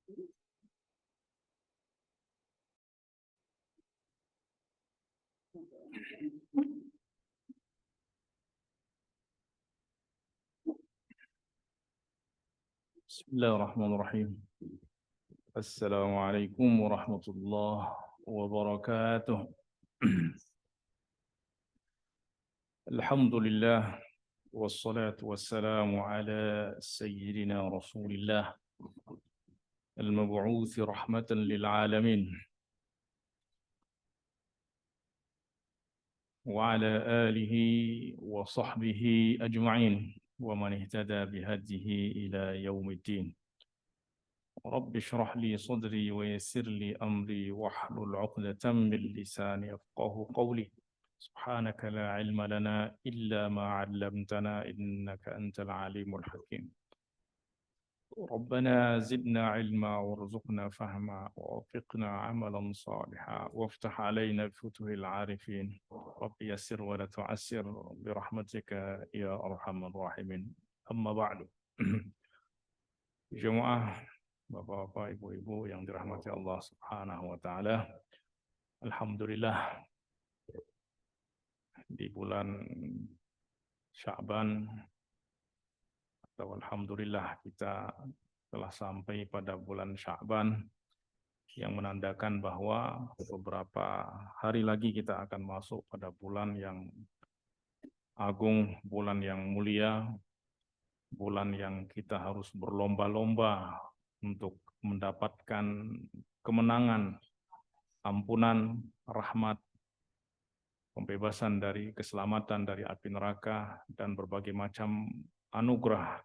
Bismillahirrahmanirrahim. Assalamualaikum warahmatullahi wabarakatuh. Alhamdulillah wassalatu wassalamu ala sayyidina Rasulillah al-mab'uuts rahmatan lil alamin wa ala alihi wa sahbihi ajma'in wa man ihtada bihadihi ila yaumiddin. رب اشرح لي صدري ويسر لي أمري واحلل عقدة من لساني يفقهوا قولي سبحانك لا علم لنا إلا ما علمتنا إنك أنت العليم الحكيم ربنا زدنا علما وارزقنا فهما ووفقنا عملا صالحا وافتح علينا بفتوح العارفين رب يسر ولا تعسر برحمتك يا أرحم الراحمين أما بعد جماعة Bapak-bapak, ibu-ibu yang dirahmati Allah Subhanahu wa taala. Alhamdulillah di bulan Sya'ban atau alhamdulillah kita telah sampai pada bulan Sya'ban yang menandakan bahwa beberapa hari lagi kita akan masuk pada bulan yang agung, bulan yang mulia, bulan yang kita harus berlomba-lomba untuk mendapatkan kemenangan, ampunan, rahmat, pembebasan dari keselamatan dari api neraka, dan berbagai macam anugerah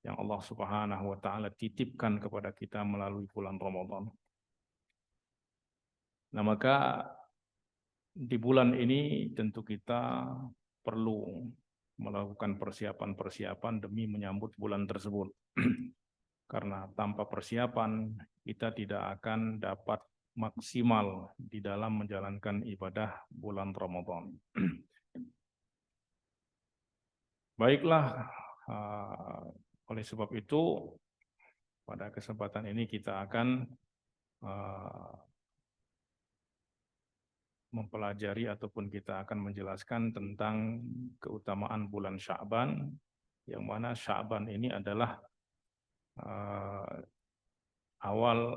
yang Allah Subhanahu wa taala titipkan kepada kita melalui bulan Ramadan. Nah, maka di bulan ini tentu kita perlu melakukan persiapan-persiapan demi menyambut bulan tersebut. Karena tanpa persiapan kita tidak akan dapat maksimal di dalam menjalankan ibadah bulan Ramadan. Baiklah, oleh sebab itu pada kesempatan ini kita akan mempelajari ataupun kita akan menjelaskan tentang keutamaan bulan Sya'ban, yang mana Sya'ban ini adalah awal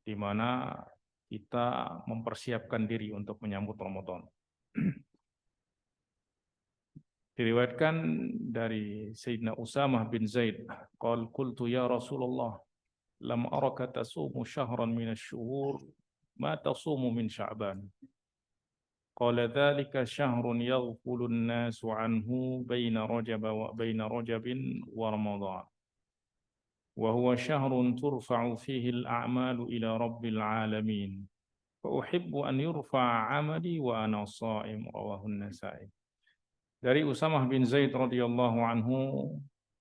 di mana kita mempersiapkan diri untuk menyambut Ramadan. Diriwayatkan dari Sayyidina Usamah bin Zaid, qala qultu ya Rasulullah, lam araka tasumu syahran min asy-syuhur ma tasumu min Sya'ban. Qala dzalika syahrun yaghfulu an-nasu anhu baina Rajabin wa Ramadan. وهو شهر ترفع فيه الأعمال إلى رب العالمين فأحب أن يرفع عملي وأنا صائم رواه النسائي. Dari Usamah bin Zaid radhiyallahu anhu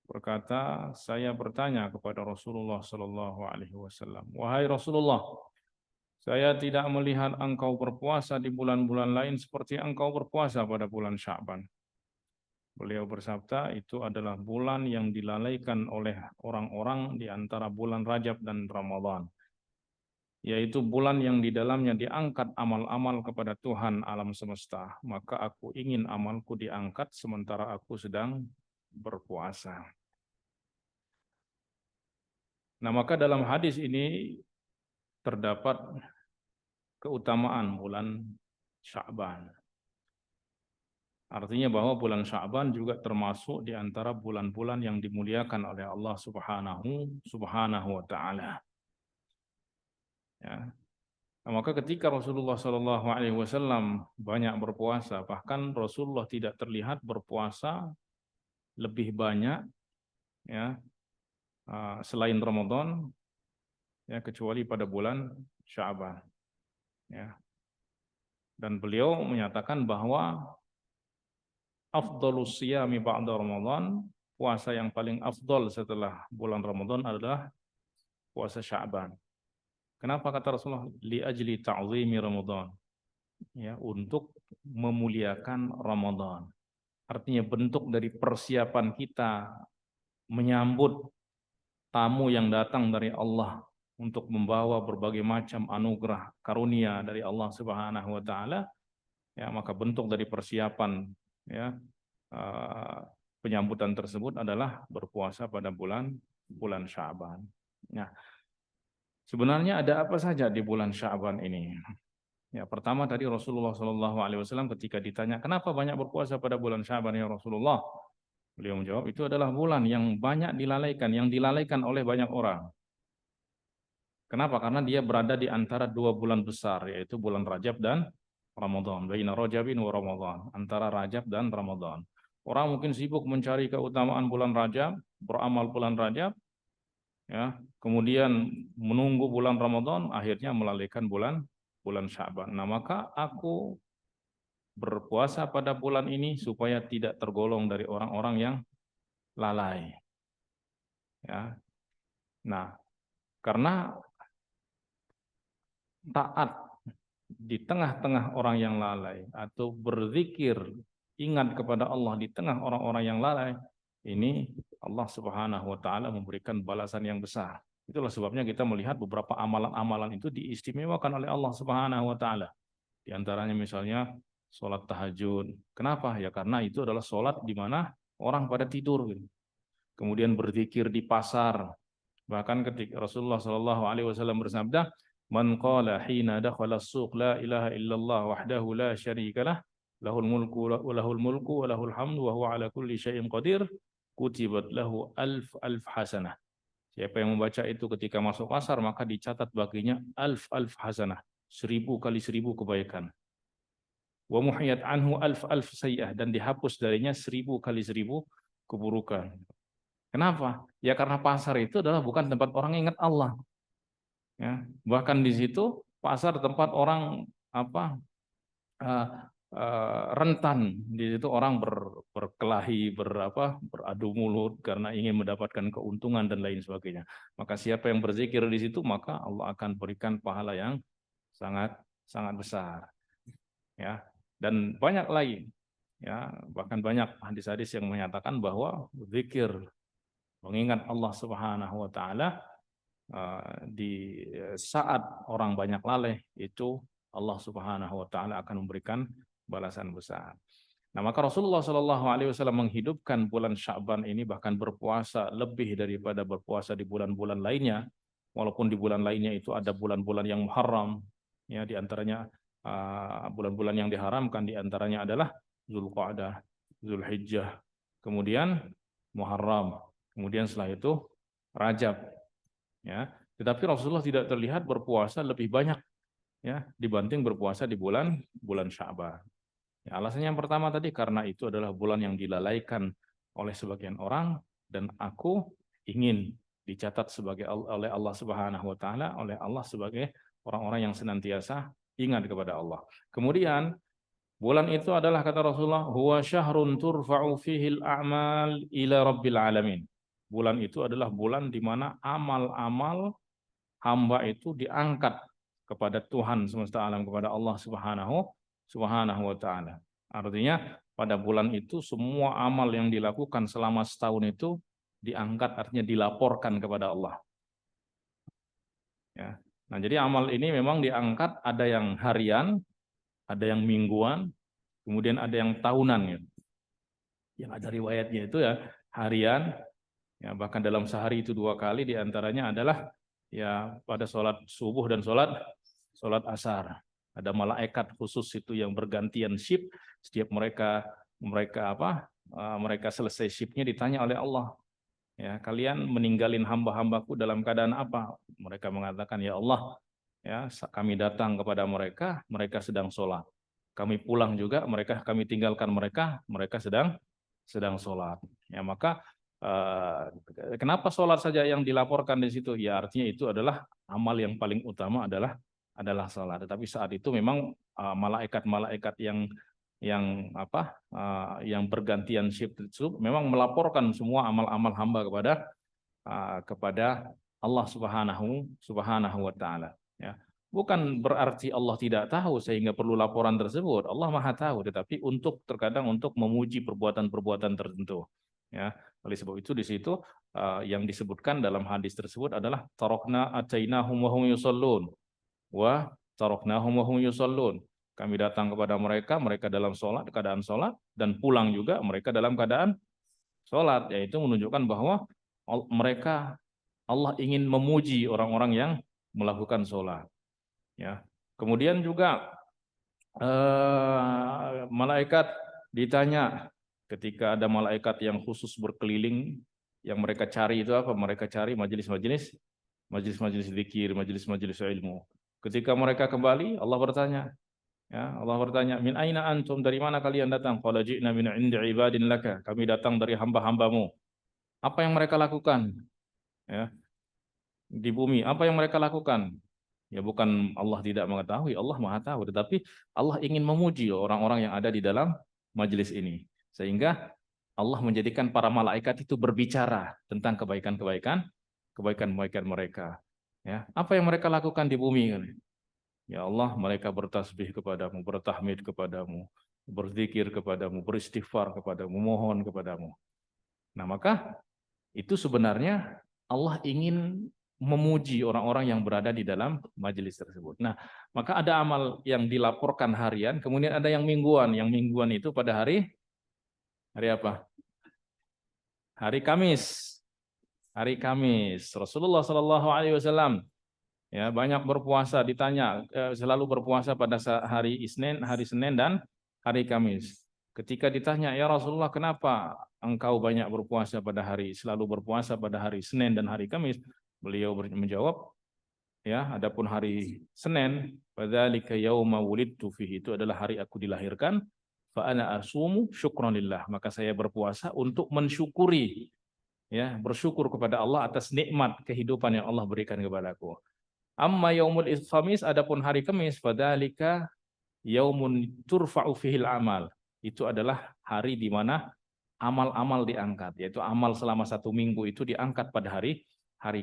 berkata, saya bertanya kepada Rasulullah sallallahu alaihi wasallam, wahai Rasulullah, saya tidak melihat engkau berpuasa di bulan-bulan lain seperti engkau berpuasa pada bulan Sya'ban. Beliau bersabda, itu adalah bulan yang dilalaikan oleh orang-orang di antara bulan Rajab dan Ramadan, yaitu bulan yang di dalamnya diangkat amal-amal kepada Tuhan alam semesta. Maka aku ingin amalku diangkat sementara aku sedang berpuasa. Nah, maka dalam hadis ini terdapat keutamaan bulan Sya'ban. Artinya bahwa bulan Sya'ban juga termasuk di antara bulan-bulan yang dimuliakan oleh Allah Subhanahu wa taala. Ya. Nah, maka ketika Rasulullah Shallallahu alaihi wasallam banyak berpuasa, bahkan Rasulullah tidak terlihat berpuasa lebih banyak ya selain Ramadan, ya, kecuali pada bulan Sya'ban. Ya. Dan beliau menyatakan bahwa afdhalus siyami ba'da Ramadan, puasa yang paling afdal setelah bulan Ramadan adalah puasa Sya'ban. Kenapa kata Rasulullah? Li ajli ta'zimi Ramadan. Ya, untuk memuliakan Ramadan. Artinya bentuk dari persiapan kita menyambut tamu yang datang dari Allah untuk membawa berbagai macam anugerah karunia dari Allah Subhanahu wa taala, ya maka bentuk dari persiapan ya penyambutan tersebut adalah berpuasa pada bulan Sya'ban. Nah, sebenarnya ada apa saja di bulan Sya'ban ini? Ya, pertama tadi Rasulullah SAW ketika ditanya, kenapa banyak berpuasa pada bulan Sya'ban ya Rasulullah? Beliau menjawab, itu adalah bulan yang banyak dilalaikan, yang dilalaikan oleh banyak orang. Kenapa? Karena dia berada di antara dua bulan besar, yaitu bulan Rajab dan Ramadan. Baina Rajabin wa Ramadan, antara Rajab dan Ramadan. Orang mungkin sibuk mencari keutamaan bulan Rajab, beramal bulan Rajab, ya, kemudian menunggu bulan Ramadan, akhirnya melalaikan bulan Sya'ban. Nah, maka aku berpuasa pada bulan ini supaya tidak tergolong dari orang-orang yang lalai. Ya. Nah, karena taat di tengah-tengah orang yang lalai atau berzikir ingat kepada Allah di tengah orang-orang yang lalai, ini Allah Subhanahu wa taala memberikan balasan yang besar. Itulah sebabnya kita melihat beberapa amalan-amalan itu diistimewakan oleh Allah Subhanahu wa taala. Di antaranya misalnya sholat tahajud. Kenapa? Ya karena itu adalah sholat di mana orang pada tidur. Kemudian berzikir di pasar. Bahkan ketika Rasulullah SAW bersabda, "Man qala hina dakhala as-suq la ilaha illallah wahdahu la syarikalah, lahul mulku wa lahul hamdu wa huwa ala kulli syai'in qadir, kutibat lahu alf hasanah." Siapa yang membaca itu ketika masuk pasar, maka dicatat baginya alf hasanah, 1000 kali 1000 kebaikan. Wa muhiyat anhu alf sayyi'ah, dan dihapus darinya 1000 kali 1000 keburukan. Kenapa? Ya karena pasar itu adalah bukan tempat orang ingat Allah. Ya, bahkan di situ pasar tempat orang rentan. Di situ orang berkelahi, beradu mulut karena ingin mendapatkan keuntungan dan lain sebagainya. Maka siapa yang berzikir di situ, maka Allah akan berikan pahala yang sangat sangat besar. Ya, dan banyak lagi. Ya, bahkan banyak hadis-hadis yang menyatakan bahwa zikir mengingat Allah Subhanahu wa taala di saat orang banyak lalai, itu Allah Subhanahu wa taala akan memberikan balasan besar. Nah, maka Rasulullah Shallallahu alaihi wasallam menghidupkan bulan Sya'ban ini, bahkan berpuasa lebih daripada berpuasa di bulan-bulan lainnya. Walaupun di bulan lainnya itu ada bulan-bulan yang muharram, ya, di antaranya bulan-bulan yang diharamkan di antaranya adalah Zulqa'dah, Zulhijjah, kemudian Muharram, kemudian setelah itu Rajab, ya. Tetapi Rasulullah tidak terlihat berpuasa lebih banyak, ya, dibanding berpuasa di bulan Sya'ban. Ya, alasannya yang pertama tadi karena itu adalah bulan yang dilalaikan oleh sebagian orang, dan aku ingin dicatat sebagai oleh Allah Subhanahu wa taala, oleh Allah sebagai orang-orang yang senantiasa ingat kepada Allah. Kemudian bulan itu adalah, kata Rasulullah, huwa syahrun turfa'u fihi al-a'mal ila rabbil alamin. Bulan itu adalah bulan di mana amal-amal hamba itu diangkat kepada Tuhan semesta alam, kepada Allah Subhanahu wa taala. Artinya pada bulan itu semua amal yang dilakukan selama setahun itu diangkat, artinya dilaporkan kepada Allah. Ya. Nah, jadi amal ini memang diangkat, ada yang harian, ada yang mingguan, kemudian ada yang tahunan, ya. Yang ada riwayatnya itu ya harian, ya, bahkan dalam sehari itu 2 kali, diantaranya adalah ya pada sholat subuh dan sholat asar. Ada malaikat khusus itu yang bergantian shift. Setiap mereka selesai shiftnya ditanya oleh Allah, ya, kalian meninggalin hamba-hambaku dalam keadaan apa? Mereka mengatakan, ya Allah, ya, kami datang kepada mereka sedang sholat. Kami pulang juga, kami tinggalkan mereka sedang sholat. Ya, maka kenapa sholat saja yang dilaporkan di situ? Ya, artinya itu adalah amal yang paling utama adalah sholat. Tetapi saat itu memang malaikat-malaikat yang bergantian shift itu memang melaporkan semua amal-amal hamba kepada Allah Subhanahu wa taala, ya. Bukan berarti Allah tidak tahu sehingga perlu laporan tersebut. Allah Maha tahu, tetapi terkadang untuk memuji perbuatan-perbuatan tertentu, ya. Oleh sebab itu di situ yang disebutkan dalam hadis tersebut adalah tarokna atainahum wa hum yusallun wa taroknahum wa hum yusallun. Kami datang kepada mereka, mereka dalam sholat, keadaan sholat, dan pulang juga mereka dalam keadaan sholat. Yaitu menunjukkan bahwa mereka, Allah ingin memuji orang-orang yang melakukan sholat. Ya. Kemudian juga malaikat ditanya ketika ada malaikat yang khusus berkeliling, yang mereka cari itu apa? Mereka cari majelis-majelis zikir, majelis-majelis ilmu. Ketika mereka kembali, Allah bertanya, ya, Allah bertanya, min aina antum, dari mana kalian datang? Qala ji'na min 'indi ibadin laka, kami datang dari hamba-hambamu. Apa yang mereka lakukan? Ya, di bumi, apa yang mereka lakukan? Ya, bukan Allah tidak mengetahui, Allah Maha tahu, tetapi Allah ingin memuji orang-orang yang ada di dalam majelis ini. Sehingga Allah menjadikan para malaikat itu berbicara tentang kebaikan-kebaikan mereka. Ya, apa yang mereka lakukan di bumi? Ya Allah, mereka bertasbih kepadamu, bertahmid kepadamu, berzikir kepadamu, beristighfar kepadamu, mohon kepadamu. Nah, maka itu sebenarnya Allah ingin memuji orang-orang yang berada di dalam majelis tersebut. Nah, maka ada amal yang dilaporkan harian, kemudian ada yang mingguan. Yang mingguan itu pada hari apa? Hari Kamis. Hari Kamis. Rasulullah Shallallahu Alaihi Wasallam ya banyak berpuasa. Ditanya selalu berpuasa pada hari Senin dan hari Kamis. Ketika ditanya, ya Rasulullah, kenapa engkau banyak berpuasa selalu berpuasa pada hari Senin dan hari Kamis? Beliau menjawab, ya, adapun hari Senin, fadzalika yauma wulidtu fihi, itu adalah hari aku dilahirkan, fa ana asumu syukran lillah, maka saya berpuasa untuk mensyukuri, ya, bersyukur kepada Allah atas nikmat kehidupan yang Allah berikan kepadaku. Amma yaumul khamis, adapun hari Kamis, fadzalika yaumun turfa'u fihil amal, itu adalah hari di mana amal-amal diangkat, yaitu amal selama 1 minggu itu diangkat pada hari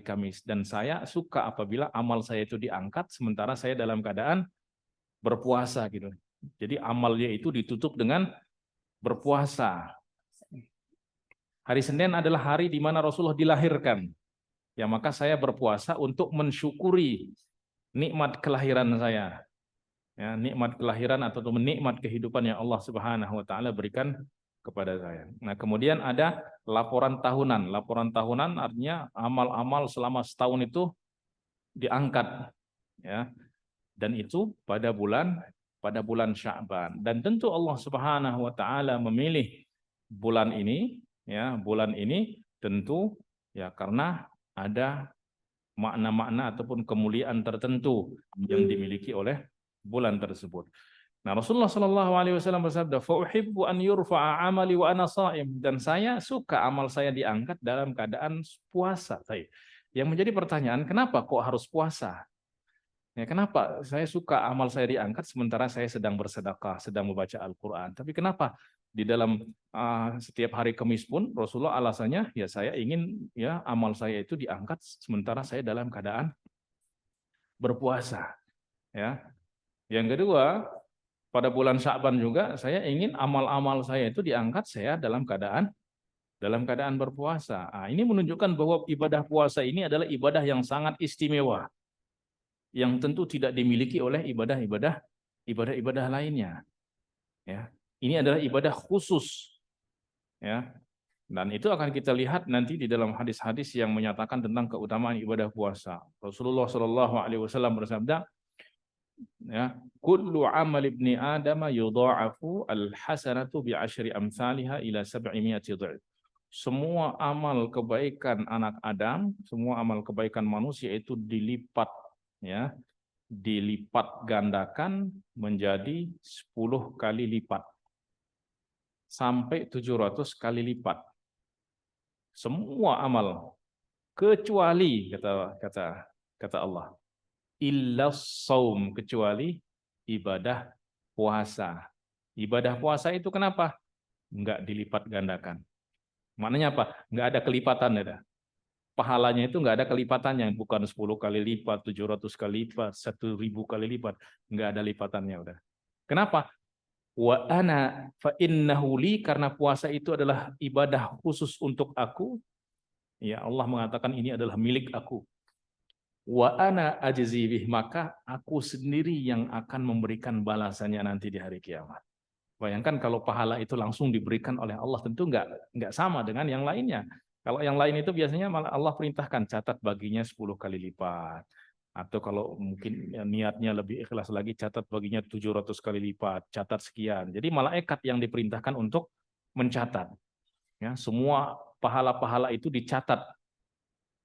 Kamis. Dan saya suka apabila amal saya itu diangkat sementara saya dalam keadaan berpuasa gitu. Jadi amalnya itu ditutup dengan berpuasa. Hari Senin adalah hari di mana Rasulullah dilahirkan. Ya, maka saya berpuasa untuk mensyukuri nikmat kelahiran saya. Ya, nikmat kelahiran atau nikmat kehidupan yang Allah Subhanahu wa taala berikan kepada saya. Nah, kemudian ada laporan tahunan. Laporan tahunan artinya amal-amal selama setahun itu diangkat, ya. Dan itu pada bulan Sya'ban. Dan tentu Allah Subhanahu wa taala memilih bulan ini, ya, bulan ini tentu ya karena ada makna-makna ataupun kemuliaan tertentu yang dimiliki oleh bulan tersebut. Nah, Rasulullah Shallallahu Alaihi Wasallam bersabda, "Fauhibbu an yurfa'a amali wa ana shaim." Dan saya suka amal saya diangkat dalam keadaan puasa. Yang menjadi pertanyaan, kenapa kok harus puasa? Ya, kenapa saya suka amal saya diangkat sementara saya sedang bersedekah, sedang membaca Al-Quran? Tapi kenapa di dalam setiap hari Kamis pun Rasulullah alasannya, ya saya ingin ya amal saya itu diangkat sementara saya dalam keadaan berpuasa. Ya. Yang kedua, pada bulan Sya'ban juga saya ingin amal-amal saya itu diangkat saya dalam keadaan berpuasa. Nah, ini menunjukkan bahwa ibadah puasa ini adalah ibadah yang sangat istimewa, yang tentu tidak dimiliki oleh ibadah lainnya. Ya, ini adalah ibadah khusus. Ya, dan itu akan kita lihat nanti di dalam hadis-hadis yang menyatakan tentang keutamaan ibadah puasa. Rasulullah Shallallahu Alaihi Wasallam bersabda, ya, kullu amal ibni Adam yudha'afu al-hasanatu bi asyri amsalha ila 700 dha'if. Semua amal kebaikan anak Adam, semua amal kebaikan manusia itu dilipat, ya, dilipat gandakan menjadi 10 kali lipat sampai 700 kali lipat. Semua amal kecuali kata Allah, illa saum, kecuali ibadah puasa. Ibadah puasa itu kenapa? Enggak dilipat gandakan. Maknanya apa? Enggak ada kelipatan, ya. Pahalanya itu enggak ada kelipatannya, bukan 10 kali lipat, 700 kali lipat, 1000 kali lipat, enggak ada lipatannya udah. Kenapa? Wa ana fa innahu li, karena puasa itu adalah ibadah khusus untuk aku. Ya, Allah mengatakan ini adalah milik aku. Wa ana ajzi bih, maka aku sendiri yang akan memberikan balasannya nanti di hari kiamat. Bayangkan kalau pahala itu langsung diberikan oleh Allah, tentu nggak sama dengan yang lainnya. Kalau yang lain itu biasanya malah Allah perintahkan catat baginya 10 kali lipat. Atau kalau mungkin niatnya lebih ikhlas lagi, catat baginya 700 kali lipat, catat sekian. Jadi malaikat yang diperintahkan untuk mencatat. Ya, semua pahala-pahala itu dicatat.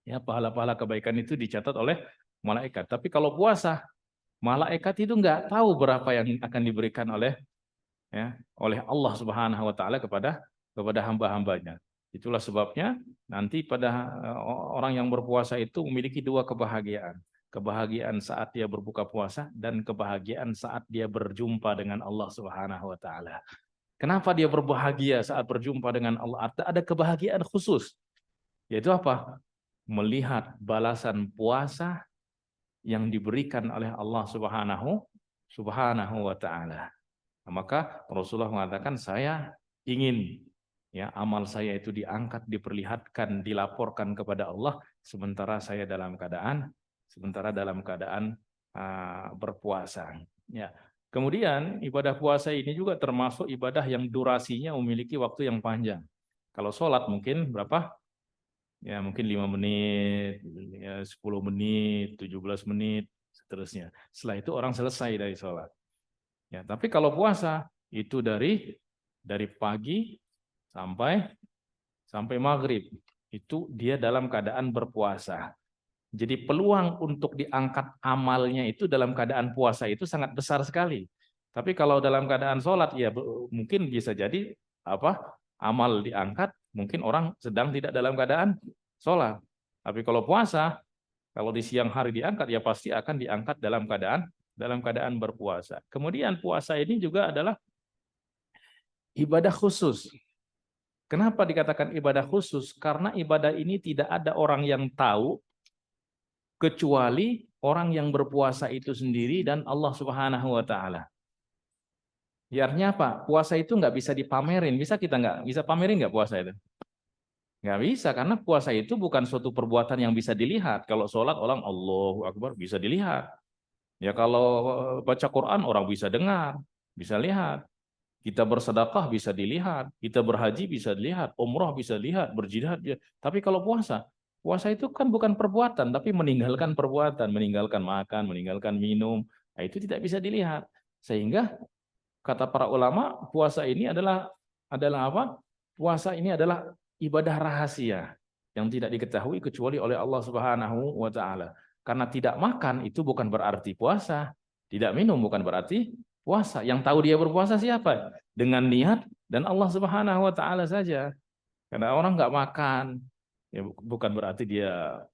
Ya, pahala-pahala kebaikan itu dicatat oleh malaikat. Tapi kalau puasa, malaikat itu nggak tahu berapa yang akan diberikan oleh Allah Subhanahu wa taala kepada hamba-hambanya. Itulah sebabnya nanti pada orang yang berpuasa itu memiliki dua kebahagiaan. Kebahagiaan saat dia berbuka puasa dan kebahagiaan saat dia berjumpa dengan Allah Subhanahu wa taala. Kenapa dia berbahagia saat berjumpa dengan Allah? Ada kebahagiaan khusus. Yaitu apa? Melihat balasan puasa yang diberikan oleh Allah Subhanahu wa taala. Nah, maka Rasulullah mengatakan, saya ingin ya amal saya itu diangkat, diperlihatkan, dilaporkan kepada Allah sementara dalam keadaan berpuasa. Ya. Kemudian ibadah puasa ini juga termasuk ibadah yang durasinya memiliki waktu yang panjang. Kalau sholat mungkin berapa? Ya mungkin 5 menit, ya 10 menit, 17 menit, seterusnya. Setelah itu orang selesai dari sholat. Ya, tapi kalau puasa itu dari pagi sampai maghrib, itu dia dalam keadaan berpuasa. Jadi peluang untuk diangkat amalnya itu dalam keadaan puasa itu sangat besar sekali. Tapi kalau dalam keadaan sholat, ya mungkin bisa jadi amal diangkat, mungkin orang sedang tidak dalam keadaan sholat. Tapi kalau puasa, kalau di siang hari diangkat, ya pasti akan diangkat dalam keadaan berpuasa. Kemudian puasa ini juga adalah ibadah khusus. Kenapa dikatakan ibadah khusus? Karena ibadah ini tidak ada orang yang tahu kecuali orang yang berpuasa itu sendiri dan Allah Subhanahu wa taala. Ya, artinya apa? Puasa itu nggak bisa dipamerin. Bisa kita nggak bisa pamerin nggak puasa itu? Nggak bisa, karena puasa itu bukan suatu perbuatan yang bisa dilihat. Kalau sholat orang Allahu Akbar bisa dilihat. Ya kalau baca Quran orang bisa dengar, bisa lihat. Kita bersedekah bisa dilihat, kita berhaji bisa dilihat, umrah bisa dilihat, berjihad. Tapi kalau puasa, puasa itu kan bukan perbuatan, tapi meninggalkan perbuatan, meninggalkan makan, meninggalkan minum. Nah, itu tidak bisa dilihat. Sehingga kata para ulama, puasa ini adalah apa? Puasa ini adalah ibadah rahasia yang tidak diketahui kecuali oleh Allah Subhanahu wa taala. Karena tidak makan itu bukan berarti puasa, tidak minum bukan berarti puasa. Yang tahu dia berpuasa siapa? Dengan niat dan Allah Subhanahu wa taala saja. Karena orang nggak makan, ya bukan berarti dia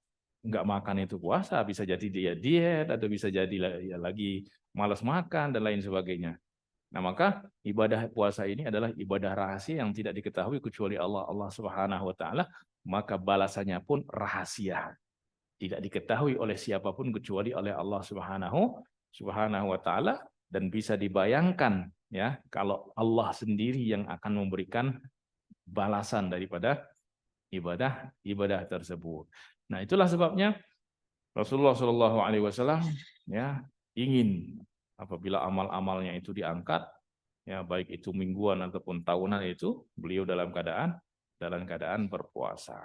nggak makan itu puasa. Bisa jadi dia diet atau bisa jadi ya lagi malas makan dan lain sebagainya. Nah, maka ibadah puasa ini adalah ibadah rahasia yang tidak diketahui kecuali Allah Subhanahu wa taala, maka balasannya pun rahasia. Tidak diketahui oleh siapapun kecuali oleh Allah Subhanahu wa taala, dan bisa dibayangkan ya kalau Allah sendiri yang akan memberikan balasan daripada ibadah tersebut. Nah, itulah sebabnya Rasulullah Shallallahu alaihi wasallam ya ingin apabila amal-amalnya itu diangkat, ya baik itu mingguan ataupun tahunan, itu beliau dalam keadaan berpuasa.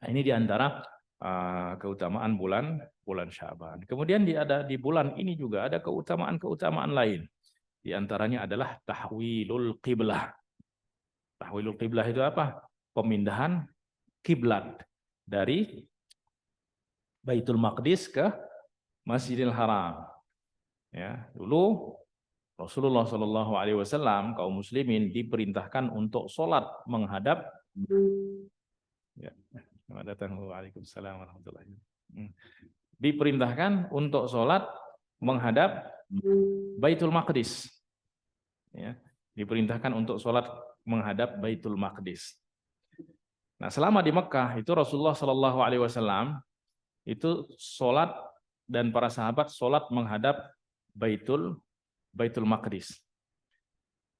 Nah, ini diantara keutamaan bulan Syaban. Kemudian di bulan ini juga ada keutamaan lain. Di antaranya adalah tahwilul qiblah. Tahwilul qiblah itu apa? Pemindahan kiblat dari Baitul Maqdis ke Masjidil Haram. Ya, dulu Rasulullah Shallallahu alaihi wasallam kaum muslimin diperintahkan untuk sholat menghadap ya, selamat datang. Waalaikumsalam warahmatullahi wabarakatuh. Diperintahkan untuk sholat menghadap Baitul Maqdis. Ya, diperintahkan untuk sholat menghadap Baitul Maqdis. Nah, selama di Mekah itu Rasulullah Shallallahu alaihi wasallam itu sholat dan para sahabat sholat menghadap Baitul Maqdis.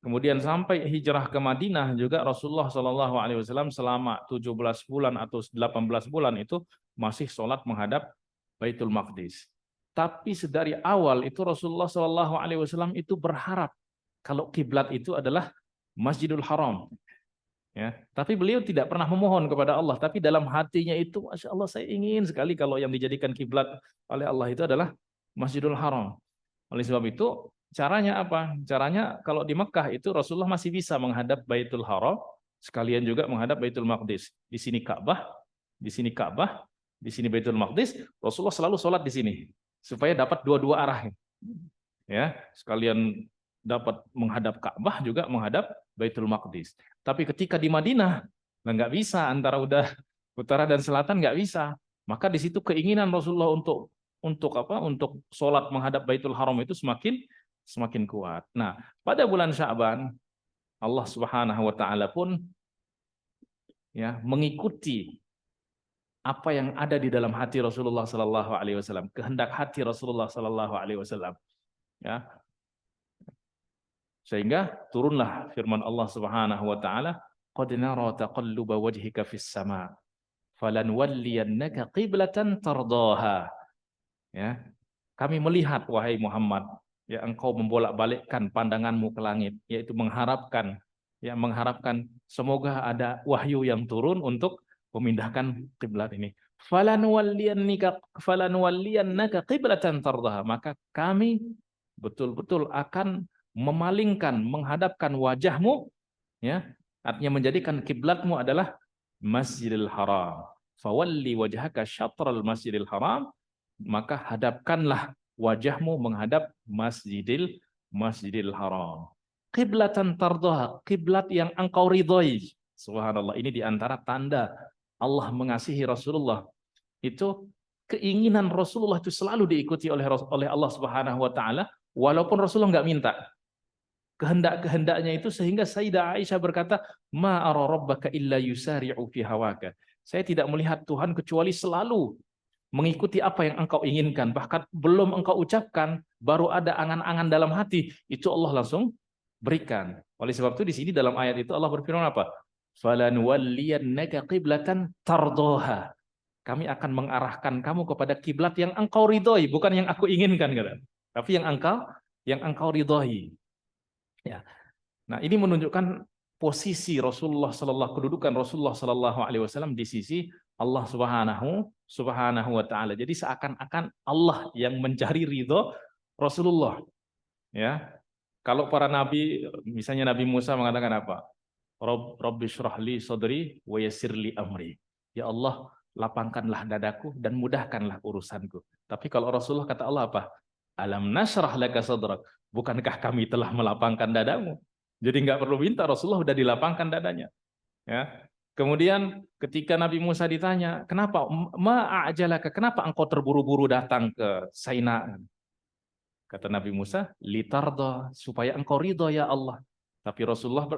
Kemudian sampai hijrah ke Madinah juga Rasulullah SAW selama 17 bulan atau 18 bulan itu masih sholat menghadap Baitul Maqdis. Tapi sedari awal itu Rasulullah SAW itu berharap kalau kiblat itu adalah Masjidil Haram. Ya, tapi beliau tidak pernah memohon kepada Allah, tapi dalam hatinya itu, Masya Allah, saya ingin sekali kalau yang dijadikan kiblat oleh Allah itu adalah Masjidil Haram. Oleh sebab itu, caranya apa? Caranya kalau di Mekah itu Rasulullah masih bisa menghadap Baitul Haram, sekalian juga menghadap Baitul Maqdis. Di sini Ka'bah, di sini Ka'bah, di sini Baitul Maqdis. Rasulullah selalu sholat di sini supaya dapat dua-dua arah. Ya, sekalian dapat menghadap Ka'bah juga menghadap Baitul Maqdis. Tapi ketika di Madinah, nggak bisa antara utara dan selatan nggak bisa. Maka di situ keinginan Rasulullah untuk apa? Untuk sholat menghadap Baitul Haram itu semakin kuat. Nah, pada bulan Sya'ban Allah Subhanahu wa taala pun ya mengikuti apa yang ada di dalam hati Rasulullah sallallahu alaihi wasallam, kehendak hati Rasulullah sallallahu alaihi wasallam. Ya. Sehingga turunlah firman Allah Subhanahu wa taala, "Qad nara taqalluba wajhika fis sama, falanwalliyannaka qiblatan tardaha." Ya. Kami melihat wahai Muhammad, ya engkau membolak-balikkan pandanganmu ke langit, yaitu mengharapkan semoga ada wahyu yang turun untuk memindahkan kiblat ini. Falanwalliyannaka qiblatan tardaha, maka kami betul-betul akan memalingkan, menghadapkan wajahmu, ya, artinya menjadikan kiblatmu adalah Masjidil Haram. Fawalli wajhaka syatral Masjidil Haram, maka hadapkanlah wajahmu menghadap Masjidil Haram. Qiblatan tardaha, kiblat yang engkau ridhoi. Subhanallah, ini diantara tanda Allah mengasihi Rasulullah. Itu keinginan Rasulullah itu selalu diikuti oleh Allah Subhanahu wa taala walaupun Rasulullah nggak minta. Kehendaknya itu sehingga Sayyidah Aisyah berkata, "Ma ara rabbaka illa yusari'u fi hawaka." Saya tidak melihat Tuhan kecuali selalu mengikuti apa yang engkau inginkan. Bahkan belum engkau ucapkan, baru ada angan-angan dalam hati, itu Allah langsung berikan. Oleh sebab itu di sini dalam ayat itu Allah berfirman apa? "Falanwalliyannaka qiblatan tardaha." Kami akan mengarahkan kamu kepada kiblat yang engkau ridhoi, bukan yang aku inginkan, kata. Tapi yang engkau ridhoi. Ya. Nah, ini menunjukkan posisi kedudukan Rasulullah sallallahu alaihi wasallam di sisi Allah Subhanahu wa taala. Jadi seakan-akan Allah yang mencari ridho Rasulullah. Ya. Kalau para nabi, misalnya Nabi Musa mengatakan apa? Rabbi shrah li sadri wa yassir li amri. Ya Allah, lapangkanlah dadaku dan mudahkanlah urusanku. Tapi kalau Rasulullah kata Allah apa? Alam nashrah laka sadrak. Bukankah kami telah melapangkan dadamu? Jadi nggak perlu minta, Rasulullah sudah dilapangkan dadanya. Ya. Kemudian ketika Nabi Musa ditanya, kenapa ma'ajalaka, kenapa engkau terburu-buru datang ke Saina? Kata Nabi Musa, litarda, supaya engkau ridho ya Allah. Tapi Rasulullah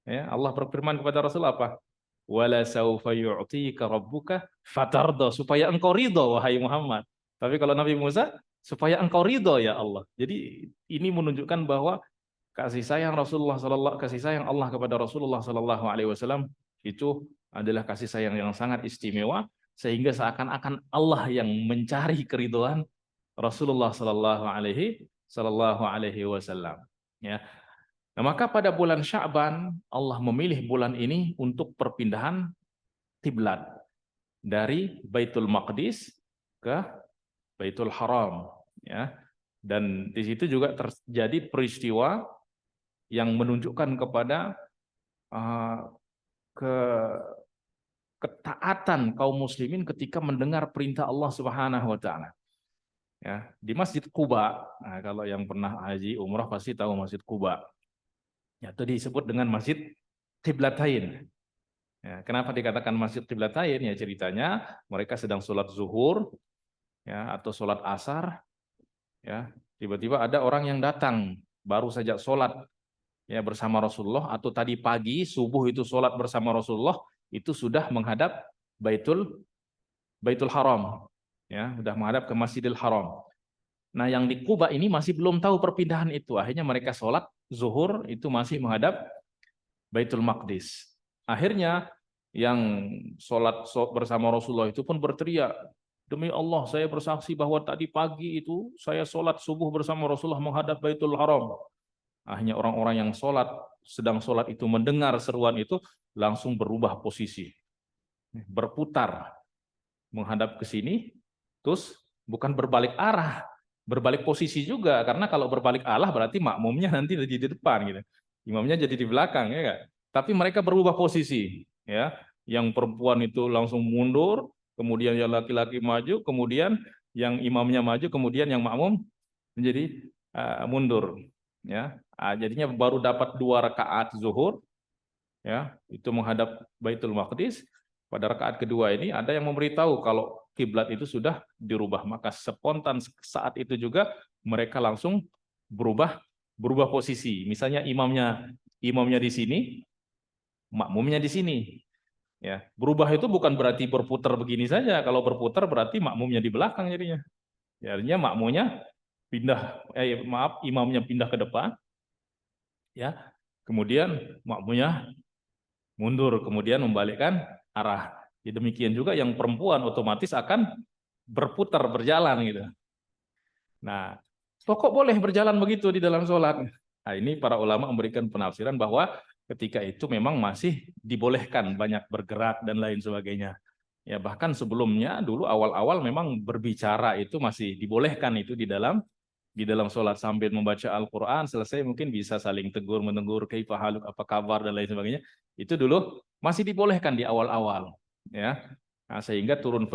ya, Allah berfirman kepada Rasul apa? Wala saufa yu'tika rabbuka fatarda, supaya engkau ridho wahai Muhammad. Tapi kalau Nabi Musa, supaya engkau ridho ya Allah. Jadi ini menunjukkan bahwa kasih sayang Allah kepada Rasulullah sallallahu alaihi wasallam itu adalah kasih sayang yang sangat istimewa, sehingga seakan-akan Allah yang mencari keridhaan Rasulullah sallallahu alaihi wasallam. Ya. Nah, maka pada bulan Sya'ban Allah memilih bulan ini untuk perpindahan kiblat dari Baitul Maqdis ke Baitul Haram, ya. Dan di situ juga terjadi peristiwa yang menunjukkan kepada ketaatan kaum muslimin ketika mendengar perintah Allah Subhanahu wa taala. Ya, di Masjid Quba. Nah, kalau yang pernah haji umrah pasti tahu Masjid Quba. Ya, itu disebut dengan Masjid Qiblatain. Ya, kenapa dikatakan Masjid Qiblatain? Ya, ceritanya mereka sedang sholat zuhur, ya, atau sholat asar, ya, tiba-tiba ada orang yang datang baru saja sholat, ya, bersama Rasulullah, atau tadi pagi subuh itu sholat bersama Rasulullah, itu sudah menghadap Baitul Haram, ya, sudah menghadap ke Masjidil Haram. Nah, yang di Kuba ini masih belum tahu perpindahan itu. Akhirnya mereka sholat zuhur itu masih menghadap Baitul Maqdis. Akhirnya yang sholat bersama Rasulullah itu pun berteriak, demi Allah saya bersaksi bahwa tadi pagi itu saya sholat subuh bersama Rasulullah menghadap Baitul Haram. Akhirnya orang-orang yang sedang sholat itu mendengar seruan itu langsung berubah posisi, berputar menghadap ke sini, terus bukan berbalik arah, berbalik posisi juga, karena kalau berbalik arah berarti makmumnya nanti jadi di depan gitu, imamnya jadi di belakang ya kan? Tapi mereka berubah posisi, ya, yang perempuan itu langsung mundur, kemudian yang laki-laki maju, kemudian yang imamnya maju, kemudian yang makmum menjadi mundur, ya. Jadinya baru dapat 2 rakaat zuhur, ya, itu menghadap Baitul Maqdis. Pada rakaat kedua ini ada yang memberitahu kalau kiblat itu sudah dirubah, maka spontan saat itu juga mereka langsung berubah posisi. Misalnya imamnya di sini, makmumnya di sini. Ya, berubah itu bukan berarti berputar begini saja. Kalau berputar berarti makmumnya di belakang jadinya. Ya, artinya makmumnya imamnya pindah ke depan, ya. Kemudian makmumnya mundur, kemudian membalikkan arah. Ya, demikian juga yang perempuan otomatis akan berputar, berjalan gitu. Nah, kok boleh berjalan begitu di dalam sholat? Nah, ini para ulama memberikan penafsiran bahwa ketika itu memang masih dibolehkan banyak bergerak dan lain sebagainya. Ya, bahkan sebelumnya dulu awal-awal memang berbicara itu masih dibolehkan itu di dalam sholat sambil membaca Al-Quran, selesai mungkin bisa saling tegur menegur, kaifa haluk, apa kabar dan lain sebagainya. Itu dulu masih dibolehkan di awal-awal, ya. Nah, sehingga turun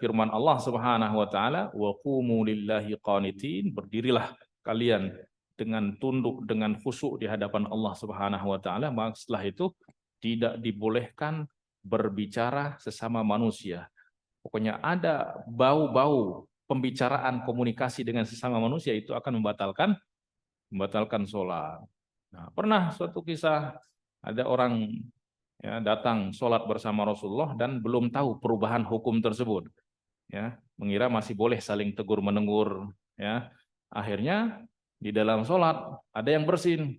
firman Allah Subhanahu wa taala, wa qumu lillahi qanitin, berdirilah kalian dengan tunduk, dengan khusyuk di hadapan Allah Subhanahu wa taala. Maka setelah itu tidak dibolehkan berbicara sesama manusia. Pokoknya ada bau-bau pembicaraan komunikasi dengan sesama manusia itu akan membatalkan sholat. Nah, pernah suatu kisah ada orang, ya, datang sholat bersama Rasulullah dan belum tahu perubahan hukum tersebut, ya, mengira masih boleh saling tegur menegur, ya. Akhirnya di dalam sholat ada yang bersin,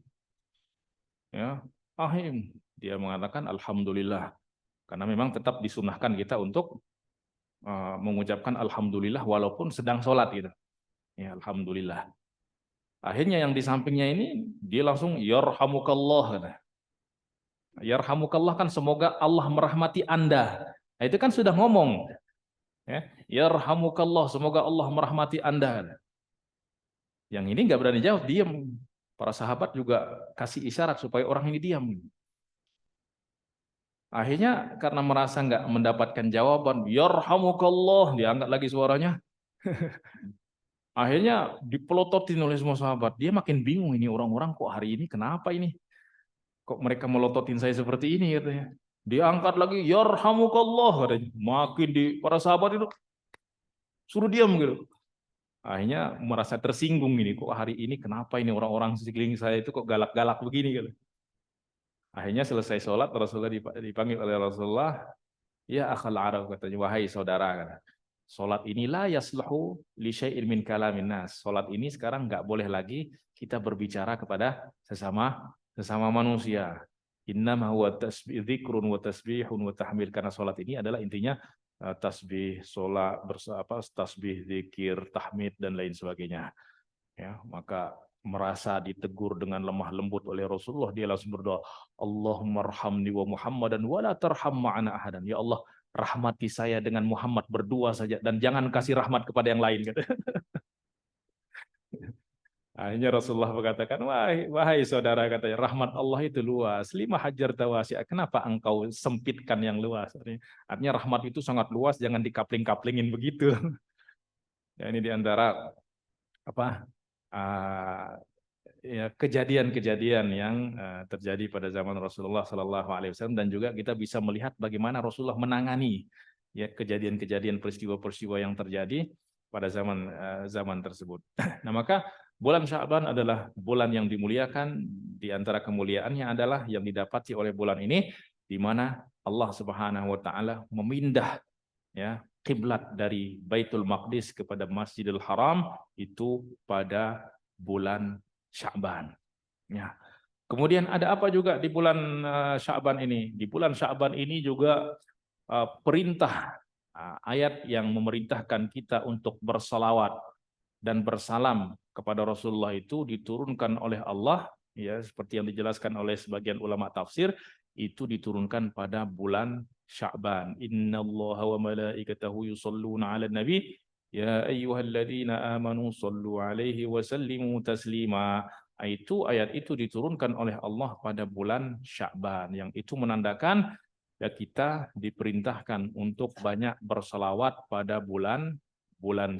ya, ahim, dia mengatakan alhamdulillah, karena memang tetap disunahkan kita untuk mengucapkan alhamdulillah walaupun sedang sholat gitu. Ya, alhamdulillah. Akhirnya yang di sampingnya ini dia langsung yarhamukallah. Yarhamukallah kan semoga Allah merahmati Anda. Nah, itu kan sudah ngomong. Ya, yarhamukallah semoga Allah merahmati Anda. Yang ini nggak berani jawab, diam. Para sahabat juga kasih isyarat supaya orang ini diam. Akhirnya karena merasa nggak mendapatkan jawaban, yarhamukallah, diangkat lagi suaranya. Akhirnya dipelototin oleh semua sahabat. Dia makin bingung, ini orang-orang kok hari ini kenapa ini? Kok mereka melototin saya seperti ini katanya. Dia angkat lagi, yarhamukallah katanya. Makin para sahabat itu suruh diam gitu. Akhirnya merasa tersinggung ini, kok hari ini kenapa ini orang-orang sekeliling saya itu kok galak-galak begini gitu. Akhirnya selesai sholat, Rasulullah dipanggil oleh Rasulullah, ya akhal Arab katanya, wahai saudara kata. Salat inilah yasluhu li syai'in min kalamin nas. Salat ini sekarang nggak boleh lagi kita berbicara kepada sesama manusia. Innama huwa tasbih dzikrun wa tasbihun wa tahmid, karena salat ini adalah intinya tasbih, salat tasbih, zikir, tahmid dan lain sebagainya. Ya, maka merasa ditegur dengan lemah lembut oleh Rasulullah, dia langsung berdoa, Allahumma arhamni wa Muhammadan wa la tarham ma'ana ahadan. Ya Allah, rahmati saya dengan Muhammad berdua saja dan jangan kasih rahmat kepada yang lain. Akhirnya Rasulullah mengatakan, wahai saudara, katanya, rahmat Allah itu luas. Lima hajar tawasi'. Kenapa engkau sempitkan yang luas? Artinya rahmat itu sangat luas, jangan dikapling-kaplingin begitu. Ya, ini diantara ya, kejadian-kejadian yang terjadi pada zaman Rasulullah Sallallahu Alaihi Wasallam, dan juga kita bisa melihat bagaimana Rasulullah menangani, ya, kejadian-kejadian, peristiwa-peristiwa yang terjadi pada zaman tersebut. Nah, maka bulan Sya'ban adalah bulan yang dimuliakan. Di antara kemuliaannya adalah yang didapati oleh bulan ini, di mana Allah Subhanahu Wa Taala memindah, ya, kiblat dari Baitul Maqdis kepada Masjidil Haram itu pada bulan Sya'ban. Ya. Kemudian ada apa juga di bulan Sya'ban ini? Di bulan Sya'ban ini juga perintah ayat yang memerintahkan kita untuk bersalawat dan bersalam kepada Rasulullah itu diturunkan oleh Allah, ya seperti yang dijelaskan oleh sebagian ulama tafsir, itu diturunkan pada bulan Sya'ban. Innallaha wa malaikatahu yusholluna 'alan nabi ya ayyuhalladzina amanu shallu 'alaihi wa sallimu taslima. Ayat itu diturunkan oleh Allah pada bulan Sya'ban, yang itu menandakan ya kita diperintahkan untuk banyak berselawat pada bulan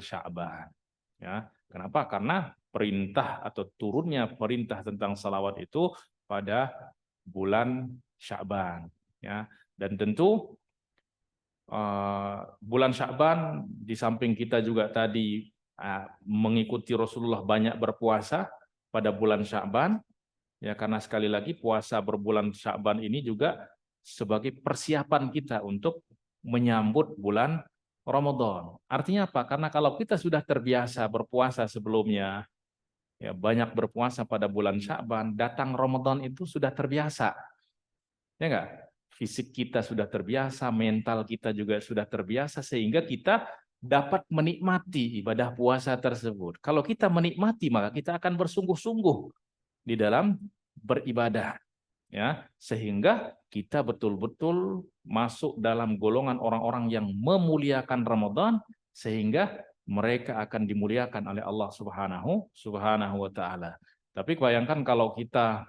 Sya'ban. Ya, kenapa? Karena perintah atau turunnya perintah tentang salawat itu pada bulan Sya'ban. Ya, dan tentu bulan Sya'ban di samping kita juga tadi mengikuti Rasulullah banyak berpuasa pada bulan Sya'ban. Ya, karena sekali lagi puasa berbulan Sya'ban ini juga sebagai persiapan kita untuk menyambut bulan Ramadan. Artinya apa? Karena kalau kita sudah terbiasa berpuasa sebelumnya, ya banyak berpuasa pada bulan Sya'ban, datang Ramadan itu sudah terbiasa. Ya enggak? Fisik kita sudah terbiasa, mental kita juga sudah terbiasa, sehingga kita dapat menikmati ibadah puasa tersebut. Kalau kita menikmati, maka kita akan bersungguh-sungguh di dalam beribadah. Ya, sehingga kita betul-betul masuk dalam golongan orang-orang yang memuliakan Ramadan, sehingga mereka akan dimuliakan oleh Allah Subhanahu wa taala. Tapi bayangkan kalau kita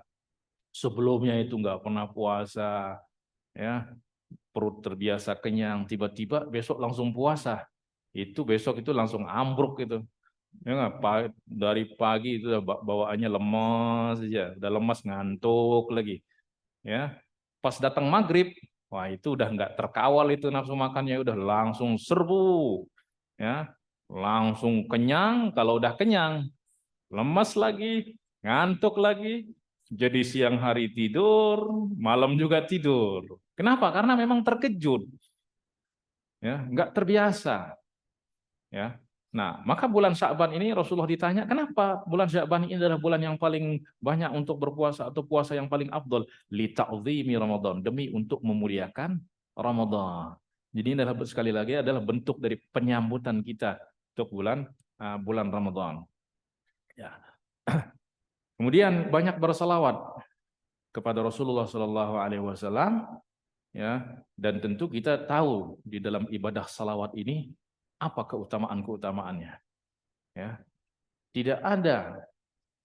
sebelumnya itu nggak pernah puasa, ya, perut terbiasa kenyang, tiba-tiba besok langsung puasa. Itu besok itu langsung ambruk itu. Ya, dari pagi itu bawaannya lemas saja, udah lemas ngantuk lagi. Ya, pas datang maghrib, wah itu udah nggak terkawal itu nafsu makannya, udah langsung serbu, ya, langsung kenyang. Kalau udah kenyang, lemas lagi, ngantuk lagi, jadi siang hari tidur, malam juga tidur. Kenapa? Karena memang terkejut, ya, nggak terbiasa, ya. Nah, maka bulan Sya'ban ini Rasulullah ditanya, kenapa bulan Sya'ban ini adalah bulan yang paling banyak untuk berpuasa atau puasa yang paling afdol? Li ta'zimi Ramadan, demi untuk memuliakan Ramadan. Jadi ini adalah sekali lagi adalah bentuk dari penyambutan kita untuk bulan Ramadan. Ya. Kemudian banyak bersalawat kepada Rasulullah Shallallahu Alaihi Wasallam, ya, dan tentu kita tahu di dalam ibadah salawat ini apa keutamaan-keutamaannya. Ya, tidak ada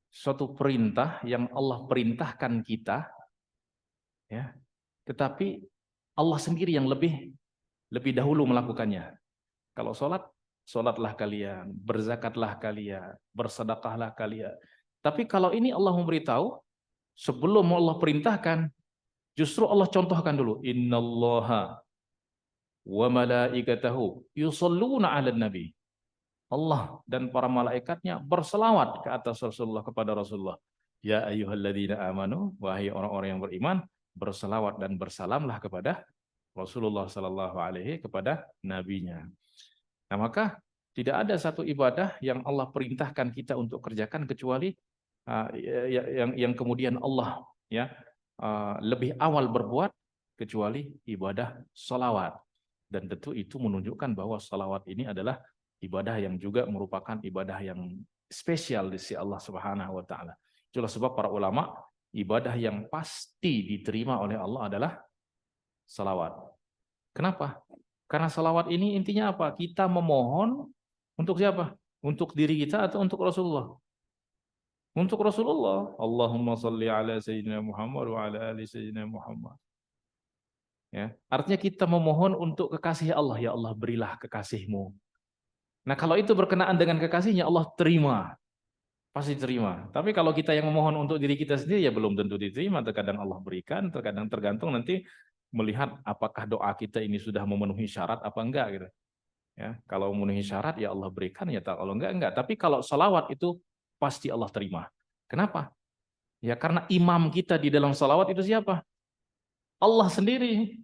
suatu perintah yang Allah perintahkan kita, ya, tetapi Allah sendiri yang lebih dahulu melakukannya. Kalau sholat, sholatlah kalian, berzakatlah kalian, bersedekahlah kalian. Tapi kalau ini Allah memberitahu, sebelum Allah perintahkan, justru Allah contohkan dulu. Innallaha wa malaikatahu yusholluna 'alan nabi. Allah dan para malaikatnya berselawat ke atas Rasulullah, kepada Rasulullah. Ya ayyuhalladzina amanu, wahai orang-orang yang beriman, berselawat dan bersalamlah kepada Rasulullah sallallahu alaihi, kepada nabinya. Nah, maka tidak ada satu ibadah yang Allah perintahkan kita untuk kerjakan kecuali yang kemudian Allah, ya, lebih awal berbuat, kecuali ibadah salawat. Dan tentu itu menunjukkan bahwa salawat ini adalah ibadah yang juga merupakan ibadah yang spesial di sisi Allah Subhanahu wa taala. Itulah sebab para ulama, ibadah yang pasti diterima oleh Allah adalah salawat. Kenapa? Karena salawat ini intinya apa? Kita memohon untuk siapa? Untuk diri kita atau untuk Rasulullah? Untuk Rasulullah. Allahumma salli ala sayyidina Muhammad wa ala ali sayyidina Muhammad. Ya, artinya kita memohon untuk kekasih Allah. Ya Allah, berilah kekasihmu. Nah, kalau itu berkenaan dengan kekasihnya, Allah terima. Pasti terima. Tapi kalau kita yang memohon untuk diri kita sendiri, ya belum tentu diterima. Terkadang Allah berikan, terkadang tergantung nanti melihat apakah doa kita ini sudah memenuhi syarat apa enggak gitu. Ya, kalau memenuhi syarat ya Allah berikan, ya kalau enggak. Tapi kalau salawat itu pasti Allah terima. Kenapa? Ya karena imam kita di dalam salawat itu siapa? Allah sendiri.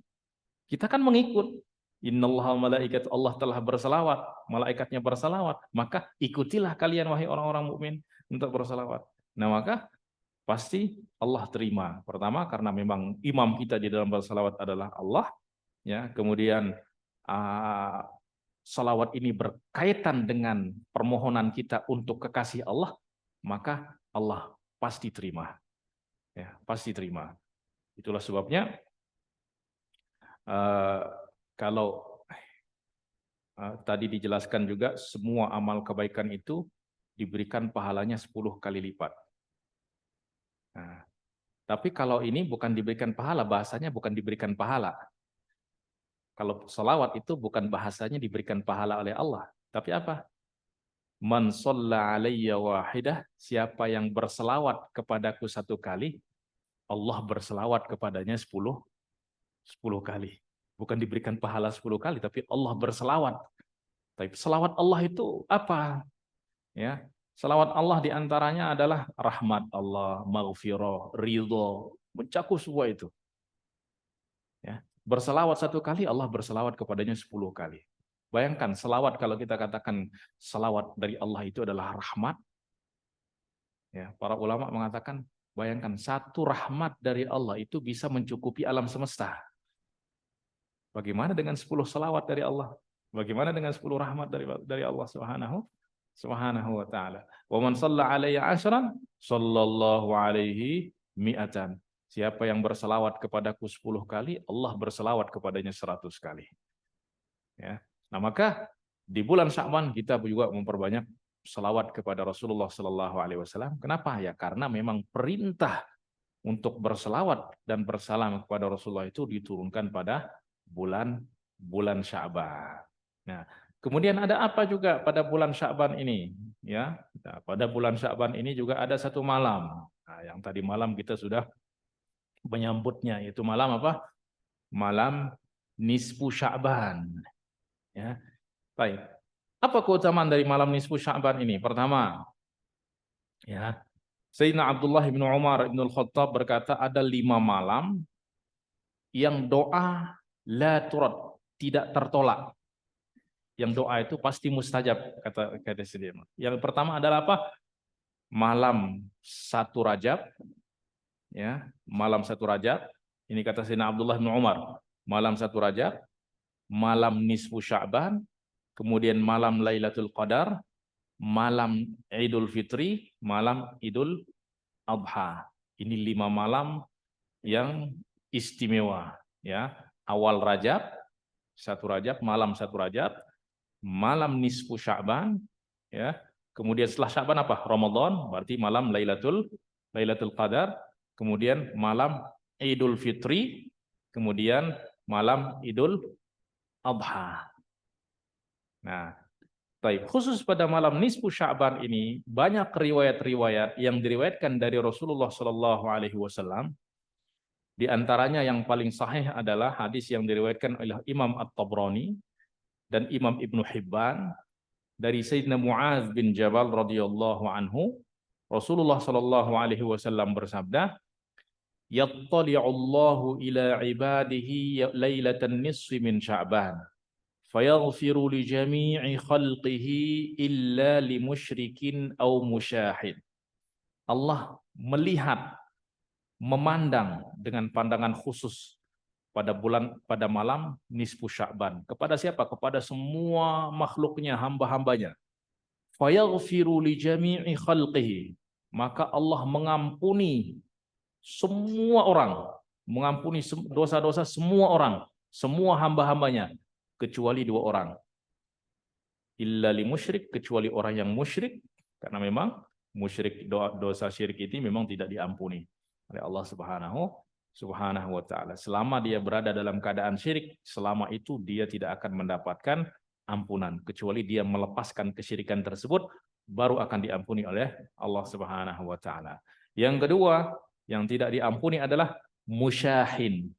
Kita kan mengikut. Innallaha malaikat Allah telah berselawat, malaikatnya berselawat, maka ikutilah kalian wahai orang-orang mukmin untuk berselawat. Nah, maka pasti Allah terima. Pertama karena memang imam kita di dalam berselawat adalah Allah, ya. Kemudian salawat ini berkaitan dengan permohonan kita untuk kekasih Allah, maka Allah pasti terima. Ya, pasti terima. Itulah sebabnya kalau tadi dijelaskan juga semua amal kebaikan itu diberikan pahalanya 10 kali lipat. Nah, tapi kalau ini bukan diberikan pahala, bahasanya bukan diberikan pahala. Kalau salawat itu bukan bahasanya diberikan pahala oleh Allah, tapi apa? Man shalla alayya wahidah, siapa yang berselawat kepadaku satu kali, Allah berselawat kepadanya 10 kali. Bukan diberikan pahala 10 kali, tapi Allah berselawat. Tapi selawat Allah itu apa? Ya, selawat Allah diantaranya adalah rahmat Allah, maghfirah, ridho, mencakup semua itu. Ya, berselawat satu kali, Allah berselawat kepadanya 10 kali. Bayangkan selawat, kalau kita katakan selawat dari Allah itu adalah rahmat. Ya, para ulama mengatakan, bayangkan satu rahmat dari Allah itu bisa mencukupi alam semesta. Bagaimana dengan 10 selawat dari Allah? Bagaimana dengan 10 rahmat dari Allah Subhanahu wa ta'ala. Wa man shalla alayya 'ashran sallallahu alaihi mi'atan. Siapa yang berselawat kepadaku 10 kali, Allah berselawat kepadanya 100 kali. Ya. Nah, maka di bulan Sya'ban kita juga memperbanyak selawat kepada Rasulullah sallallahu alaihi wasallam. Kenapa? Ya karena memang perintah untuk berselawat dan bersalam kepada Rasulullah itu diturunkan pada bulan Sya'ban. Nah, kemudian ada apa juga pada bulan Sya'ban ini? Ya, nah, pada bulan Sya'ban ini juga ada satu malam. Nah, yang tadi malam kita sudah menyambutnya, yaitu malam apa? Malam nisfu Sya'ban. Ya, baik. Apa keutamaan dari malam nisfu Sya'ban ini? Pertama, ya, Sayyidina Abdullah bin Umar bin Al-Khattab berkata ada 5 malam yang doa la turad, tidak tertolak. Yang doa itu pasti mustajab, kata dia. Yang pertama adalah apa? Malam 1 Rajab, ya, malam 1 Rajab. Ini kata Sayyidina Abdullah bin Umar. Malam 1 Rajab, malam nisfu Sya'ban, kemudian malam Lailatul Qadar, malam Idul Fitri, malam Idul Adha. Ini 5 malam yang istimewa, ya. Awal Rajab, 1 Rajab, malam 1 Rajab, malam nisfu Sya'ban, ya. Kemudian setelah Sya'ban apa? Ramadan, berarti malam Lailatul Qadar, kemudian malam Idul Fitri, kemudian malam Idul Adha. Nah, baik, khusus pada malam nisfu Sya'ban ini banyak riwayat-riwayat yang diriwayatkan dari Rasulullah sallallahu alaihi wasallam. Di antaranya yang paling sahih adalah hadis yang diriwayatkan oleh Imam At-Tabrani dan Imam Ibnu Hibban dari Sayyidina Mu'adz bin Jabal radhiyallahu anhu. Rasulullah sallallahu alaihi wasallam bersabda, "Yattali'u Allahu ila ibadihi lailatan nisfi min Sya'ban, fayaghfiru li jami'i khalqihi illa li musyrikin aw musyahid." Allah melihat, memandang dengan pandangan khusus pada malam nisfu Sya'ban. Kepada siapa? Kepada semua makhluknya, hamba-hambanya. Fayaghfiru li jami'i khalqihi. Maka Allah mengampuni semua orang, mengampuni dosa-dosa semua orang, semua hamba-hambanya, kecuali 2 orang. Illa li musyrik, kecuali orang yang musyrik, karena memang musyrik, dosa syirik ini memang tidak diampuni oleh Allah Subhanahu wa ta'ala. Selama dia berada dalam keadaan syirik, selama itu dia tidak akan mendapatkan ampunan, kecuali dia melepaskan kesyirikan tersebut, baru akan diampuni oleh Allah Subhanahu wa ta'ala. Yang kedua, yang tidak diampuni adalah musyahin.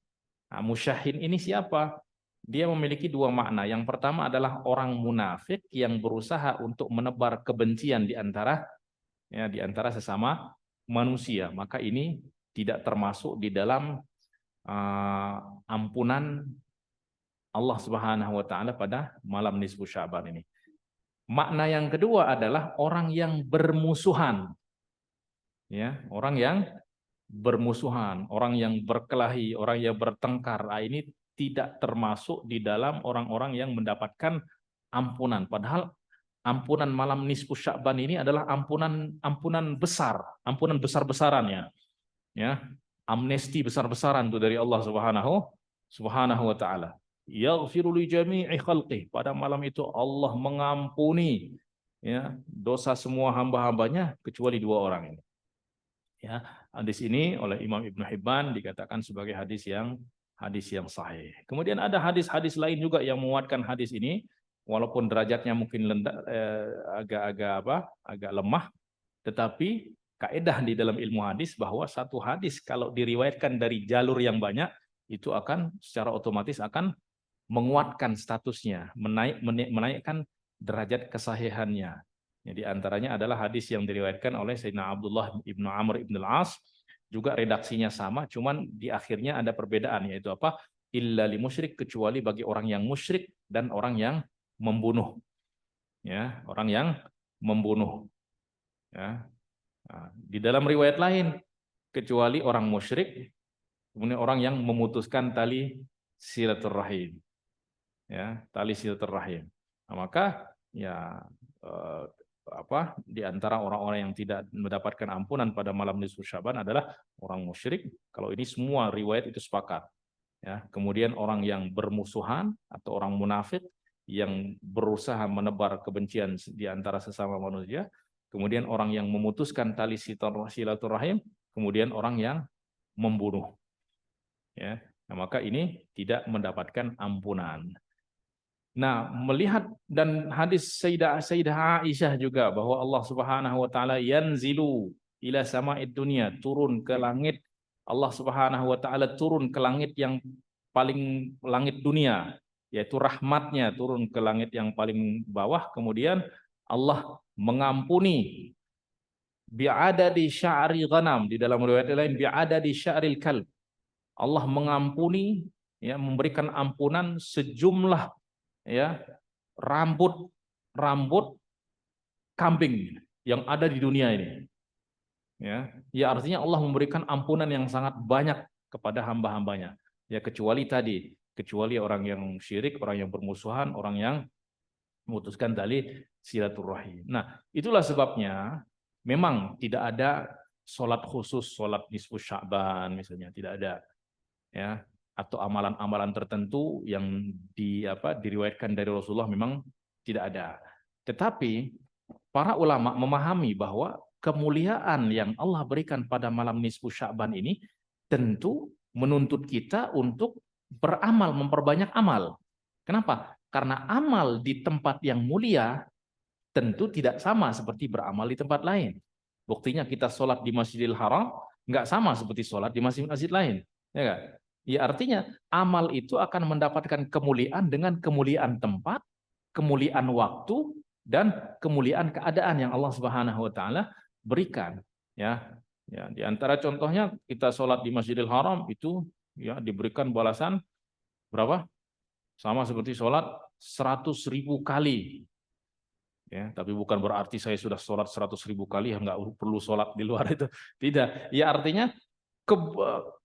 Nah, musyahin ini siapa? Dia memiliki 2 makna. Yang pertama adalah orang munafik yang berusaha untuk menebar kebencian di antara sesama manusia. Maka ini tidak termasuk di dalam ampunan Allah Subhanahu wa taala pada malam nisfu Sya'ban ini. Makna yang kedua adalah orang yang bermusuhan. Ya, orang yang bermusuhan, orang yang berkelahi, orang yang bertengkar. Nah, ini tidak termasuk di dalam orang-orang yang mendapatkan ampunan. Padahal ampunan malam nisfu Sya'ban ini adalah ampunan besar, ampunan besar-besarannya. Ya, amnesti besar-besaran itu dari Allah Subhanahu wa taala. Yaghfiru li jami'i khalqih. Pada malam itu Allah mengampuni ya dosa semua hamba-hambanya kecuali dua orang ini. Ya, hadis ini oleh Imam Ibnu Hibban dikatakan sebagai hadis yang sahih. Kemudian ada hadis-hadis lain juga yang menguatkan hadis ini, walaupun derajatnya mungkin agak lemah, tetapi kaidah di dalam ilmu hadis bahwa satu hadis kalau diriwayatkan dari jalur yang banyak itu akan secara otomatis akan menguatkan statusnya, menaikkan derajat kesahihannya. Jadi antaranya adalah hadis yang diriwayatkan oleh Sayyidina Abdullah ibnu Amr ibn al-As, juga redaksinya sama, cuman di akhirnya ada perbedaan, yaitu apa? Illa li musyrik, kecuali bagi orang yang musyrik dan orang yang membunuh. Ya, orang yang membunuh. Ya. Nah, di dalam riwayat lain, kecuali orang musyrik, kemudian orang yang memutuskan tali silaturahim. Ya, tali silaturahim. Nah, maka ya di antara orang-orang yang tidak mendapatkan ampunan pada malam nisfu Sya'ban adalah orang musyrik. Kalau ini semua riwayat itu sepakat. Ya, kemudian orang yang bermusuhan atau orang munafik yang berusaha menebar kebencian di antara sesama manusia, kemudian orang yang memutuskan tali silaturahim, kemudian orang yang membunuh. Ya, nah, maka ini tidak mendapatkan ampunan. Nah, melihat dan hadis Sayyidah Aisyah juga bahwa Allah Subhanahu wa taala yanzilu ila sama'id dunya, turun ke langit. Allah Subhanahu wa taala turun ke langit yang paling langit dunia, yaitu rahmatnya turun ke langit yang paling bawah, kemudian Allah mengampuni bi'adadi sya'ri ghanam, di dalam riwayat lain bi'adadi sya'ril kalb. Allah mengampuni, ya, memberikan ampunan sejumlah ya rambut kambing yang ada di dunia ini. Ya artinya Allah memberikan ampunan yang sangat banyak kepada hamba-hambanya. Ya kecuali orang yang syirik, orang yang bermusuhan, orang yang memutuskan tali silaturahim. Nah, itulah sebabnya memang tidak ada sholat khusus, sholat nisfu Sya'ban misalnya, tidak ada. Ya, atau amalan-amalan tertentu yang diriwayatkan dari Rasulullah memang tidak ada. Tetapi para ulama memahami bahwa kemuliaan yang Allah berikan pada malam nisfu Sya'ban ini tentu menuntut kita untuk beramal, memperbanyak amal. Kenapa? Karena amal di tempat yang mulia tentu tidak sama seperti beramal di tempat lain. Buktinya kita sholat di Masjidil Haram nggak sama seperti sholat di masjid-masjid lain. Ya nggak? Ya artinya amal itu akan mendapatkan kemuliaan dengan kemuliaan tempat, kemuliaan waktu, dan kemuliaan keadaan yang Allah Subhanahu wa taala berikan. Ya, di antara contohnya kita sholat di Masjidil Haram itu ya diberikan balasan berapa? Sama seperti sholat 100.000 kali. Ya, tapi bukan berarti saya sudah sholat 100.000 kali, ya nggak perlu sholat di luar itu. Tidak. Ya artinya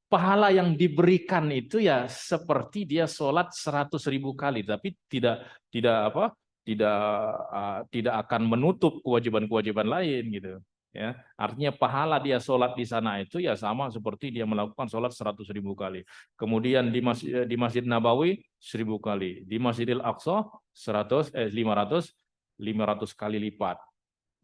pahala yang diberikan itu ya seperti dia sholat 100.000 kali, tapi tidak akan menutup kewajiban-kewajiban lain gitu. Ya, artinya pahala dia sholat di sana itu ya sama seperti dia melakukan sholat 100.000 kali. Kemudian di Masjid Nabawi 1.000 kali, di Masjidil Aqsa 500 kali lipat.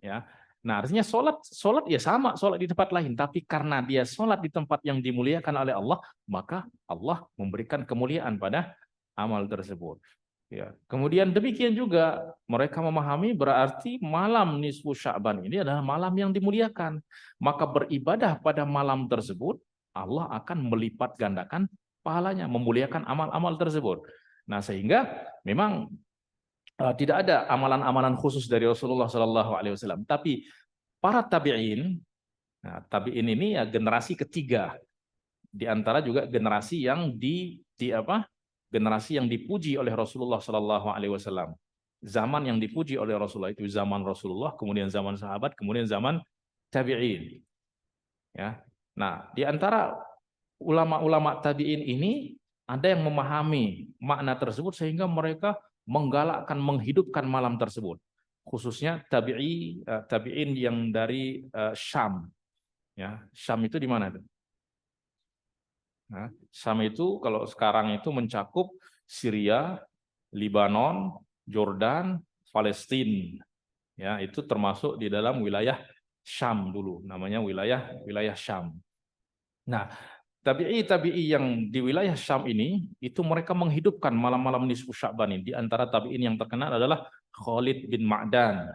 Ya. Nah, artinya sholat ya sama sholat di tempat lain, tapi karena dia sholat di tempat yang dimuliakan oleh Allah, maka Allah memberikan kemuliaan pada amal tersebut. Ya. Kemudian demikian juga mereka memahami berarti malam nisfu Sya'ban ini adalah malam yang dimuliakan. Maka beribadah pada malam tersebut, Allah akan melipat gandakan pahalanya, memuliakan amal-amal tersebut. Nah, sehingga memang tidak ada amalan-amalan khusus dari Rasulullah SAW. Tapi para tabi'in, nah, tabi'in ini ya generasi ketiga, di antara juga generasi yang generasi yang dipuji oleh Rasulullah Sallallahu Alaihi Wasallam. Zaman yang dipuji oleh Rasulullah itu zaman Rasulullah, kemudian zaman sahabat, kemudian zaman tabi'in. Ya. Nah, di antara ulama-ulama tabi'in ini ada yang memahami makna tersebut sehingga mereka menggalakkan, menghidupkan malam tersebut. Khususnya tabi'in yang dari Syam. Ya, Syam itu di mana? Nah, Syam itu kalau sekarang itu mencakup Syria, Lebanon, Jordan, Palestina. Ya, itu termasuk di dalam wilayah Syam dulu, namanya wilayah Syam. Nah, tabi'i yang di wilayah Syam ini itu mereka menghidupkan malam-malam nisfu Sya'ban ini. Di antara tabi'in yang terkenal adalah Khalid bin Ma'dan,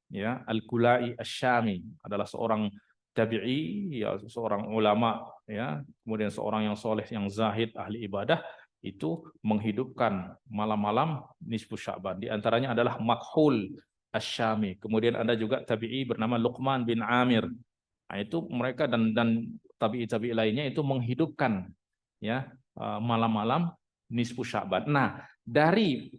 ya, Al-Kulai Asy-Syami, adalah seorang tabi'i, ya, seorang ulama, ya, kemudian seorang yang soleh, yang zahid, ahli ibadah, itu menghidupkan malam-malam nisfu Sya'ban. Di antaranya adalah Makhul Asy-Syami. Kemudian ada juga tabi'i bernama Luqman bin Amir. Nah, itu mereka dan tabi'i lainnya itu menghidupkan, ya, malam-malam nisfu Sya'ban. Nah, dari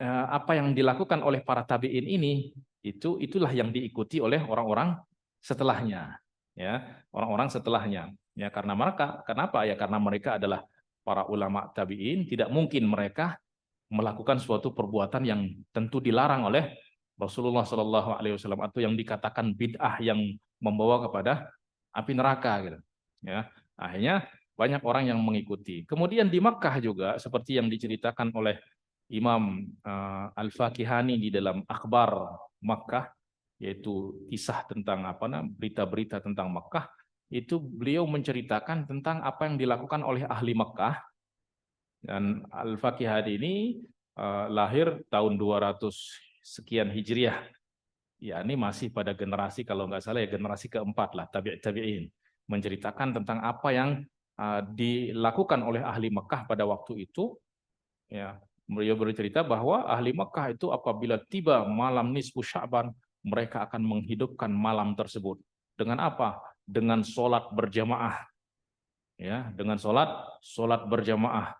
apa yang dilakukan oleh para tabi'in ini, itulah yang diikuti oleh orang-orang setelahnya, ya, orang-orang setelahnya. Ya, karena mereka, kenapa? Ya, karena mereka adalah para ulama tabi'in, tidak mungkin mereka melakukan suatu perbuatan yang tentu dilarang oleh Rasulullah Shallallahu Alaihi Wasallam atau yang dikatakan bid'ah yang membawa kepada api neraka, gitu. Ya, akhirnya banyak orang yang mengikuti. Kemudian di Makkah juga seperti yang diceritakan oleh Imam Al-Fakihani di dalam Akhbar Makkah, yaitu kisah tentang berita-berita tentang Makkah, itu beliau menceritakan tentang apa yang dilakukan oleh ahli Makkah. Dan Al-Fakihani ini lahir tahun 200 sekian Hijriah. Ya, ini masih pada generasi, kalau nggak salah ya generasi keempat lah, tabi'in. Menceritakan tentang apa yang dilakukan oleh ahli Makkah pada waktu itu. Ya, beliau bercerita bahwa ahli Makkah itu apabila tiba malam nisfu Sya'ban, mereka akan menghidupkan malam tersebut. Dengan apa? Dengan sholat berjamaah. Ya, dengan sholat berjamaah.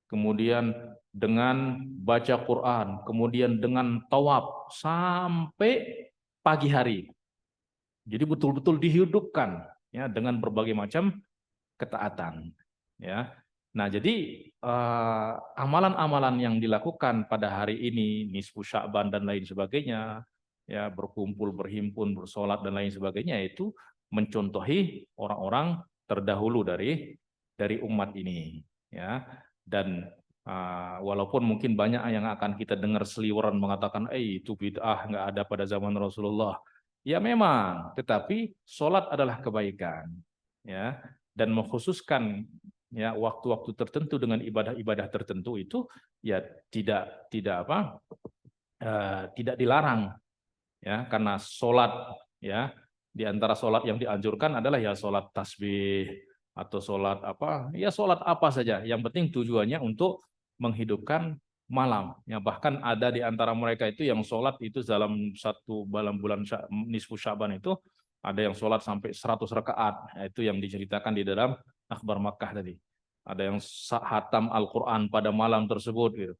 Kemudian dengan baca Quran, kemudian dengan tawaf sampai pagi hari. Jadi betul-betul dihidupkan, ya, dengan berbagai macam ketaatan, ya. Nah, jadi amalan-amalan yang dilakukan pada hari ini, nisfu Sya'ban dan lain sebagainya, ya, berkumpul, berhimpun, bersolat dan lain sebagainya, itu mencontohi orang-orang terdahulu dari umat ini, ya. Dan walaupun mungkin banyak yang akan kita dengar seliweran mengatakan, itu bid'ah, nggak ada pada zaman Rasulullah. Ya memang, tetapi sholat adalah kebaikan, ya, dan mengkhususkan, ya, waktu-waktu tertentu dengan ibadah-ibadah tertentu itu, ya, tidak dilarang, ya, karena sholat, ya, di antara sholat yang dianjurkan adalah ya sholat tasbih atau sholat ya sholat apa saja, yang penting tujuannya untuk menghidupkan malam, ya. Bahkan ada di antara mereka itu yang sholat itu dalam bulan nisfu Sya'ban itu ada yang sholat sampai 100 rakaat. Nah, itu yang diceritakan di dalam Akhbar Makkah tadi. Ada yang hatam Al-Quran pada malam tersebut, gitu.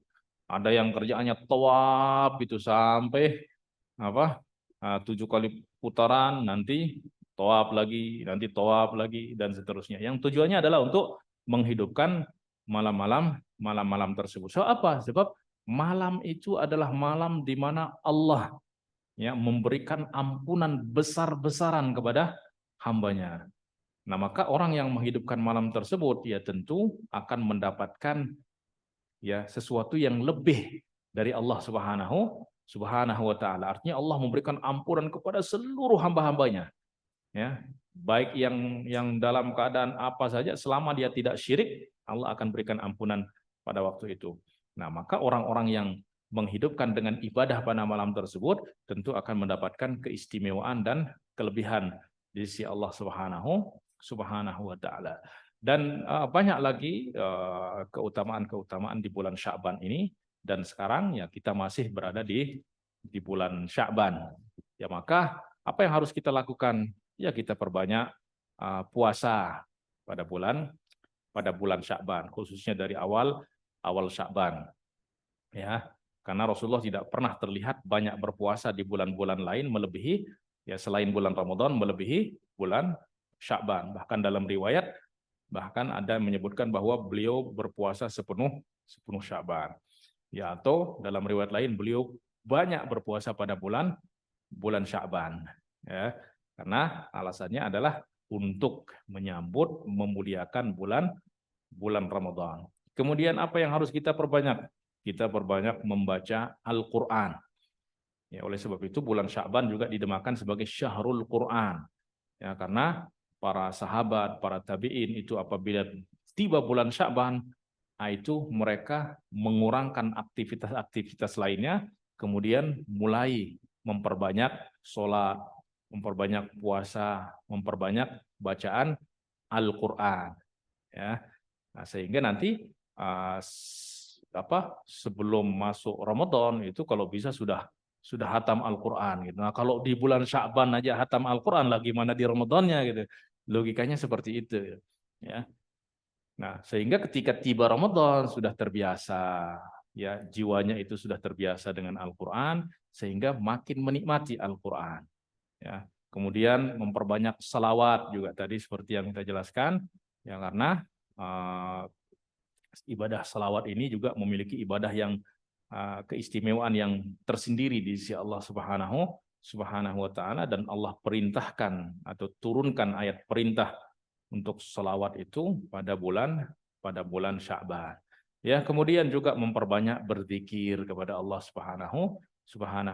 Ada yang kerjaannya tawaf itu sampai 7 kali putaran, nanti tawaf lagi dan seterusnya. Yang tujuannya adalah untuk menghidupkan malam-malam tersebut. So apa? Sebab malam itu adalah malam di mana Allah, ya, memberikan ampunan besar-besaran kepada hambanya. Nah, maka orang yang menghidupkan malam tersebut, ya, tentu akan mendapatkan, ya, sesuatu yang lebih dari Allah Subhanahu wa taala. Artinya Allah memberikan ampunan kepada seluruh hamba-hambanya, ya. Baik yang dalam keadaan apa saja, selama dia tidak syirik, Allah akan berikan ampunan pada waktu itu. Nah, maka orang-orang yang menghidupkan dengan ibadah pada malam tersebut tentu akan mendapatkan keistimewaan dan kelebihan di sisi Allah Subhanahu wa taala. Dan banyak lagi keutamaan-keutamaan di bulan Sya'ban ini, dan sekarang, ya, kita masih berada di bulan Sya'ban. Ya, maka apa yang harus kita lakukan? Ya, kita perbanyak puasa pada bulan Sya'ban, khususnya dari awal awal Sya'ban. Ya, karena Rasulullah tidak pernah terlihat banyak berpuasa di bulan-bulan lain melebihi, ya selain bulan Ramadan melebihi bulan Sya'ban. Bahkan dalam riwayat bahkan ada yang menyebutkan bahwa beliau berpuasa sepenuh Sya'ban. Ya, atau dalam riwayat lain beliau banyak berpuasa pada bulan Sya'ban. Ya, karena alasannya adalah untuk menyambut memuliakan bulan Ramadan. Kemudian apa yang harus kita perbanyak? Kita perbanyak membaca Al-Qur'an. Ya, oleh sebab itu bulan Sya'ban juga dinamakan sebagai Syahrul Qur'an. Ya, karena para sahabat, para tabi'in itu apabila tiba bulan Sya'ban, itu mereka mengurangkan aktivitas-aktivitas lainnya, kemudian mulai memperbanyak sholat, memperbanyak puasa, memperbanyak bacaan Al-Qur'an. Ya. Nah, sehingga nanti sebelum masuk Ramadan itu kalau bisa sudah hatam Al-Qur'an gitu. Nah, kalau di bulan Sya'ban aja hatam Al-Qur'an lagi mana di Ramadannya gitu. Logikanya seperti itu ya. Nah, sehingga ketika tiba Ramadan sudah terbiasa ya, jiwanya itu sudah terbiasa dengan Al-Qur'an sehingga makin menikmati Al-Qur'an ya. Kemudian memperbanyak salawat juga tadi seperti yang kita jelaskan ya, karena ibadah salawat ini juga memiliki ibadah yang keistimewaan yang tersendiri di sisi Allah Subhanahu wa taala, dan Allah perintahkan atau turunkan ayat perintah untuk salawat itu pada bulan Sya'ban. Ya, kemudian juga memperbanyak berzikir kepada Allah Subhanahu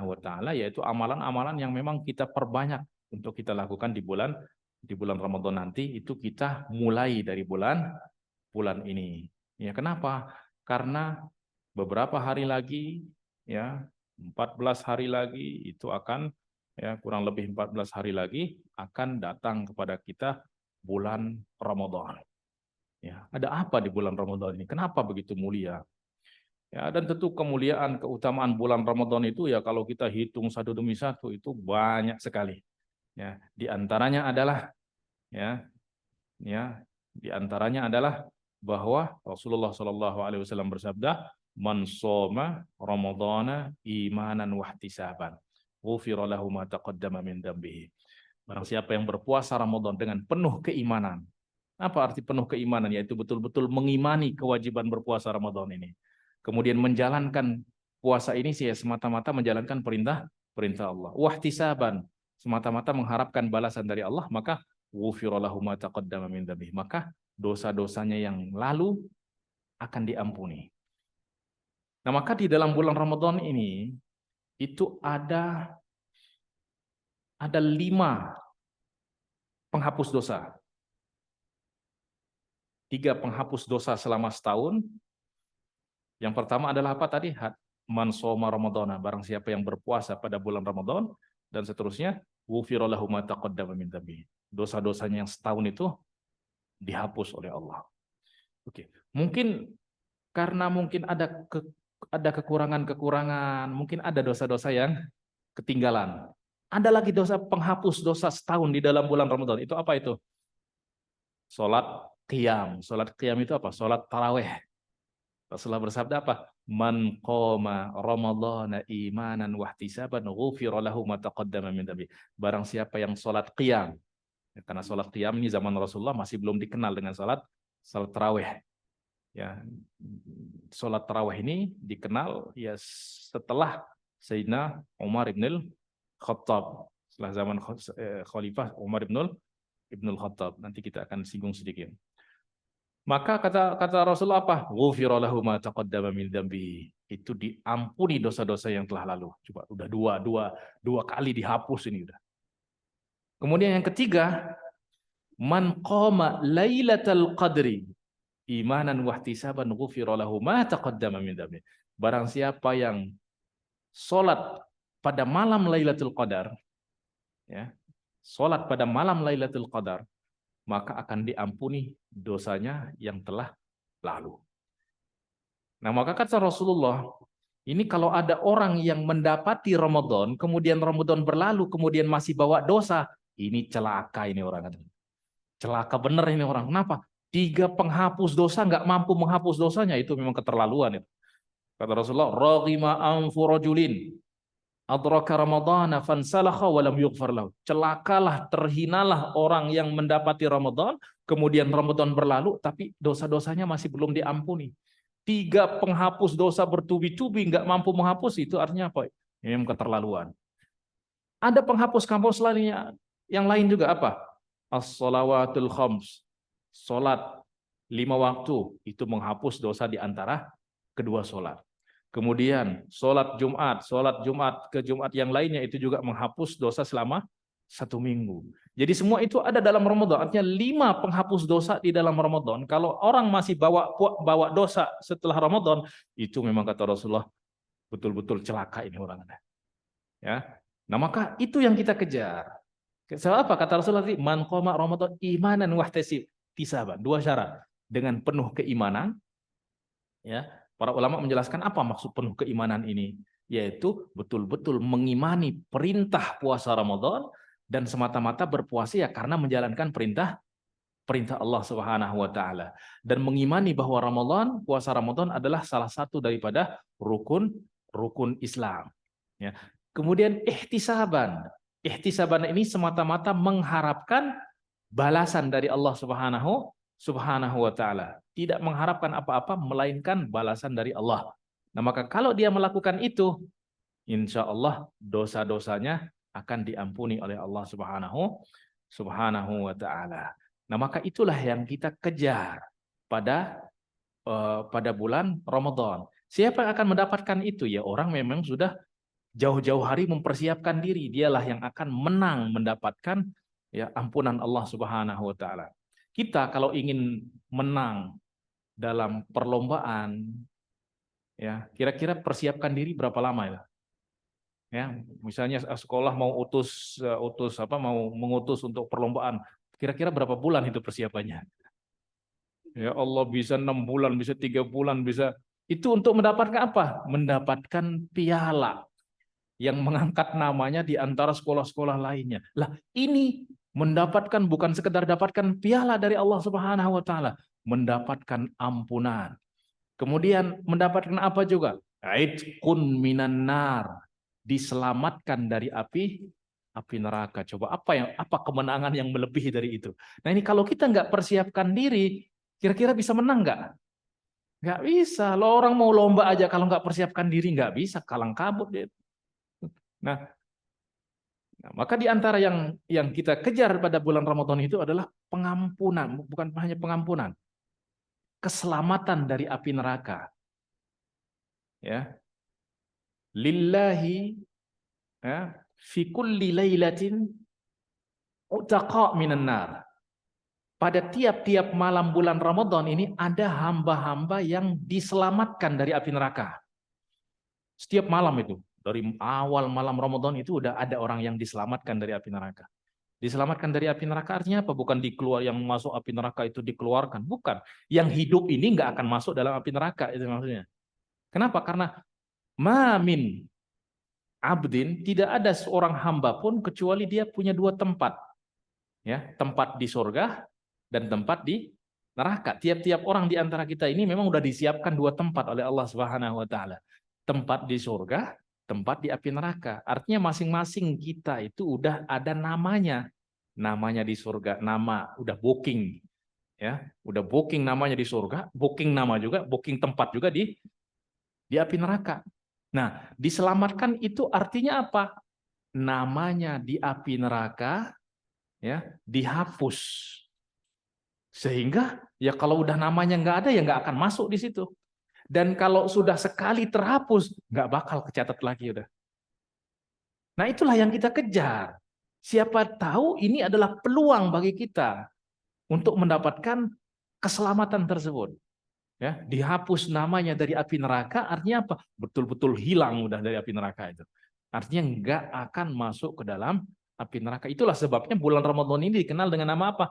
wa taala, yaitu amalan-amalan yang memang kita perbanyak untuk kita lakukan di bulan Ramadan nanti, itu kita mulai dari bulan ini. Ya, kenapa? Karena beberapa hari lagi ya, 14 hari lagi itu akan ya, kurang lebih 14 hari lagi akan datang kepada kita bulan Ramadan. Ya, ada apa di bulan Ramadan ini? Kenapa begitu mulia? Ya, dan tentu kemuliaan, keutamaan bulan Ramadan itu ya kalau kita hitung satu demi satu itu banyak sekali. Ya, di antaranya adalah di antaranya adalah bahwa Rasulullah SAW bersabda, "Man shoma Ramadhana imanan wa ihtisaban, ghufira lahu ma taqaddama min dambihi." Barang siapa yang berpuasa Ramadan dengan penuh keimanan. Apa arti penuh keimanan? Yaitu betul-betul mengimani kewajiban berpuasa Ramadan ini. Kemudian menjalankan puasa ini semata-mata menjalankan perintah Allah. Wahtisaban, semata-mata mengharapkan balasan dari Allah, maka ghufira lahu ma taqaddama min dambihi. Maka dosa-dosanya yang lalu akan diampuni. Nah, maka di dalam bulan Ramadan ini itu ada 5 penghapus dosa. 3 penghapus dosa selama setahun. Yang pertama adalah apa tadi? Man shoma Ramadhana, barang siapa yang berpuasa pada bulan Ramadan, dan seterusnya, ghufira lahu ma taqaddama min dambihi. Dosa-dosanya yang setahun itu dihapus oleh Allah. Oke, mungkin karena ada kekurangan-kekurangan, mungkin ada dosa-dosa yang ketinggalan. Ada lagi dosa penghapus dosa setahun di dalam bulan Ramadan. Itu apa itu? Salat qiyam. Salat qiyam itu apa? Salat tarawih. Rasulullah bersabda apa? Man qoma Ramadhana imanan wa ihtisaban ghufira lahu ma taqaddama min dambi. Barang siapa yang salat qiyam. Karena salat qiyam ini zaman Rasulullah masih belum dikenal dengan salat tarawih. Ya, salat tarawih ini dikenal ya setelah Sayyidina Umar ibn Khattab, setelah zaman Khalifah Umar ibn Khattab. Nanti kita akan singgung sedikit. Maka kata Rasulullah apa? Ghufira lahu ma taqaddama min dzambi. Itu diampuni dosa-dosa yang telah lalu. Coba udah dua kali dihapus ini udah. Kemudian yang ketiga, man qama lailatal qadri imanan wa ihtisaban ghufira lahu ma taqaddama min dzambi. Barang siapa yang salat pada malam Lailatul Qadar, ya, salat pada malam Lailatul Qadar, maka akan diampuni dosanya yang telah lalu. Nah, maka kata Rasulullah, ini kalau ada orang yang mendapati Ramadan, kemudian Ramadan berlalu, kemudian masih bawa dosa, ini celaka ini orang. Celaka bener ini orang. Kenapa? 3 penghapus dosa nggak mampu menghapus dosanya, itu memang keterlaluan itu. Kata Rasulullah, raghima anfu rajulin adraka ramadhana fansalakha wa lam yughfar lahu. Celakalah, terhinalah orang yang mendapati Ramadan, kemudian Ramadan berlalu tapi dosa-dosanya masih belum diampuni. 3 penghapus dosa bertubi-tubi nggak mampu menghapus, itu artinya apa? Ini memang keterlaluan. Ada penghapus-penghapus lainnya yang lain juga apa? As-shalawatul khams. Salat 5 waktu itu menghapus dosa di antara kedua salat. Kemudian salat Jumat ke Jumat yang lainnya itu juga menghapus dosa selama 1 minggu. Jadi semua itu ada dalam Ramadan. Artinya 5 penghapus dosa di dalam Ramadan. Kalau orang masih bawa dosa setelah Ramadan, itu memang kata Rasulullah betul-betul celaka ini orangnya. Ya. Nah, maka itu yang kita kejar. Soal apa kata Rasulullah tadi? Man qama Ramadan imanan wahtisaban. 2 syarat. Dengan penuh keimanan, ya. Para ulama menjelaskan apa maksud penuh keimanan ini, yaitu betul-betul mengimani perintah puasa Ramadan dan semata-mata berpuasa ya karena menjalankan perintah Allah Subhanahu wa taala, dan mengimani bahwa puasa Ramadan adalah salah satu daripada rukun Islam, ya. Kemudian ihtisaban. Ihtisaban ini semata-mata mengharapkan balasan dari Allah Subhanahu wa taala. Tidak mengharapkan apa-apa melainkan balasan dari Allah. Nah, maka kalau dia melakukan itu, insya Allah dosa-dosanya akan diampuni oleh Allah Subhanahu wa taala. Nah, maka itulah yang kita kejar pada bulan Ramadan. Siapa yang akan mendapatkan itu? Ya orang memang sudah jauh-jauh hari mempersiapkan diri. Dialah yang akan menang mendapatkan ya ampunan Allah Subhanahu wa taala. Kita kalau ingin menang dalam perlombaan, ya kira-kira persiapkan diri berapa lama ya? Ya, misalnya sekolah mau mengutus untuk perlombaan, kira-kira berapa bulan itu persiapannya? Ya Allah, bisa 6 bulan, bisa 3 bulan, bisa. Itu untuk mendapatkan apa? Mendapatkan piala yang mengangkat namanya di antara sekolah-sekolah lainnya. Lah, ini mendapatkan bukan sekedar dapatkan piala dari Allah Subhanahu wa taala, mendapatkan ampunan. Kemudian mendapatkan apa juga? Aitqun minan nar, diselamatkan dari api neraka. Coba apa kemenangan yang melebihi dari itu? Nah, ini kalau kita nggak persiapkan diri, kira-kira bisa menang nggak? Nggak bisa. Lo orang mau lomba aja kalau nggak persiapkan diri nggak bisa, kalang kabut dia. Nah, maka di antara yang kita kejar pada bulan Ramadan itu adalah pengampunan, bukan hanya pengampunan, keselamatan dari api neraka. Ya. Lillahi ya, fi kulli lailatin utaqa minan nar. Pada tiap-tiap malam bulan Ramadan ini ada hamba-hamba yang diselamatkan dari api neraka. Setiap malam itu. Dari awal malam Ramadan itu udah ada orang yang diselamatkan dari api neraka. Diselamatkan dari api neraka artinya apa? Bukan yang masuk api neraka itu dikeluarkan. Bukan. Yang hidup ini nggak akan masuk dalam api neraka. Itu maksudnya. Kenapa? Karena mamin abdin, tidak ada seorang hamba pun kecuali dia punya 2 tempat. Ya, tempat di surga dan tempat di neraka. Tiap-tiap orang di antara kita ini memang udah disiapkan 2 tempat oleh Allah Subhanahu wa taala. Tempat di surga, tempat di api neraka. Artinya masing-masing kita itu udah ada namanya. Namanya di surga, nama udah booking. Ya, udah booking namanya di surga, booking nama juga, booking tempat juga di api neraka. Nah, diselamatkan itu artinya apa? Namanya di api neraka ya dihapus. Sehingga ya kalau udah namanya nggak ada ya nggak akan masuk di situ. Dan kalau sudah sekali terhapus, nggak bakal kecatat lagi udah. Nah, itulah yang kita kejar. Siapa tahu ini adalah peluang bagi kita untuk mendapatkan keselamatan tersebut. Ya, dihapus namanya dari api neraka artinya apa? Betul-betul hilang udah dari api neraka itu. Artinya nggak akan masuk ke dalam api neraka. Itulah sebabnya bulan Ramadan ini dikenal dengan nama apa?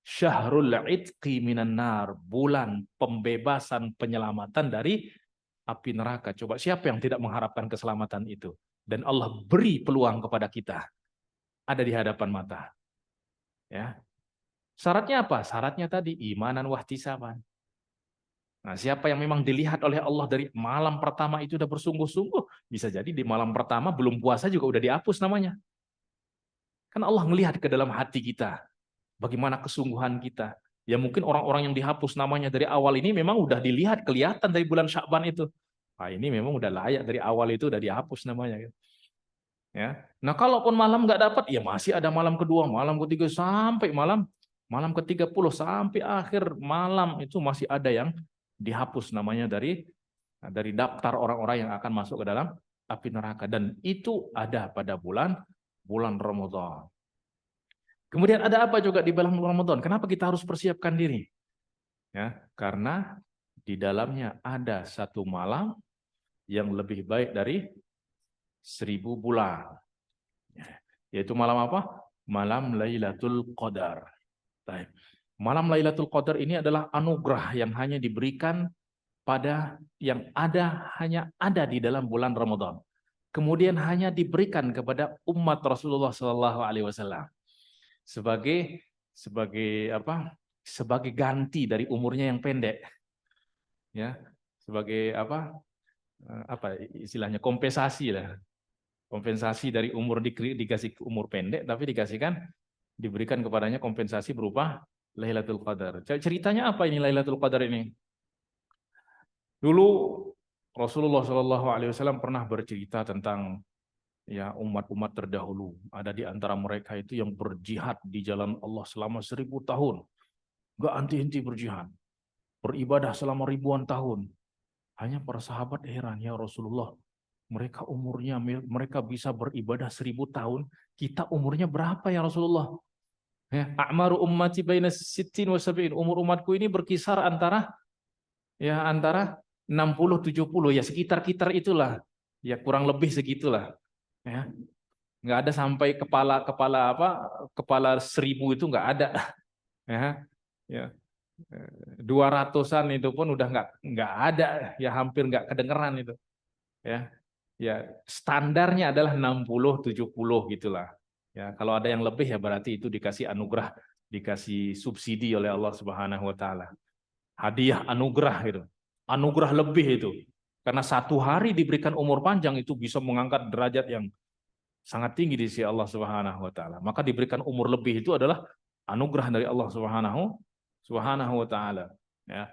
Syahrul Itqi minan nar, bulan pembebasan penyelamatan dari api neraka. Coba siapa yang tidak mengharapkan keselamatan itu? Dan Allah beri peluang kepada kita. Ada di hadapan mata. Ya. Syaratnya apa? Syaratnya tadi imanan wahtisaban. Nah, siapa yang memang dilihat oleh Allah dari malam pertama itu udah bersungguh-sungguh, bisa jadi di malam pertama belum puasa juga udah dihapus namanya. Kan Allah melihat ke dalam hati kita, bagaimana kesungguhan kita. Ya mungkin orang-orang yang dihapus namanya dari awal ini memang udah dilihat, kelihatan dari bulan Sya'ban itu. Nah, ini memang udah layak dari awal itu udah dihapus namanya. Ya. Nah, kalaupun malam nggak dapat, ya masih ada malam kedua, malam ketiga sampai malam ke-30 sampai akhir malam itu masih ada yang dihapus namanya dari daftar orang-orang yang akan masuk ke dalam api neraka, dan itu ada pada bulan Ramadan. Kemudian ada apa juga di bulan Ramadan? Kenapa kita harus persiapkan diri? Ya, karena di dalamnya ada satu malam yang lebih baik dari 1000 bulan. Yaitu malam apa? Malam Lailatul Qadar. Baik. Malam Lailatul Qadar ini adalah anugerah yang hanya diberikan pada hanya ada di dalam bulan Ramadan. Kemudian hanya diberikan kepada umat Rasulullah Shallallahu Alaihi Wasallam sebagai apa? Sebagai ganti dari umurnya yang pendek, ya, sebagai apa istilahnya, kompensasi lah, kompensasi dari umur dikasih umur pendek, tapi diberikan kepadanya kompensasi berupa Lailatul Qadar. Ceritanya apa ini Lailatul Qadar ini? Dulu Rasulullah Shallallahu Alaihi Wasallam pernah bercerita tentang ya umat-umat terdahulu. Ada di antara mereka itu yang berjihad di jalan Allah selama 1000 tahun, nggak henti-henti berjihad, beribadah selama ribuan tahun. Hanya para sahabat heran, ya Rasulullah, mereka bisa beribadah 1000 tahun, kita umurnya berapa ya Rasulullah? Ya, a'maru ummati baina sittin wa sab'in. Umur umatku ini berkisar antara 60-70, ya sekitar itulah. Ya kurang lebih segitulah. Ya. Nggak ada sampai kepala 1000 itu nggak ada. Ya. Ya. 200-an itu pun udah nggak ada, ya hampir nggak kedengeran itu. Ya. Ya standarnya adalah 60-70 gitulah. Ya, kalau ada yang lebih ya berarti itu dikasih anugerah, dikasih subsidi oleh Allah Subhanahu wa taala. Hadiah anugerah gitu. Anugerah lebih itu. Karena satu hari diberikan umur panjang itu bisa mengangkat derajat yang sangat tinggi di sisi Allah Subhanahu wa taala. Maka diberikan umur lebih itu adalah anugerah dari Allah Subhanahu wa taala. Ya.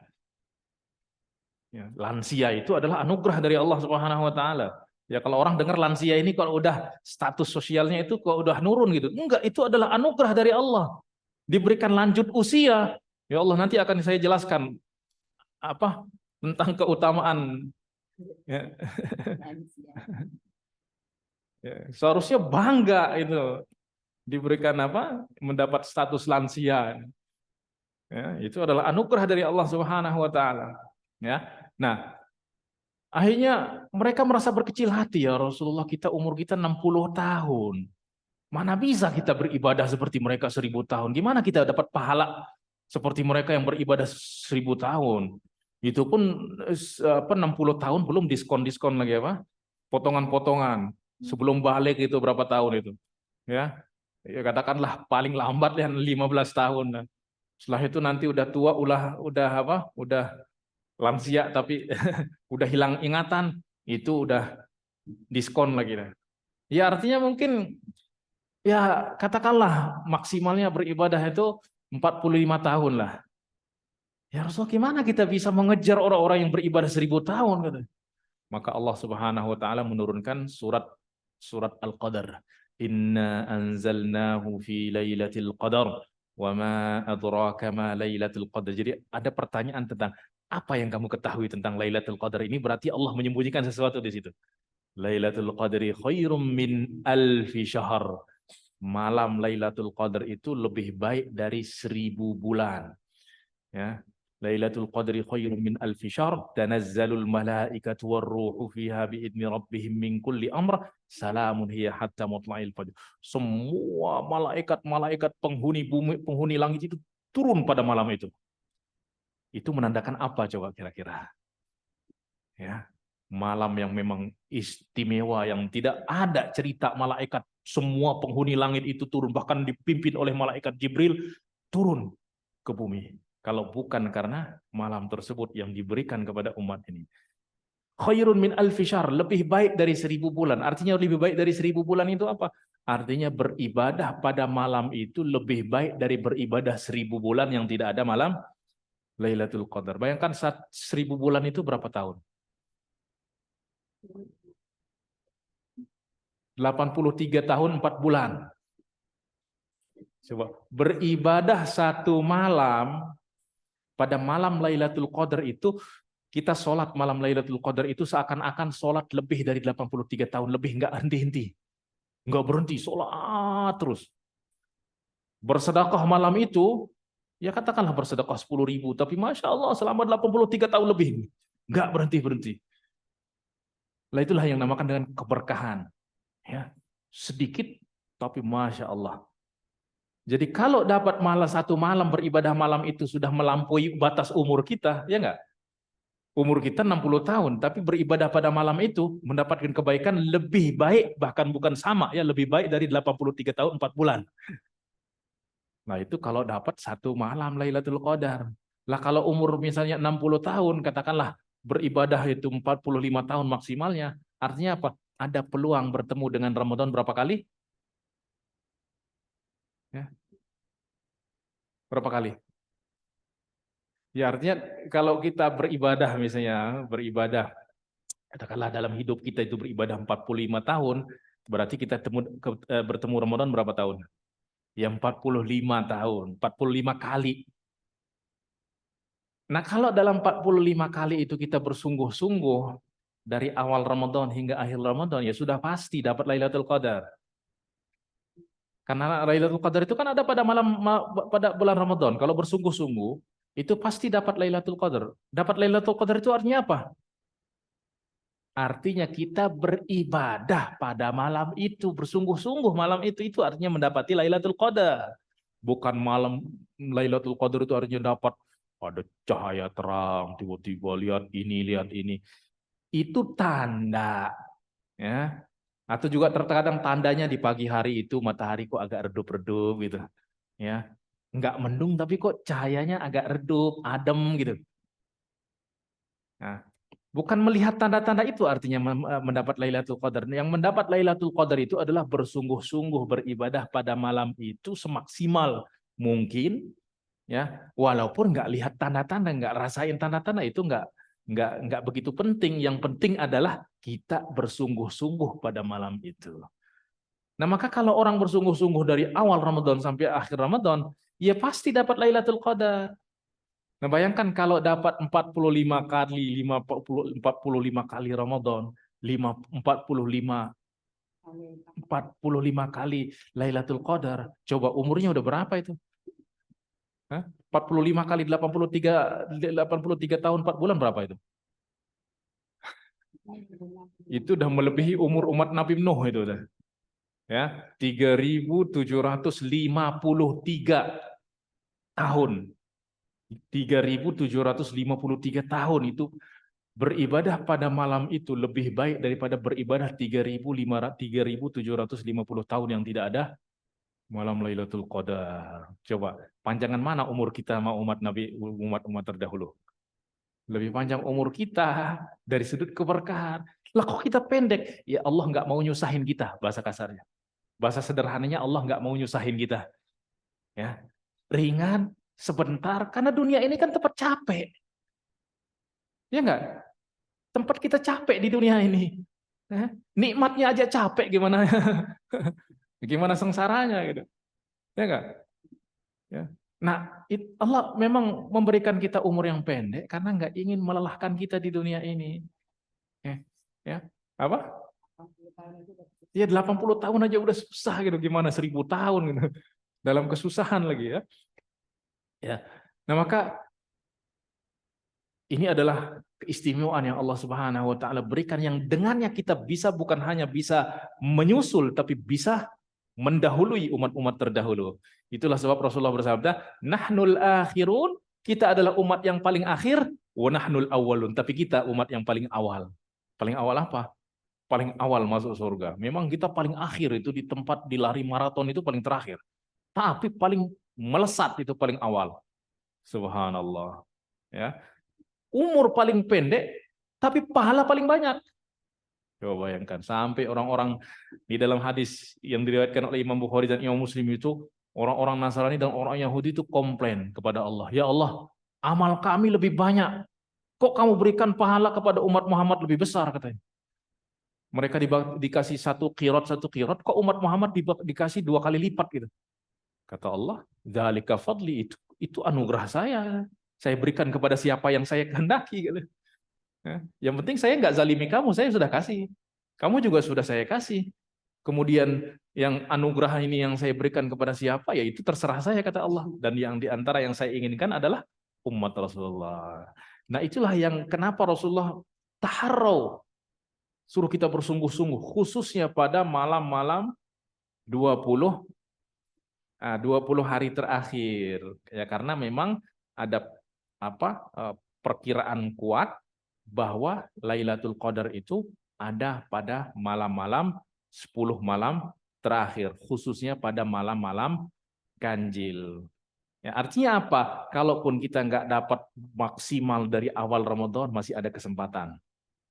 Ya, lansia itu adalah anugerah dari Allah Subhanahu wa taala. Ya kalau orang dengar lansia ini kalau udah status sosialnya itu kalau udah nurun gitu. Enggak, itu adalah anugerah dari Allah. Diberikan lanjut usia. Ya Allah, nanti akan saya jelaskan apa tentang keutamaan. Ya. Ya, seharusnya bangga itu diberikan mendapat status lansia. Ya, itu adalah anugerah dari Allah Subhanahu wa taala. Ya. Nah, akhirnya mereka merasa berkecil hati, ya Rasulullah, umur kita 60 tahun. Mana bisa kita beribadah seperti mereka 1000 tahun? Gimana kita dapat pahala seperti mereka yang beribadah 1000 tahun? Itu pun 60 tahun belum diskon-diskon lagi potongan-potongan. Sebelum balik itu berapa tahun itu? Ya. Ya katakanlah paling lambat ya 15 tahun. Setelah itu nanti udah tua, udah lansia tapi udah hilang ingatan, itu udah diskon lagi. Ya artinya mungkin ya katakanlah maksimalnya beribadah itu 45 tahun lah. Ya Rasul, gimana kita bisa mengejar orang-orang yang beribadah 1000 tahun gitu. Maka Allah Subhanahu wa taala menurunkan surat Al-Qadar. Inna anzalnahu fi lailatul qadar wa ma adraka ma lailatul qadar. Jadi ada pertanyaan tentang apa yang kamu ketahui tentang Lailatul Qadar ini, berarti Allah menyembunyikan sesuatu di situ. Lailatul Qadri khairum min alfi syahr. Malam Lailatul Qadar itu lebih baik dari 1000 bulan. Ya. Lailatul Qadri khairum min alfi syahr. Tanazzalul malaikatu warruhu fiha biidni rabbihim min kulli amr. Salamun hiya hatta matla'il fajr. Semua malaikat penghuni bumi, penghuni langit itu turun pada malam itu. Itu menandakan apa coba kira-kira? Ya, malam yang memang istimewa, yang tidak ada cerita malaikat semua penghuni langit itu turun, bahkan dipimpin oleh malaikat Jibril, turun ke bumi. Kalau bukan karena malam tersebut yang diberikan kepada umat ini. Khairun min alfi syahr, lebih baik dari 1000 bulan. Artinya lebih baik dari 1000 bulan itu apa? Artinya beribadah pada malam itu lebih baik dari beribadah 1000 bulan yang tidak ada malam Lailatul Qadar. Bayangkan 1000 bulan itu berapa tahun? 83 tahun 4 bulan. Coba beribadah satu malam, pada malam Lailatul Qadar itu kita sholat malam Lailatul Qadar itu seakan-akan sholat lebih dari 83 tahun, lebih nggak henti-henti, nggak berhenti, sholat terus. Bersedekah malam itu, ya katakanlah bersedekah 10.000, tapi Masya Allah selama 83 tahun lebih, nggak berhenti-berhenti. Lah itulah yang namakan dengan keberkahan. Ya, sedikit, tapi Masya Allah. Jadi kalau dapat malah satu malam beribadah malam itu sudah melampaui batas umur kita, ya enggak? Umur kita 60 tahun, tapi beribadah pada malam itu mendapatkan kebaikan lebih baik, bahkan bukan sama, ya lebih baik dari 83 tahun 4 bulan. Nah itu kalau dapat satu malam Lailatul Qadar. Lah kalau umur misalnya 60 tahun, katakanlah beribadah itu 45 tahun maksimalnya, artinya apa? Ada peluang bertemu dengan Ramadan berapa kali? Ya, berapa kali? Ya artinya kalau kita beribadah misalnya, beribadah katakanlah dalam hidup kita itu beribadah 45 tahun, berarti kita bertemu Ramadan berapa tahun? Ya 45 tahun, 45 kali. Nah kalau dalam 45 kali itu kita bersungguh-sungguh dari awal Ramadan hingga akhir Ramadan, ya sudah pasti dapat Lailatul Qadar. Karena Lailatul Qadar itu kan ada pada bulan Ramadan. Kalau bersungguh-sungguh, itu pasti dapat Lailatul Qadar. Dapat Lailatul Qadar itu artinya apa? Artinya kita beribadah pada malam itu, bersungguh-sungguh malam itu artinya mendapati Lailatul Qadar. Bukan malam Lailatul Qadar itu artinya dapat ada cahaya terang, tiba-tiba lihat ini. Itu tanda, ya. Atau juga terkadang tandanya di pagi hari itu matahari kok agak redup-redup gitu, ya. Enggak mendung tapi kok cahayanya agak redup, adem gitu. Nah, bukan melihat tanda-tanda itu artinya mendapat Lailatul Qadar. Yang mendapat Lailatul Qadar itu adalah bersungguh-sungguh beribadah pada malam itu semaksimal mungkin, ya. Walaupun nggak lihat tanda-tanda, nggak rasain tanda-tanda itu nggak begitu penting. Yang penting adalah kita bersungguh-sungguh pada malam itu. Nah, maka kalau orang bersungguh-sungguh dari awal Ramadan sampai akhir Ramadan, ya pasti dapat Lailatul Qadar. Nah, bayangkan kalau dapat 45 kali, 45 kali Ramadan, 45 kali Lailatul Qadar. Coba umurnya udah berapa itu? Hah? 45 kali 83 tahun 4 bulan berapa itu? Itu udah melebihi umur umat Nabi Nuh itu udah. Ya, 3.753 tahun. 3.753 tahun itu beribadah pada malam itu lebih baik daripada beribadah 3.750 tahun yang tidak ada malam Lailatul Qadar. Coba, panjangan mana umur kita sama umat terdahulu? Lebih panjang umur kita dari sudut keberkahan. Lah kok kita pendek? Ya Allah nggak mau nyusahin kita, bahasa kasarnya. Bahasa sederhananya Allah nggak mau nyusahin kita. Ya, ringan, sebentar, karena dunia ini kan tempat capek. Ya enggak? Tempat kita capek di dunia ini. Nikmatnya aja capek gimana? Gimana sengsaranya gitu. Ya enggak? Ya. Nah, Allah memang memberikan kita umur yang pendek karena enggak ingin melelahkan kita di dunia ini. Ya. Apa? Ya 80 tahun aja udah susah gitu, gimana 1000 tahun gitu. Dalam kesusahan lagi ya. Ya. Nah, maka ini adalah keistimewaan yang Allah Subhanahu wa taala berikan yang dengannya kita bisa bukan hanya bisa menyusul tapi bisa mendahului umat-umat terdahulu. Itulah sebab Rasulullah bersabda, "Nahnul akhirun", kita adalah umat yang paling akhir, wa nahnul awwalun, tapi kita umat yang paling awal. Paling awal apa? Paling awal masuk surga. Memang kita paling akhir itu di tempat di lari maraton itu paling terakhir. Tapi paling melesat itu paling awal. Subhanallah. Ya. Umur paling pendek, tapi pahala paling banyak. Coba bayangkan, sampai orang-orang di dalam hadis yang diriwayatkan oleh Imam Bukhari dan Imam Muslim itu, orang-orang Nasrani dan orang Yahudi itu komplain kepada Allah. Ya Allah, amal kami lebih banyak. Kok kamu berikan pahala kepada umat Muhammad lebih besar, katanya. Mereka dikasih satu kirot, kok umat Muhammad dikasih 2 kali lipat gitu. Kata Allah, dzalika fadli, itu anugerah saya. Saya berikan kepada siapa yang saya kehendaki gitu. Yang penting saya nggak zalimi kamu, saya sudah kasih. Kamu juga sudah saya kasih. Kemudian yang anugerah ini yang saya berikan kepada siapa, ya itu terserah saya, kata Allah. Dan yang diantara yang saya inginkan adalah umat Rasulullah. Nah itulah yang kenapa Rasulullah taharrau, suruh kita bersungguh-sungguh, khususnya pada malam-malam 20 hari terakhir. Ya karena memang ada perkiraan kuat bahwa Lailatul Qadar itu ada pada malam-malam 10 malam terakhir, khususnya pada malam-malam ganjil. Ya, artinya apa? Kalaupun kita nggak dapat maksimal dari awal Ramadan, masih ada kesempatan.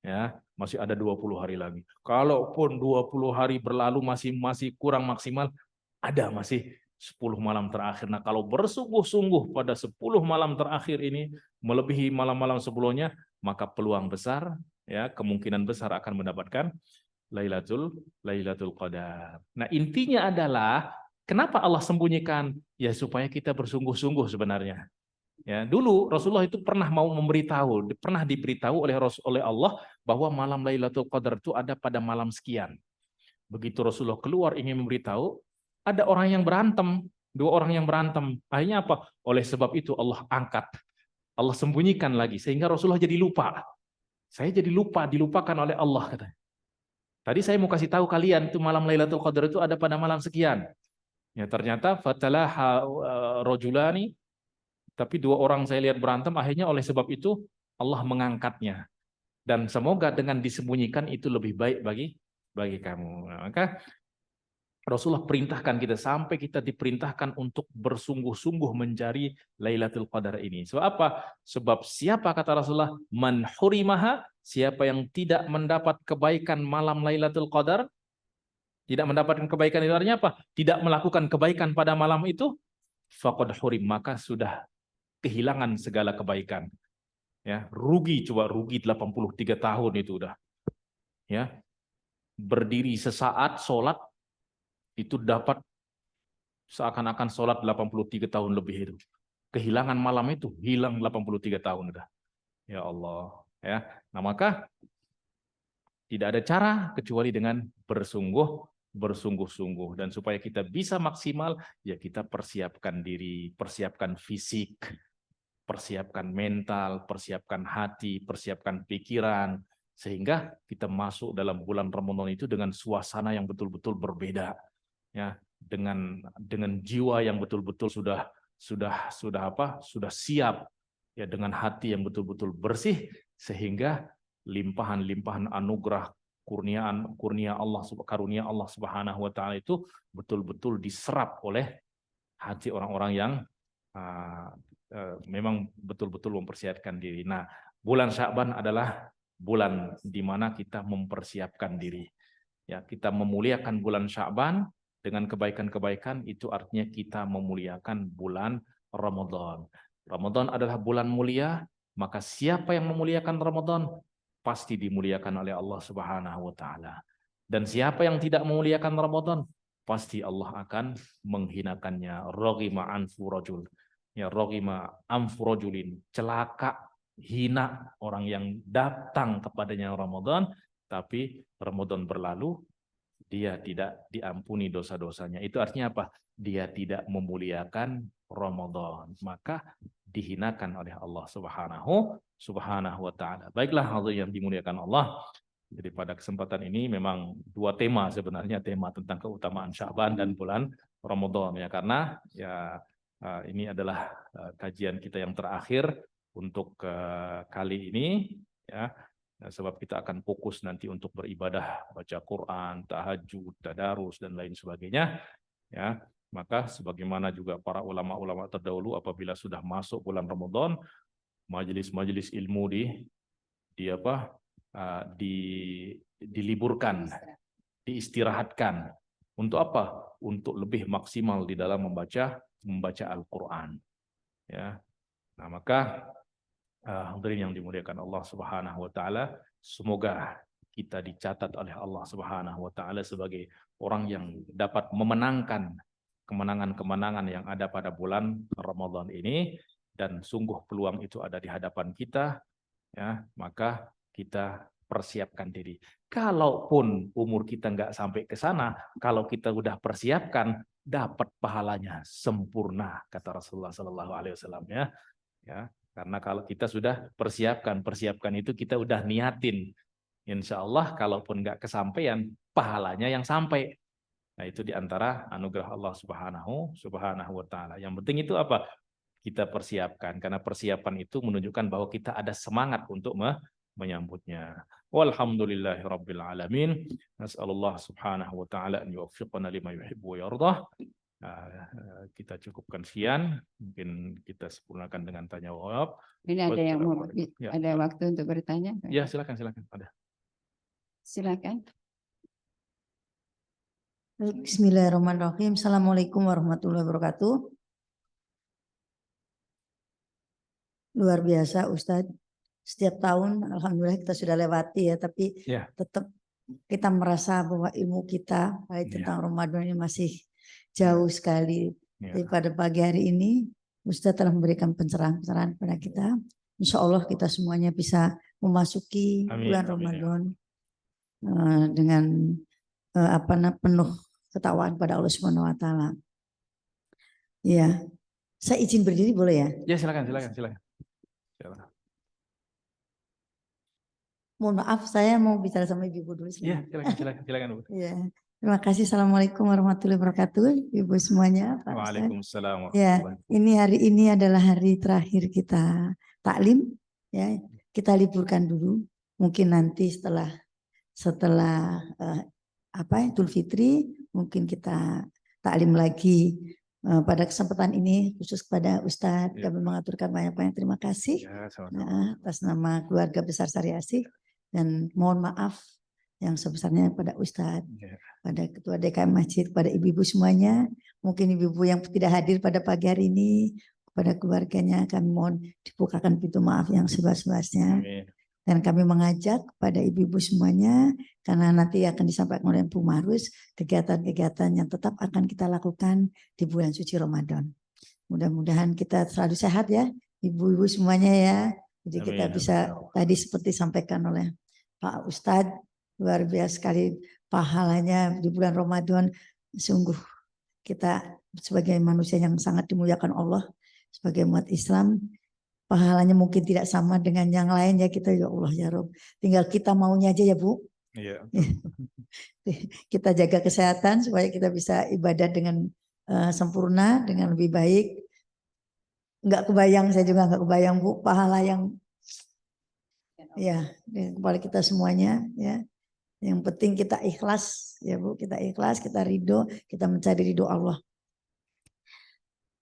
Ya, masih ada 20 hari lagi. Kalaupun 20 hari berlalu masih kurang maksimal, ada masih 10 malam terakhir. Nah, kalau bersungguh-sungguh pada 10 malam terakhir ini melebihi malam-malam sebelumnya, maka peluang besar, ya, kemungkinan besar akan mendapatkan Lailatul Qadar. Nah, intinya adalah kenapa Allah sembunyikan? Ya supaya kita bersungguh-sungguh sebenarnya. Ya, dulu Rasulullah itu pernah pernah diberitahu oleh Allah bahwa malam Lailatul Qadar itu ada pada malam sekian. Begitu Rasulullah keluar ingin memberitahu, ada orang yang berantem, 2 orang yang berantem. Akhirnya apa? Oleh sebab itu Allah angkat, Allah sembunyikan lagi sehingga Rasulullah jadi lupa. Saya jadi lupa, dilupakan oleh Allah, katanya. Tadi saya mau kasih tahu kalian itu malam Lailatul Qadar itu ada pada malam sekian. Ya ternyata fatalaha rajulani, tapi 2 orang saya lihat berantem, akhirnya oleh sebab itu Allah mengangkatnya. Dan semoga dengan disembunyikan itu lebih baik bagi kamu. Nah, maka Rasulullah perintahkan kita, sampai kita diperintahkan untuk bersungguh-sungguh mencari Lailatul Qadar ini. Sebab apa? Sebab siapa, kata Rasulullah, man hurimaha, siapa yang tidak mendapat kebaikan malam Lailatul Qadar, tidak mendapatkan kebaikan itu artinya apa? Tidak melakukan kebaikan pada malam itu, faqad hurim, maka sudah kehilangan segala kebaikan. Ya, rugi, coba rugi 83 tahun itu udah. Ya. Berdiri sesaat sholat itu dapat seakan-akan sholat 83 tahun lebih itu. Kehilangan malam itu, hilang 83 tahun udah. Ya Allah. Ya. Nah maka tidak ada cara kecuali dengan bersungguh-sungguh. Dan supaya kita bisa maksimal, ya kita persiapkan diri, persiapkan fisik, persiapkan mental, persiapkan hati, persiapkan pikiran, sehingga kita masuk dalam bulan Ramadan itu dengan suasana yang betul-betul berbeda. Ya, dengan jiwa yang betul-betul sudah siap, ya, dengan hati yang betul-betul bersih, sehingga limpahan-limpahan anugerah karunia Allah Subhanahu wa taala itu betul-betul diserap oleh hati orang-orang yang memang betul-betul mempersiapkan diri. Nah, bulan Sya'ban adalah bulan di mana kita mempersiapkan diri. Ya, kita memuliakan bulan Sya'ban dengan kebaikan-kebaikan, itu artinya kita memuliakan bulan Ramadan. Ramadan adalah bulan mulia, maka siapa yang memuliakan Ramadan pasti dimuliakan oleh Allah Subhanahu wa taala. Dan siapa yang tidak memuliakan Ramadan, pasti Allah akan menghinakannya. Raghima anfu rajul. Ya, raghima anfu rajulin. Celaka, hina orang yang datang kepadanya Ramadan, tapi Ramadan berlalu, dia tidak diampuni dosa-dosanya. Itu artinya apa? Dia tidak memuliakan Ramadan, maka dihinakan oleh Allah Subhanahu wa taala. Baiklah hadirin yang dimuliakan Allah. Jadi pada kesempatan ini memang 2 tema sebenarnya, tema tentang keutamaan Sya'ban dan bulan Ramadan, ya, karena ya ini adalah kajian kita yang terakhir untuk kali ini, ya. Nah, sebab kita akan fokus nanti untuk beribadah, baca Quran, tahajud, tadarus dan lain sebagainya, ya. Maka sebagaimana juga para ulama-ulama terdahulu apabila sudah masuk bulan Ramadan, majelis-majelis ilmu di apa di diliburkan, diistirahatkan. Untuk apa? Untuk lebih maksimal di dalam membaca Al-Qur'an. Ya. Nah, maka hadirin yang dimuliakan Allah Subhanahu wa taala, semoga kita dicatat oleh Allah Subhanahu wa taala sebagai orang yang dapat memenangkan kemenangan-kemenangan yang ada pada bulan Ramadan ini, dan sungguh peluang itu ada di hadapan kita, ya, maka kita persiapkan diri. Kalaupun umur kita nggak sampai ke sana, kalau kita udah persiapkan, dapat pahalanya sempurna, kata Rasulullah Sallallahu Alaihi Wasallam, ya. Karena kalau kita sudah persiapkan itu kita udah niatin. Insya Allah kalaupun nggak kesampaian, pahalanya yang sampai. Nah, itu diantara anugerah Allah Subhanahu wa taala. Yang penting itu apa? Kita persiapkan, karena persiapan itu menunjukkan bahwa kita ada semangat untuk menyambutnya. Walhamdulillahirabbil alamin. Nas'alullah subhanahu wa taala an yuwaffiqana lima yuhibbu wa yardah. Kita cukupkan sekian, mungkin kita sempurnakan dengan tanya jawab. Ini ada yang mau ada waktu untuk bertanya? Ya, silakan ada. Silakan. Bismillahirrahmanirrahim. Assalamualaikum warahmatullahi wabarakatuh. Luar biasa Ustadz. Setiap tahun alhamdulillah kita sudah lewati ya, tapi tetap kita merasa bahwa ilmu kita baik tentang Ramadan ini masih jauh sekali. Tapi pada pagi hari ini Ustadz telah memberikan pencerahan-pencerahan kepada kita. Insya Allah kita semuanya bisa memasuki bulan Ramadan dengan penuh ketakwaan pada Allah Subhanahu wa taala. Ya. Saya izin berdiri boleh ya? Ya, silakan. Mohon maaf, saya mau bicara sama Ibu dulu. Ya, silakan Bu. Ya. Terima kasih. Assalamualaikum warahmatullahi wabarakatuh, Ibu semuanya. Pak Waalaikumsalam. Ya, hari ini adalah hari terakhir kita taklim. Ya, kita liburkan dulu. Mungkin nanti setelah Idul Fitri, mungkin kita taklim lagi. Pada kesempatan ini khusus kepada Ustadz, kami mengaturkan banyak-banyak terima kasih atas nama keluarga besar Syariah Asih, dan mohon maaf yang sebesarnya pada Ustadz, pada Ketua DKM Masjid, pada ibu-ibu semuanya, mungkin ibu-ibu yang tidak hadir pada pagi hari ini, kepada keluarganya kami mohon dibukakan pintu maaf yang seluas-luasnya. Dan kami mengajak kepada ibu-ibu semuanya, karena nanti akan disampaikan oleh Bu Marus, kegiatan-kegiatan yang tetap akan kita lakukan di bulan suci Ramadan. Mudah-mudahan kita selalu sehat ya, ibu-ibu semuanya ya. Jadi kita bisa tadi seperti disampaikan oleh Pak Ustadz, luar biasa sekali pahalanya di bulan Ramadan. Sungguh kita sebagai manusia yang sangat dimuliakan Allah, sebagai umat Islam, pahalanya mungkin tidak sama dengan yang lain ya, kita ya Allah ya Rob. Tinggal kita maunya aja ya Bu. Iya. Kita jaga kesehatan supaya kita bisa ibadah dengan sempurna, dengan lebih baik. Saya juga nggak kebayang Bu, pahala yang ya kepada kita semuanya ya. Yang penting kita ikhlas ya Bu, kita ikhlas, kita ridho, kita mencari ridho Allah.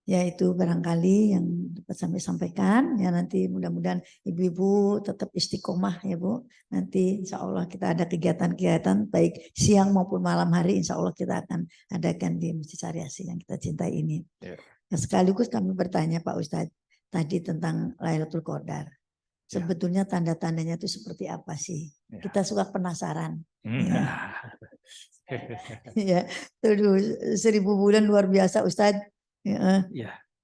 Ya itu barangkali yang dapat saya sampaikan ya, nanti mudah-mudahan ibu-ibu tetap istiqomah ya Bu. Nanti insya Allah kita ada kegiatan-kegiatan baik siang maupun malam hari, insya Allah kita akan adakan di Masjid Syariah Asih yang kita cintai ini. Nah, sekaligus kami bertanya Pak Ustadz tadi tentang Lailatul Qadar. Sebetulnya tanda-tandanya itu seperti apa sih? Kita suka penasaran. Ya, 1000 bulan luar biasa Ustadz. Ya.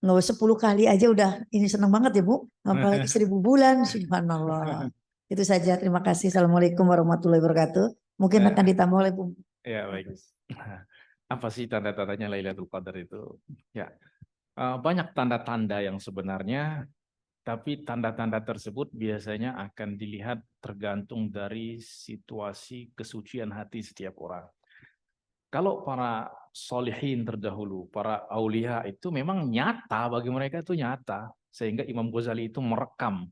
Nggak 10 kali aja udah ini senang banget ya Bu, apalagi 1000 bulan, subhanallah. Itu saja, terima kasih. Assalamualaikum warahmatullahi wabarakatuh. Mungkin akan ditambah oleh Bu. Ya baik. Apa sih tanda-tandanya Lailatul Qadar itu? Ya, banyak tanda-tanda yang sebenarnya, tapi tanda-tanda tersebut biasanya akan dilihat tergantung dari situasi kesucian hati setiap orang. Kalau para solihin terdahulu, para aulia itu memang nyata, bagi mereka itu nyata. Sehingga Imam Ghazali itu merekam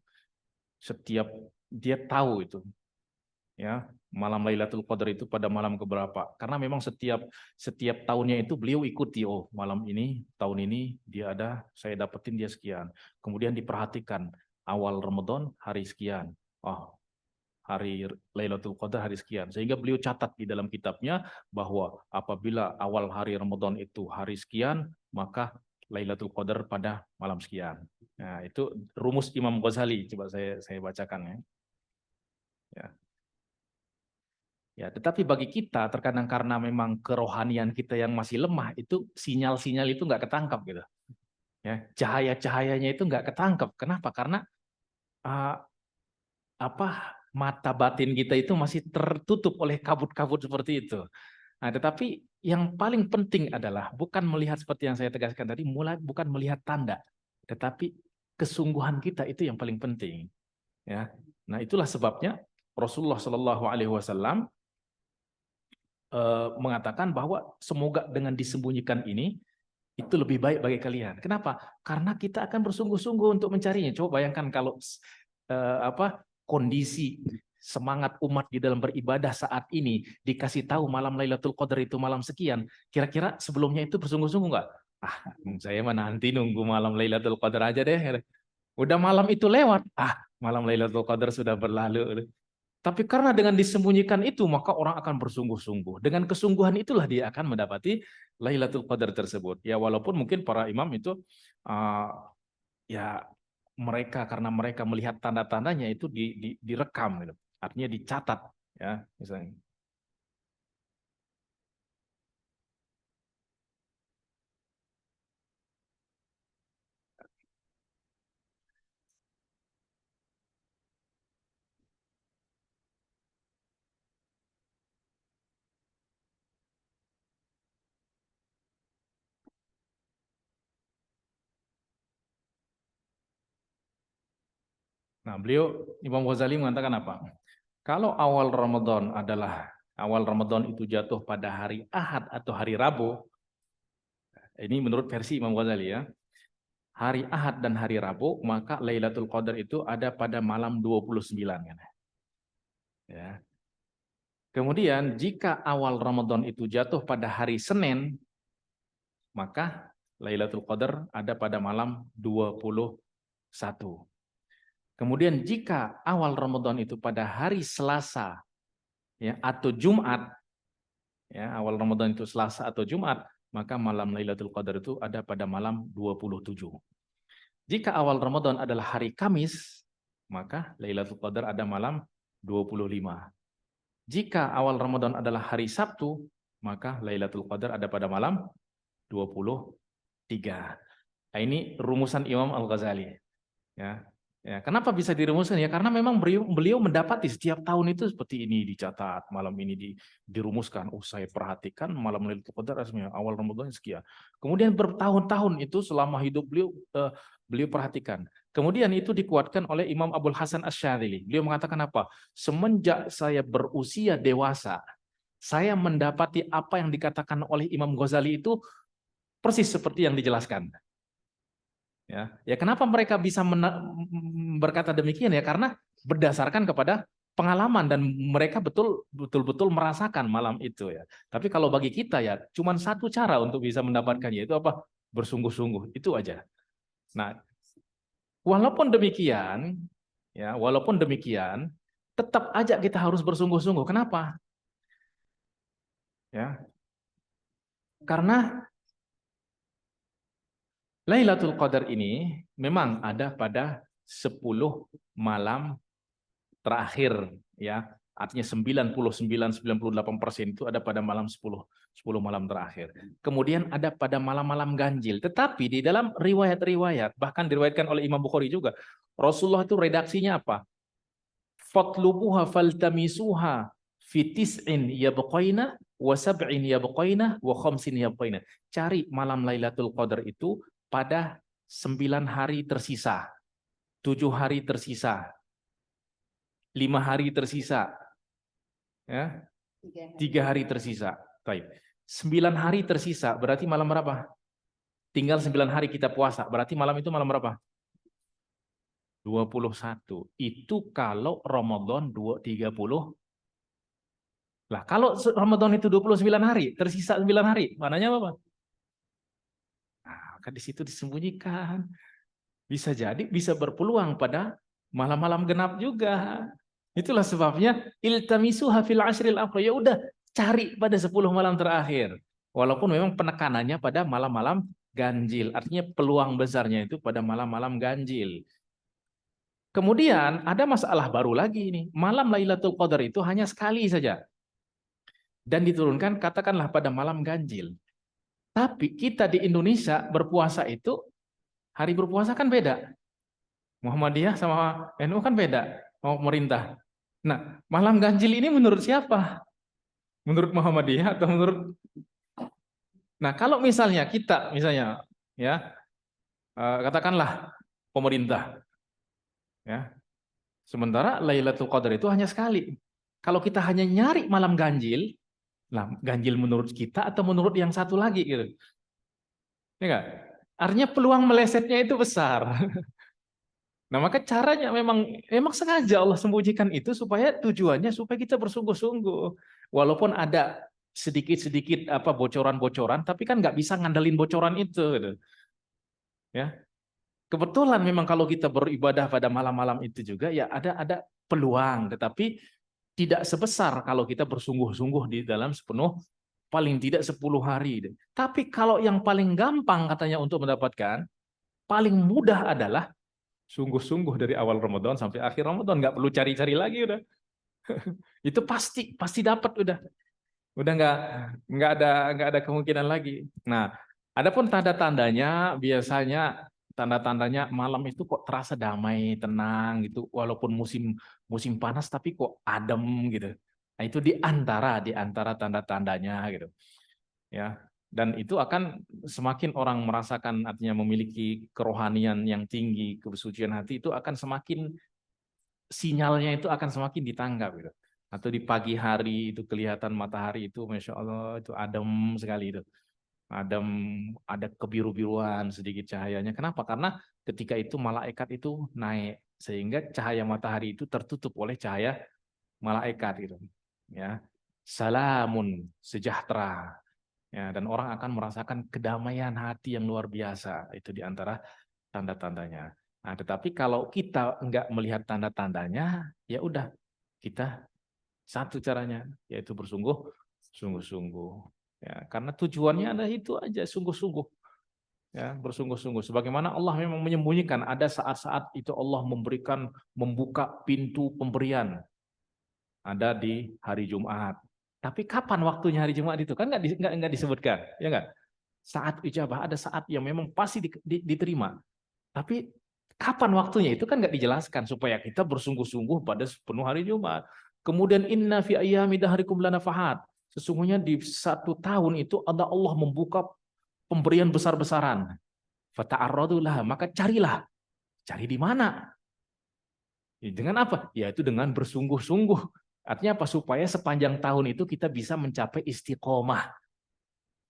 setiap, dia tahu itu. ya, malam Lailatul Qadar itu pada malam keberapa? Karena memang setiap tahunnya itu beliau ikuti, oh malam ini, tahun ini dia ada, saya dapetin dia sekian. Kemudian diperhatikan awal Ramadan hari sekian. Oh, hari Lailatul Qadar hari sekian. Sehingga beliau catat di dalam kitabnya bahwa apabila awal hari Ramadan itu hari sekian, maka Lailatul Qadar pada malam sekian. Nah, itu rumus Imam Ghazali. Coba saya bacakan ya. Ya. Ya, tetapi bagi kita terkadang karena memang kerohanian kita yang masih lemah, itu sinyal-sinyal itu nggak ketangkap gitu. Ya, cahaya-cahayanya itu nggak ketangkap. Kenapa? Karena uh, mata batin kita itu masih tertutup oleh kabut-kabut seperti itu. Nah, tetapi yang paling penting adalah bukan melihat seperti yang saya tegaskan tadi, bukan melihat tanda, tetapi kesungguhan kita itu yang paling penting. Ya, nah itulah sebabnya Rasulullah Shallallahu Alaihi Wasallam mengatakan bahwa semoga dengan disembunyikan ini itu lebih baik bagi kalian. Kenapa? Karena kita akan bersungguh-sungguh untuk mencarinya. Coba bayangkan kalau kondisi semangat umat di dalam beribadah saat ini dikasih tahu malam Lailatul Qadar itu malam sekian. Kira-kira sebelumnya itu bersungguh-sungguh nggak? Saya mah nanti nunggu malam Lailatul Qadar aja deh. Udah malam itu lewat. Malam Lailatul Qadar sudah berlalu. Tapi karena dengan disembunyikan itu, maka orang akan bersungguh-sungguh. Dengan kesungguhan itulah dia akan mendapati Lailatul Qadar tersebut. Ya walaupun mungkin para imam itu ya mereka karena mereka melihat tanda-tandanya itu direkam, gitu. Artinya dicatat, ya misalnya. Nah, Imam Ghazali mengatakan apa? Kalau awal Ramadan itu jatuh pada hari Ahad atau hari Rabu, ini menurut versi Imam Ghazali ya. Hari Ahad dan hari Rabu, maka Lailatul Qadar itu ada pada malam 29 kan. Ya. Kemudian jika awal Ramadan itu jatuh pada hari Senin, maka Lailatul Qadar ada pada malam 21. Kemudian jika awal Ramadan itu pada hari Selasa ya atau Jumat, ya awal Ramadan itu Selasa atau Jumat, maka malam Lailatul Qadar itu ada pada malam 27. Jika awal Ramadan adalah hari Kamis, maka Lailatul Qadar ada malam 25. Jika awal Ramadan adalah hari Sabtu, maka Lailatul Qadar ada pada malam 23. Nah, ini rumusan Imam Al-Ghazali. Ya. Ya, kenapa bisa dirumuskan? Ya karena memang beliau mendapati setiap tahun itu seperti ini dicatat, malam ini dirumuskan. Saya perhatikan malam Lailatul Qadar awal Ramadan sekian. Kemudian bertahun-tahun itu selama hidup beliau perhatikan. Kemudian itu dikuatkan oleh Imam Abul Hasan Asy-Syadzili. Beliau mengatakan apa? Semenjak saya berusia dewasa, saya mendapati apa yang dikatakan oleh Imam Ghazali itu persis seperti yang dijelaskan. Ya, kenapa mereka bisa berkata demikian ya? Karena berdasarkan kepada pengalaman dan mereka betul-betul merasakan malam itu ya. Tapi kalau bagi kita ya, cuma satu cara untuk bisa mendapatkannya itu apa? Bersungguh-sungguh, itu aja. Nah, walaupun demikian, tetap aja kita harus bersungguh-sungguh. Kenapa? Ya, karena Lailatul Qadar ini memang ada pada 10 malam terakhir ya. Artinya 99-98% itu ada pada malam 10 malam terakhir. Kemudian ada pada malam-malam ganjil. Tetapi di dalam riwayat-riwayat, bahkan diriwayatkan oleh Imam Bukhari juga, Rasulullah itu redaksinya apa? Fatlubuha faltamisuha fi tis'in yabqaina wa sab'in yabqaina wa khamsin yabqaina. Cari malam Lailatul Qadar itu pada 9 hari tersisa, 7 hari tersisa, 5 hari tersisa, ya, 3 hari tersisa. Baik. 9 hari tersisa, berarti malam berapa? Tinggal 9 hari kita puasa, berarti malam itu malam berapa? 21. Itu kalau Ramadan 30 Lah kalau Ramadan itu 29 hari, tersisa 9 hari, mananya apa? Nah, kan di situ disembunyikan. Bisa jadi bisa berpeluang pada malam-malam genap juga. Itulah sebabnya iltamisuha fil ashril akhir. Ya udah, cari pada 10 malam terakhir. Walaupun memang penekanannya pada malam-malam ganjil. Artinya peluang besarnya itu pada malam-malam ganjil. Kemudian ada masalah baru lagi ini. Malam Lailatul Qadar itu hanya sekali saja. Dan diturunkan katakanlah pada malam ganjil. Tapi kita di Indonesia berpuasa itu, hari berpuasa kan beda. Muhammadiyah sama NU kan beda, mau pemerintah. Nah, malam ganjil ini menurut siapa? Menurut Muhammadiyah atau menurut... Nah, kalau misalnya kita, ya katakanlah pemerintah, ya. Sementara Lailatul Qadar itu hanya sekali. Kalau kita hanya nyari malam ganjil, nah ganjil menurut kita atau menurut yang satu lagi gitu. Ya enggak? Artinya peluang melesetnya itu besar. Nah, maka caranya memang sengaja Allah sembunyikan itu supaya tujuannya supaya kita bersungguh-sungguh. Walaupun ada sedikit-sedikit bocoran-bocoran, tapi kan nggak bisa ngandelin bocoran itu gitu. Ya. Kebetulan memang kalau kita beribadah pada malam-malam itu juga ya ada peluang, tetapi tidak sebesar kalau kita bersungguh-sungguh di dalam sepenuh paling tidak 10 hari. Tapi kalau yang paling gampang katanya untuk mendapatkan, paling mudah adalah sungguh-sungguh dari awal Ramadan sampai akhir Ramadan, nggak perlu cari-cari lagi udah. Itu pasti dapat udah. Udah nggak ada kemungkinan lagi. Nah, adapun tanda-tandanya biasanya tanda-tandanya malam itu kok terasa damai, tenang gitu, walaupun musim musim panas tapi kok adem gitu. Nah, itu di antara tanda-tandanya gitu. Ya. Dan itu akan semakin orang merasakan artinya memiliki kerohanian yang tinggi, kesucian hati itu akan semakin sinyalnya itu akan semakin ditangkap gitu. Atau di pagi hari itu kelihatan matahari itu Masya Allah itu adem sekali itu. Adem, ada kebiru-biruan sedikit cahayanya. Kenapa? Karena ketika itu malaikat itu naik sehingga cahaya matahari itu tertutup oleh cahaya malaikat gitu. Ya. Salamun, sejahtera. Ya, dan orang akan merasakan kedamaian hati yang luar biasa. Itu di antara tanda-tandanya. Nah, tetapi kalau kita enggak melihat tanda-tandanya, ya udah kita satu caranya yaitu bersungguh-sungguh. Ya, karena tujuannya ada itu aja, sungguh-sungguh. Ya, bersungguh-sungguh. Sebagaimana Allah memang menyembunyikan, ada saat-saat itu Allah membuka pintu pemberian. Ada di hari Jumat. Tapi kapan waktunya hari Jumat itu? Kan nggak disebutkan, ya nggak? Saat ijabah ada saat yang memang pasti diterima. Tapi kapan waktunya itu kan nggak dijelaskan supaya kita bersungguh-sungguh pada sepenuh hari Jumat. Kemudian inna fi ayyami dahrikum lanafahat. Sesungguhnya di 1 tahun itu ada Allah membuka pemberian besar-besaran. Fata'arradulah, maka carilah. Cari di mana? Dengan apa? Yaitu dengan bersungguh-sungguh. Artinya apa? Supaya sepanjang tahun itu kita bisa mencapai istiqomah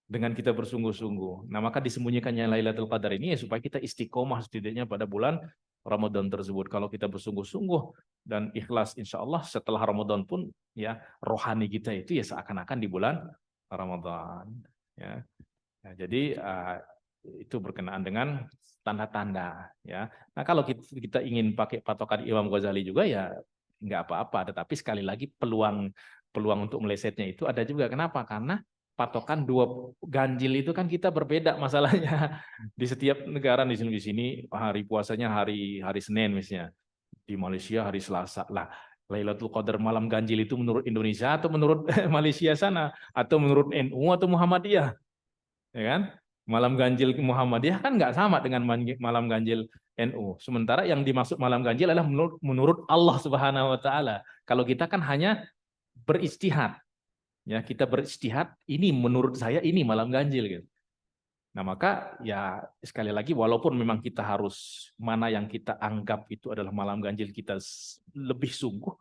dengan kita bersungguh-sungguh. Nah, maka disembunyikannya Lailatul Qadar ini ya supaya kita istiqomah setidaknya pada bulan Ramadan tersebut. Kalau kita bersungguh-sungguh dan ikhlas, insya Allah setelah Ramadan pun ya rohani kita itu ya seakan-akan di bulan Ramadan. Ya. Nah, jadi itu berkenaan dengan tanda-tanda. Ya. Nah, kalau kita ingin pakai patokan Imam Ghazali juga ya nggak apa-apa, tetapi sekali lagi peluang untuk melesetnya itu ada juga. Kenapa? Karena patokan 2 ganjil itu kan kita berbeda masalahnya di setiap negara. Di sini hari puasanya hari Senin misalnya, di Malaysia hari Selasa. Lah, Lailatul Qadar malam ganjil itu menurut Indonesia atau menurut Malaysia sana atau menurut NU atau Muhammadiyah, ya kan? Malam ganjil Muhammadiyah kan nggak sama dengan malam ganjil NU. Sementara yang dimaksud malam ganjil adalah menurut Allah Subhanahu wa taala. Kalau kita kan hanya beristihad. Ya, kita beristihad, ini menurut saya ini malam ganjil gitu. Nah, maka ya sekali lagi walaupun memang kita harus mana yang kita anggap itu adalah malam ganjil kita lebih sungguh,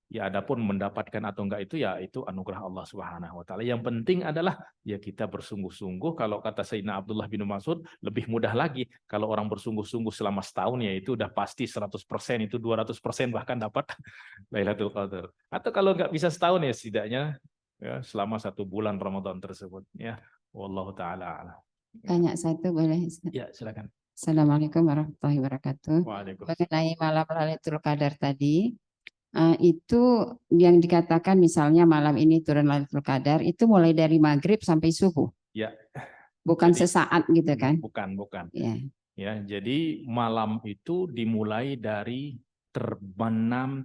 Ya adapun mendapatkan atau enggak itu ya itu anugerah Allah Subhanahu wa taala. Yang penting adalah ya kita bersungguh-sungguh. Kalau kata Sayyidina Abdullah bin Mas'ud lebih mudah lagi kalau orang bersungguh-sungguh selama setahun ya itu udah pasti 100%, itu 200% bahkan dapat Lailatul Qadar. Atau kalau enggak bisa setahun ya setidaknya ya selama 1 bulan Ramadan tersebut ya. Wallahu taala a'lam. Tanya satu boleh? Ya, silakan. Assalamualaikum warahmatullahi wabarakatuh. Waalaikumsalam. Mengenai malam Lailatul Qadar tadi, itu yang dikatakan misalnya malam ini turun Lailatul Qadar itu mulai dari maghrib sampai subuh, Ya. bukan Jadi, sesaat gitu kan? bukan. Ya. Ya, jadi malam itu dimulai dari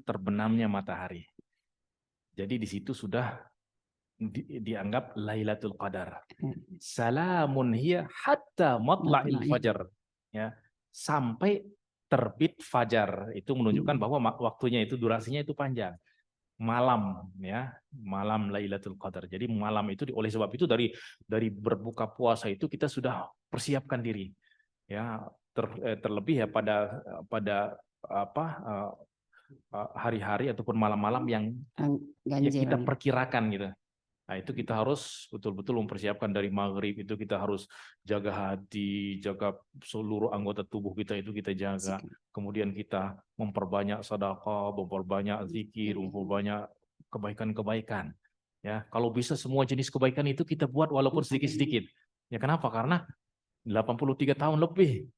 terbenamnya matahari. Jadi di situ sudah dianggap Lailatul Qadar. Salamun hiya hatta matla'il fajar. Ya, sampai terbit fajar. Itu menunjukkan bahwa waktunya itu durasinya itu panjang. Malam ya, malam Lailatul Qadar. Jadi malam itu oleh sebab itu dari berbuka puasa itu kita sudah persiapkan diri. Ya, terlebih ya pada apa hari-hari ataupun malam-malam yang ya kita perkirakan gitu. Nah, itu kita harus betul-betul mempersiapkan dari maghrib itu kita harus jaga hati, jaga seluruh anggota tubuh kita itu kita jaga. Kemudian kita memperbanyak sedekah, memperbanyak zikir, memperbanyak kebaikan-kebaikan. Ya, kalau bisa semua jenis kebaikan itu kita buat walaupun sedikit-sedikit. Ya kenapa? Karena 83 tahun lebih.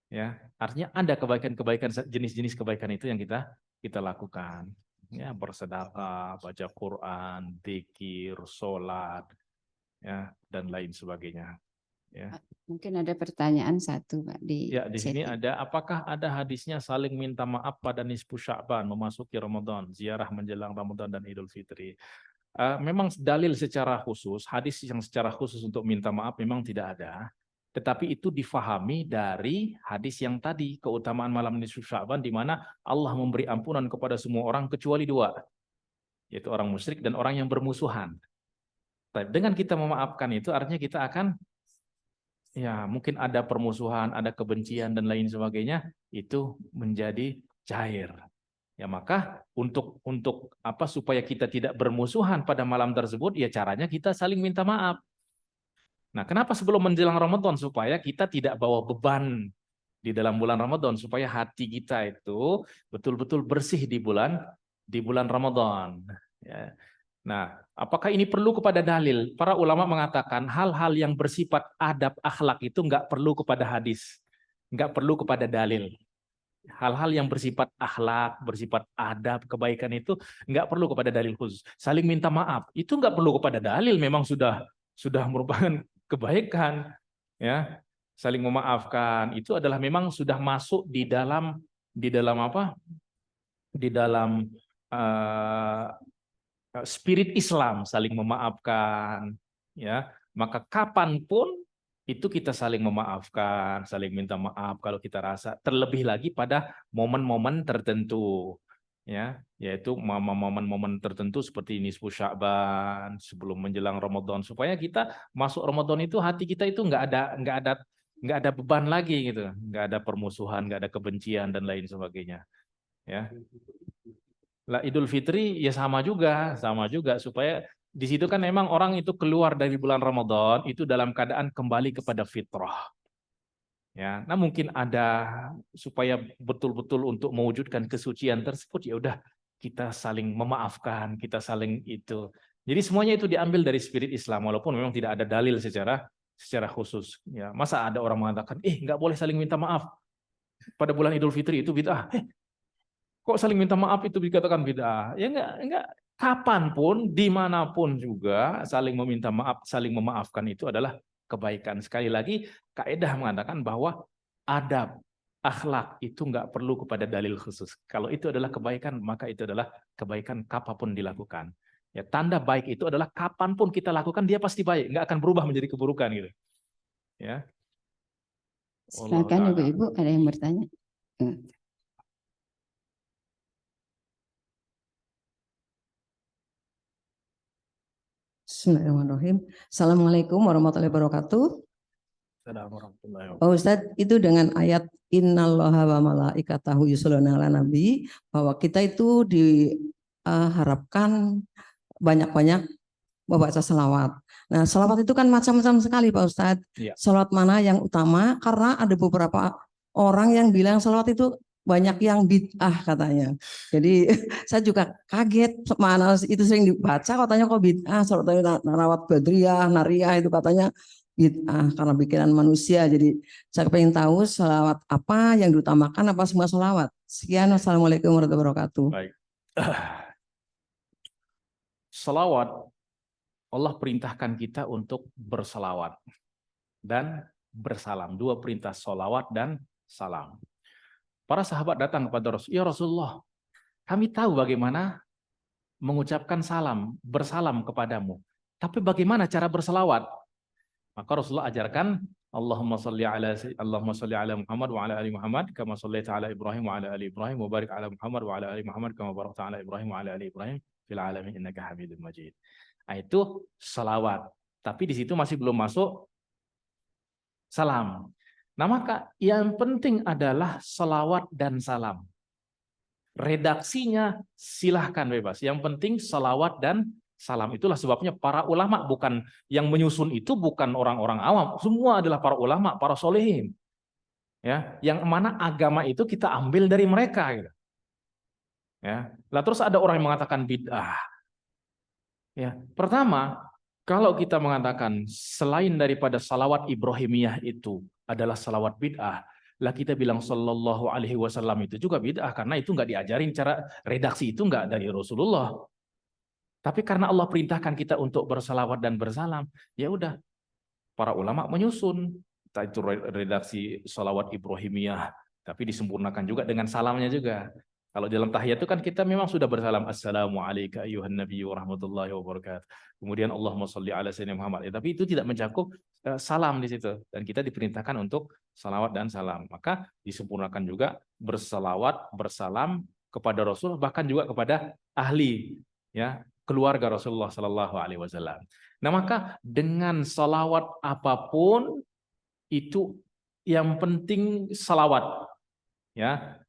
Ya, artinya ada kebaikan-kebaikan jenis-jenis kebaikan itu yang kita lakukan. Ya, bersedekah, baca Quran, zikir, sholat, ya, dan lain sebagainya. Ya. Mungkin ada pertanyaan satu Pak di sini ada, apakah ada hadisnya saling minta maaf pada nisfu Sya'ban memasuki Ramadan, ziarah menjelang Ramadan dan Idul Fitri? Memang dalil secara khusus, hadis yang secara khusus untuk minta maaf memang tidak ada. Tetapi itu difahami dari hadis yang tadi, keutamaan malam nisfu Sya'ban di mana Allah memberi ampunan kepada semua orang kecuali 2, yaitu orang musyrik dan orang yang bermusuhan. Dengan kita memaafkan itu artinya kita akan ya mungkin ada permusuhan, ada kebencian dan lain sebagainya itu menjadi cair. Ya maka untuk apa supaya kita tidak bermusuhan pada malam tersebut ya caranya kita saling minta maaf. Nah, kenapa sebelum menjelang Ramadan? Supaya kita tidak bawa beban di dalam bulan Ramadan, supaya hati kita itu betul-betul bersih di bulan Ramadan. Ya. Nah, apakah ini perlu kepada dalil? Para ulama mengatakan hal-hal yang bersifat adab akhlak itu nggak perlu kepada hadis, nggak perlu kepada dalil. Hal-hal yang bersifat akhlak, bersifat adab, kebaikan itu nggak perlu kepada dalil khusus. Saling minta maaf itu nggak perlu kepada dalil, memang sudah merupakan kebaikan, ya. Saling memaafkan itu adalah memang sudah masuk di dalam apa? Di dalam spirit Islam, saling memaafkan, ya. Maka kapanpun itu kita saling memaafkan, saling minta maaf kalau kita rasa, terlebih lagi pada momen-momen tertentu. Ya, yaitu momen-momen tertentu seperti nisfu Sya'ban, sebelum menjelang Ramadan, supaya kita masuk Ramadan itu hati kita itu nggak ada beban lagi gitu, nggak ada permusuhan, nggak ada kebencian dan lain sebagainya. Ya, lah Idul Fitri ya sama juga supaya di situ kan memang orang itu keluar dari bulan Ramadan itu dalam keadaan kembali kepada fitrah. Ya, nah mungkin ada supaya betul-betul untuk mewujudkan kesucian tersebut ya udah kita saling memaafkan, kita saling itu. Jadi semuanya itu diambil dari spirit Islam walaupun memang tidak ada dalil secara khusus. Ya, masa ada orang mengatakan, nggak boleh saling minta maaf pada bulan Idul Fitri itu bid'ah. Kok saling minta maaf itu dikatakan bid'ah? Ya enggak. Kapanpun, dimanapun juga saling meminta maaf, saling memaafkan itu adalah kebaikan. Sekali lagi, kaidah mengatakan bahwa adab, akhlak itu enggak perlu kepada dalil khusus. Kalau itu adalah kebaikan, maka itu adalah kebaikan kapanpun dilakukan. Ya, tanda baik itu adalah kapanpun kita lakukan dia pasti baik, enggak akan berubah menjadi keburukan gitu. Ya. Silakan Ibu-ibu, ada yang bertanya? Bismillahirrahmanirrahim. Assalamualaikum warahmatullahi wabarakatuh. Assalamualaikum. Pak Ustadz, itu dengan ayat innallaha wa malaikatahu yusholluna 'alan nabi, bahwa kita itu harapkan banyak-banyak membaca selawat. Nah, selawat itu kan macam-macam sekali Pak Ustadz. Iya. Selawat mana yang utama? Karena ada beberapa orang yang bilang selawat itu banyak yang bid'ah katanya. Jadi saya juga kaget mana itu sering dibaca katanya kok bid'ah. Selawat narawat badriyah, nariyah itu katanya bid'ah karena bikinan manusia. Jadi saya pengen tahu selawat apa yang diutamakan apa semua selawat. Sekian, wassalamualaikum warahmatullahi wabarakatuh. Baik. Selawat, Allah perintahkan kita untuk berselawat dan bersalam. Dua perintah, selawat dan salam. Para sahabat datang kepada Rasul, ya Rasulullah, kami tahu bagaimana mengucapkan salam, bersalam kepadamu. Tapi bagaimana cara berselawat? Maka Rasulullah ajarkan, Allahumma salli ala Muhammad wa ala ali Muhammad kama shallaita ala Ibrahim wa ala ali Ibrahim wa barik ala Muhammad wa ala ali Muhammad kama barakta ala Ibrahim wa ala ali Ibrahim fil alamin innaka Hamidum Majid. Nah, itu selawat. Tapi di situ masih belum masuk salam. Nah, maka yang penting adalah selawat dan salam. Redaksinya silahkan bebas. Yang penting selawat dan salam. Itulah sebabnya para ulama bukan yang menyusun itu bukan orang-orang awam. Semua adalah para ulama, para solehin. Ya, yang mana agama itu kita ambil dari mereka. Gitu. Ya. Lah terus ada orang yang mengatakan bid'ah. Ya, pertama, kalau kita mengatakan selain daripada salawat Ibrahimiyah itu adalah salawat bid'ah, lah kita bilang sallallahu alaihi wasallam itu juga bid'ah karena itu nggak diajarin cara redaksi itu nggak dari Rasulullah. Tapi karena Allah perintahkan kita untuk bersalawat dan bersalam, ya udah para ulama menyusun entah itu redaksi salawat Ibrahimiyah, tapi disempurnakan juga dengan salamnya juga. Kalau dalam tahiyat itu kan kita memang sudah bersalam assalamualaikum ayyuhan nabiyyu warahmatullahi wabarakatuh. Kemudian Allahumma sholli ala sayyidina Muhammad. Tapi itu tidak mencakup salam di situ dan kita diperintahkan untuk salawat dan salam. Maka disempurnakan juga bersalawat, bersalam kepada Rasul bahkan juga kepada ahli ya, keluarga Rasulullah sallallahu alaihi wasallam. Nah, maka dengan salawat apapun itu yang penting salawat ya.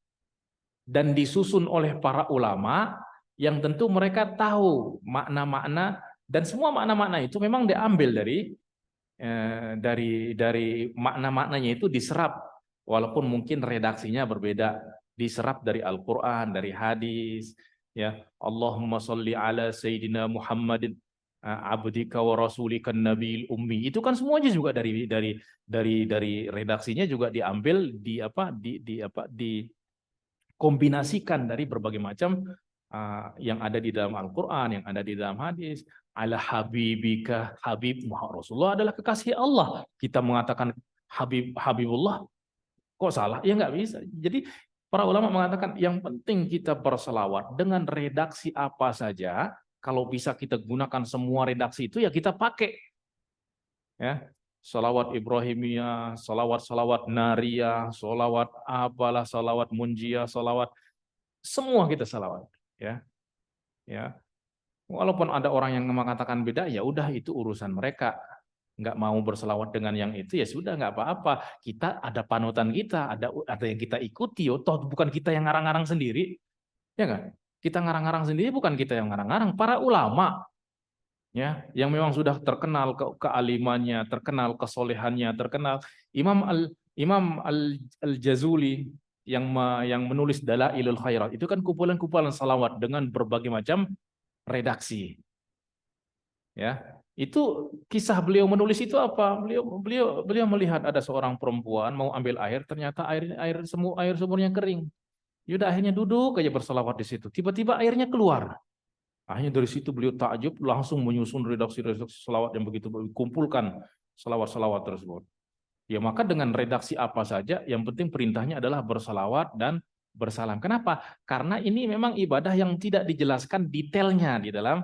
Dan disusun oleh para ulama yang tentu mereka tahu makna-makna dan semua makna-makna itu memang diambil dari makna-maknanya itu diserap walaupun mungkin redaksinya berbeda, diserap dari Al-Qur'an, dari hadis ya. Allahumma sholli ala sayyidina Muhammadin abdika wa rasulika nabiyil ummi. Itu kan semuanya juga dari redaksinya juga diambil di kombinasikan dari berbagai macam yang ada di dalam Al-Quran, yang ada di dalam hadis. Ala habibika, Habib Muhammad Rasulullah adalah kekasih Allah. Kita mengatakan Habibullah, kok salah? Ya nggak bisa. Jadi para ulama mengatakan yang penting kita berselawat dengan redaksi apa saja. Kalau bisa kita gunakan semua redaksi itu ya kita pakai. Ya. Salawat Ibrahimiyah, salawat nariyah, salawat apalah, salawat munjiyah, salawat semua kita salawat, ya, ya. Walaupun ada orang yang mengatakan beda, ya udah itu urusan mereka. Nggak mau berselawat dengan yang itu ya sudah nggak apa-apa. Kita ada panutan kita, ada yang kita ikuti. Oh, toh bukan kita yang ngarang-ngarang sendiri, ya kan? Kita ngarang-ngarang sendiri bukan kita yang ngarang-ngarang, para ulama. Ya, yang memang sudah terkenal kealimannya, terkenal kesolehannya, terkenal Imam Al-Jazuli yang menulis Dalailul Khairat itu kan kumpulan-kumpulan salawat dengan berbagai macam redaksi. Ya, itu kisah beliau menulis itu apa? Beliau melihat ada seorang perempuan mau ambil air, ternyata air sumurnya kering. Yaudah akhirnya duduk aja bersalawat di situ. Tiba-tiba airnya keluar. Akhirnya dari situ beliau takjub langsung menyusun redaksi-redaksi selawat yang begitu kumpulkan selawat-selawat tersebut. Ya maka dengan redaksi apa saja yang penting perintahnya adalah bersalawat dan bersalam. Kenapa? Karena ini memang ibadah yang tidak dijelaskan detailnya di dalam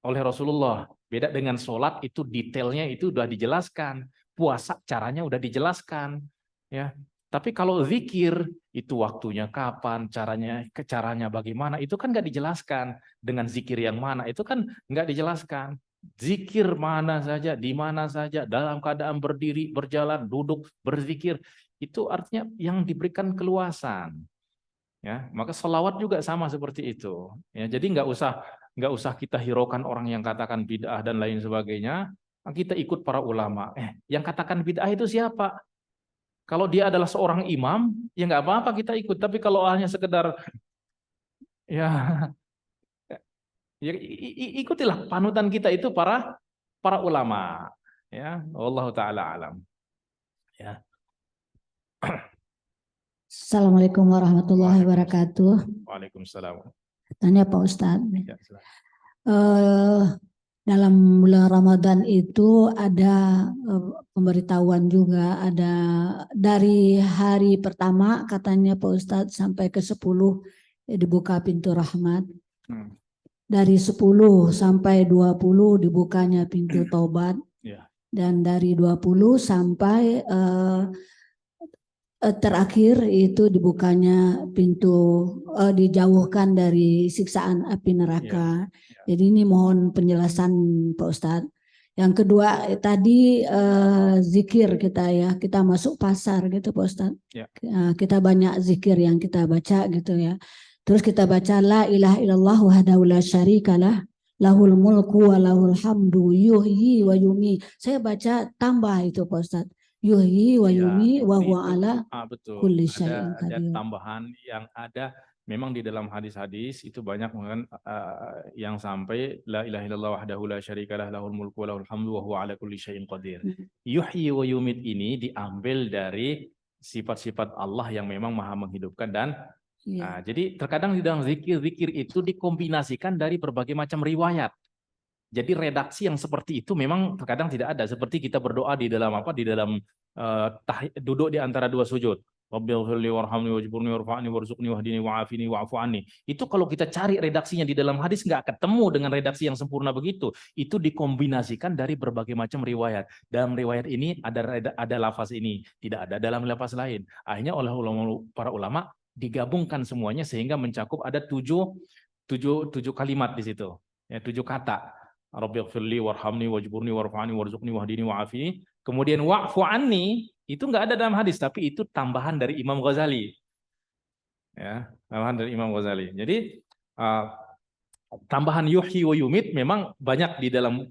oleh Rasulullah. Beda dengan sholat itu detailnya itu sudah dijelaskan. Puasa caranya sudah dijelaskan. Ya. Tapi kalau zikir itu waktunya kapan, caranya bagaimana, itu kan nggak dijelaskan. Dengan zikir yang mana, itu kan nggak dijelaskan. Zikir mana saja, di mana saja, dalam keadaan berdiri, berjalan, duduk, berzikir, itu artinya yang diberikan keluasan. Ya, maka selawat juga sama seperti itu. Ya, jadi nggak usah kita hiraukan orang yang katakan bid'ah dan lain sebagainya. Kita ikut para ulama. Yang katakan bid'ah itu siapa? Kalau dia adalah seorang imam, ya nggak apa-apa kita ikut. Tapi kalau hanya sekedar ya, ya ikutilah panutan kita itu para ulama. Ya, Allah taala alam. Ya. Assalamualaikum warahmatullahi wabarakatuh. Waalaikumsalam. Tanya Pak Ustadz. Ya, silakan. Dalam bulan Ramadan itu ada pemberitahuan juga, ada dari hari pertama katanya Pak Ustadz sampai ke 10 dibuka pintu rahmat. Dari 10 sampai 20 dibukanya pintu taubat. Ya. Dan dari 20 sampai terakhir itu dibukanya pintu, dijauhkan dari siksaan api neraka. Jadi ini mohon penjelasan Pak Ustadz. Yang kedua tadi zikir kita ya, kita masuk pasar gitu Pak Ustadz. Kita banyak zikir yang kita baca gitu ya. Terus kita baca la ilaha illallah wahdahu la syarikalah lahul mulku wa lahul hamdu yuhyi wa yumi. Saya baca tambah itu Pak Ustadz. Yuhyi wa yumi wa huwa ala kulli syai'in ada qadir. tambahan yang ada memang di dalam hadis-hadis itu banyak kan yang sampai la ilaha illallah wahdahu la syarikalah lahul mulku wa lahul hamdu wa huwa ala kulli syai'in qadir. Yuhyi wa yumit ini diambil dari sifat-sifat Allah yang memang maha menghidupkan dan jadi terkadang di dalam zikir-zikir itu dikombinasikan dari berbagai macam riwayat. Jadi redaksi yang seperti itu memang terkadang tidak ada. Seperti kita berdoa di dalam apa? Di dalam duduk di antara dua sujud. Rabbighfirli warhamni wajburni warfa'ni warzuqni wahdini wa'afini wa'fu anni. Itu kalau kita cari redaksinya di dalam hadis nggak ketemu dengan redaksi yang sempurna begitu. Itu dikombinasikan dari berbagai macam riwayat. Dalam riwayat ini ada lafaz ini, tidak ada dalam lafaz lain. Akhirnya oleh para ulama digabungkan semuanya sehingga mencakup ada tujuh kalimat di situ. Ya, 7 kata. Rabbighfirli warhamni wajburni warfa'ni warzuqni wahdini wa'afini. Kemudian wa'fu anni itu enggak ada dalam hadis tapi itu tambahan dari Imam Ghazali. Ya, tambahan dari Imam Ghazali. Jadi tambahan yuhyi wa yumit memang banyak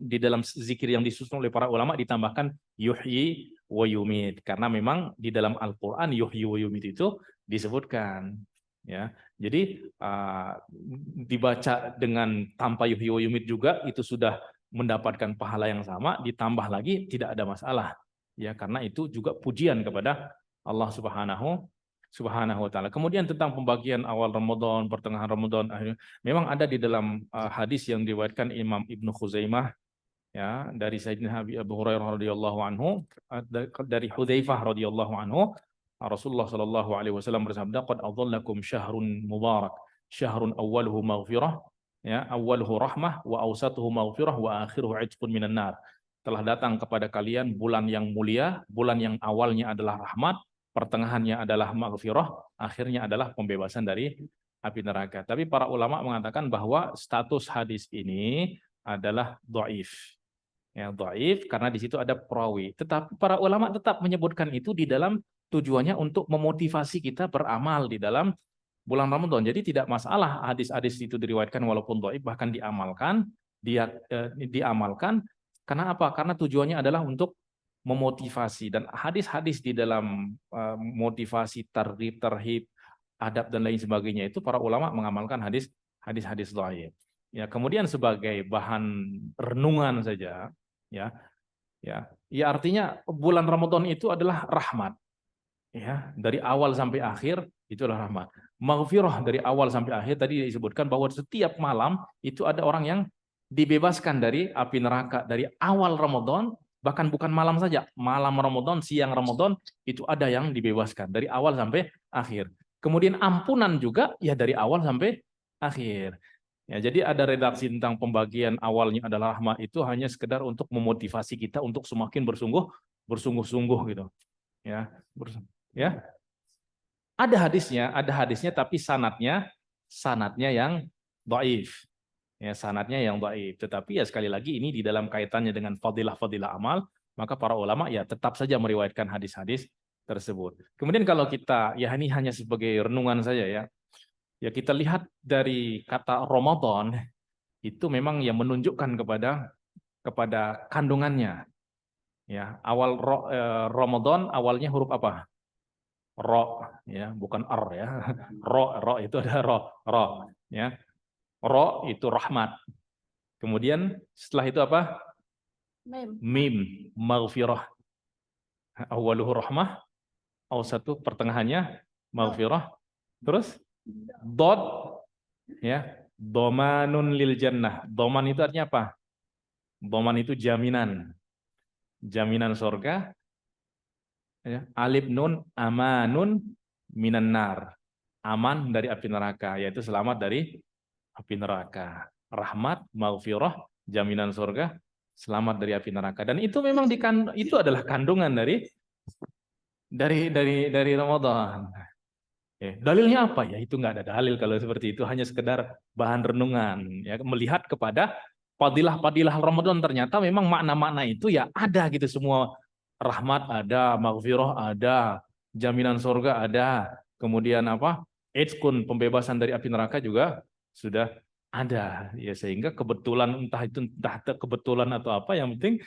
di dalam zikir yang disusun oleh para ulama ditambahkan yuhyi wa yumit karena memang di dalam Al-Qur'an yuhyi wa yumit itu disebutkan. Ya, jadi dibaca dengan tanpa yuhyi wa yumit juga itu sudah mendapatkan pahala yang sama, ditambah lagi tidak ada masalah. Ya, karena itu juga pujian kepada Allah Subhanahu wa taala. Kemudian tentang pembagian awal Ramadan, pertengahan Ramadan, akhirnya memang ada di dalam hadis yang diriwayatkan Imam Ibnu Khuzaimah ya dari Sayyidina Abu Hurairah radhiyallahu anhu dari Hudzaifah radhiyallahu anhu. Rasulullah sallallahu alaihi wasallam bersabda, "Qad adhallakum syahrun mubarak, syahrun awwaluhu maghfirah, ya, awwaluhu rahmah wa awsatuhu maghfirah wa akhiruhu 'itqun minan nar." Telah datang kepada kalian bulan yang mulia, bulan yang awalnya adalah rahmat, pertengahannya adalah maghfirah, akhirnya adalah pembebasan dari api neraka. Tapi para ulama mengatakan bahwa status hadis ini adalah dhaif. Ya, dhaif karena di situ ada perawi. Tetapi para ulama tetap menyebutkan itu di dalam tujuannya untuk memotivasi kita beramal di dalam bulan Ramadan. Jadi tidak masalah hadis-hadis itu diriwayatkan walaupun dhaif bahkan diamalkan. Karena apa? Karena tujuannya adalah untuk memotivasi dan hadis-hadis di dalam motivasi, targhib, terhib, adab dan lain sebagainya itu para ulama mengamalkan hadis-hadis dhaif. Ya, kemudian sebagai bahan renungan saja, ya artinya bulan Ramadan itu adalah rahmat. Ya, dari awal sampai akhir itulah rahmat. Maghfirah dari awal sampai akhir tadi disebutkan bahwa setiap malam itu ada orang yang dibebaskan dari api neraka dari awal Ramadan, bahkan bukan malam saja, malam Ramadan, siang Ramadan itu ada yang dibebaskan dari awal sampai akhir. Kemudian ampunan juga ya dari awal sampai akhir. Ya, jadi ada redaksi tentang pembagian awalnya adalah rahmat itu hanya sekedar untuk memotivasi kita untuk semakin bersungguh-sungguh gitu. Ya, ya. Ada hadisnya tapi sanadnya yang dhaif. Ya, sanadnya yang dhaif. Tetapi ya sekali lagi ini di dalam kaitannya dengan fadilah-fadilah amal, maka para ulama ya tetap saja meriwayatkan hadis-hadis tersebut. Kemudian kalau kita ya ini hanya sebagai renungan saja ya. Ya kita lihat dari kata Ramadan itu memang yang menunjukkan kepada kandungannya. Ya, awal Ramadan awalnya huruf apa? Ro, ya, bukan R ya. Ro itu ada ro, ya. Ro itu rahmat. Kemudian setelah itu apa? Mim, maghfirah. Awaluhu rahmah, awsatu pertengahannya maghfirah. Terus dot, ya, domanun lil jannah. Doman itu artinya apa? Doman itu jaminan. Jaminan surga. Ya. Alif nun amanun minan nar. Aman dari api neraka, yaitu selamat dari api neraka. Rahmat, maghfirah, jaminan surga, selamat dari api neraka. Dan itu memang itu adalah kandungan dari Ramadan. Dalilnya apa? Ya itu nggak ada dalil kalau seperti itu, hanya sekedar bahan renungan. Ya, melihat kepada fadilah-fadilah Ramadan, ternyata memang makna-makna itu ya ada gitu semua. Rahmat ada, maghfirah ada, jaminan surga ada, kemudian apa? Itqun, pembebasan dari api neraka juga sudah ada. Ya sehingga kebetulan entah kebetulan atau apa, yang penting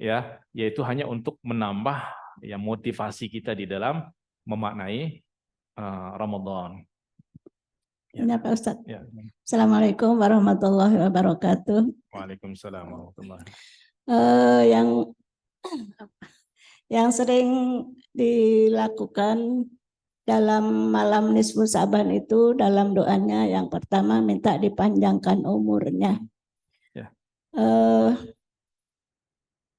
ya yaitu hanya untuk menambah ya motivasi kita di dalam memaknai Ramadan. Ya, Pak Ustadz. Ya. Assalamualaikum warahmatullahi wabarakatuh. Waalaikumsalam warahmatullahi. Yang sering dilakukan dalam malam nisfu Saban itu dalam doanya yang pertama minta dipanjangkan umurnya. Ya.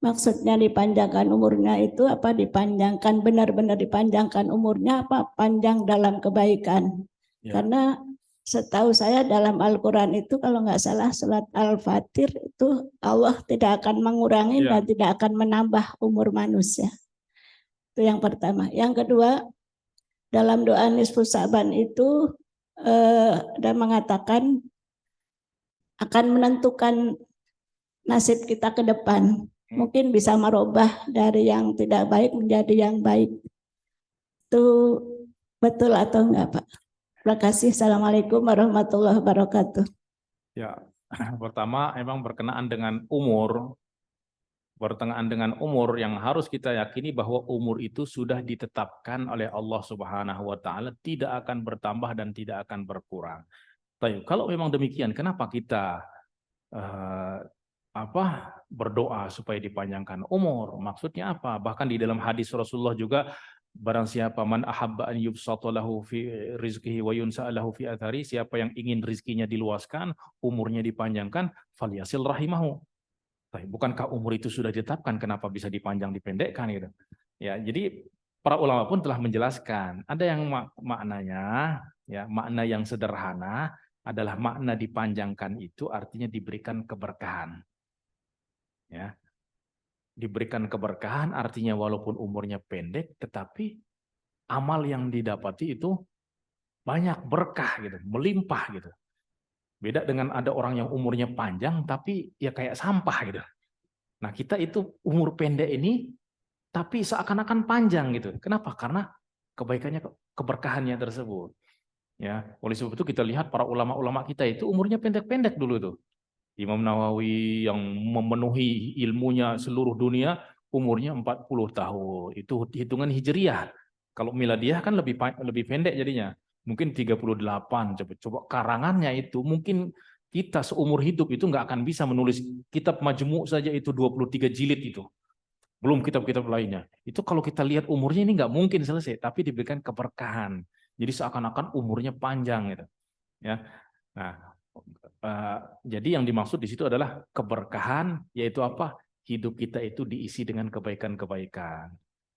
Maksudnya dipanjangkan umurnya itu apa? Dipanjangkan, benar-benar dipanjangkan umurnya apa? Panjang dalam kebaikan. Ya. Karena setahu saya dalam Al-Quran itu kalau nggak salah surat Al-Fatir itu Allah tidak akan mengurangi dan tidak akan menambah umur manusia. Itu yang pertama. Yang kedua, dalam doa nisfu Saban itu dan mengatakan akan menentukan nasib kita ke depan. Mungkin bisa merubah dari yang tidak baik menjadi yang baik. Itu betul atau enggak, Pak? Terima kasih. Assalamualaikum warahmatullahi wabarakatuh. Ya, pertama emang berkenaan dengan umur. Berkenaan dengan umur yang harus kita yakini bahwa umur itu sudah ditetapkan oleh Allah Subhanahu wa taala, tidak akan bertambah dan tidak akan berkurang. Tapi kalau memang demikian, kenapa kita berdoa supaya dipanjangkan umur? Maksudnya apa? Bahkan di dalam hadis Rasulullah juga, barang siapa man ahabba an yubsata lahu fi rizqihi wa yunsa lahu fi athari, siapa yang ingin rizkinya diluaskan, umurnya dipanjangkan, falyasil rahimahu. Bukankah umur itu sudah ditetapkan, kenapa bisa dipanjang dipendekkan gitu? Ya, jadi para ulama pun telah menjelaskan. Ada yang maknanya, ya makna yang sederhana adalah makna dipanjangkan itu artinya diberikan keberkahan. Ya, diberikan keberkahan artinya walaupun umurnya pendek, tetapi amal yang didapati itu banyak berkah gitu, melimpah gitu. Beda dengan ada orang yang umurnya panjang tapi ya kayak sampah gitu. Nah, kita itu umur pendek ini tapi seakan-akan panjang gitu. Kenapa? Karena kebaikannya, keberkahannya tersebut. Ya, oleh sebab itu kita lihat para ulama-ulama kita itu umurnya pendek-pendek dulu tuh. Imam Nawawi yang memenuhi ilmunya seluruh dunia umurnya 40 tahun. Itu hitungan hijriyah. Kalau miladiah kan lebih pendek jadinya. Mungkin 38. Coba karangannya itu mungkin kita seumur hidup itu nggak akan bisa menulis kitab Majmu' saja itu 23 jilid itu. Belum kitab-kitab lainnya. Itu kalau kita lihat umurnya ini nggak mungkin selesai, tapi diberikan keberkahan. Jadi seakan-akan umurnya panjang gitu. Ya. Nah, jadi yang dimaksud di situ adalah keberkahan, yaitu apa? Hidup kita itu diisi dengan kebaikan-kebaikan.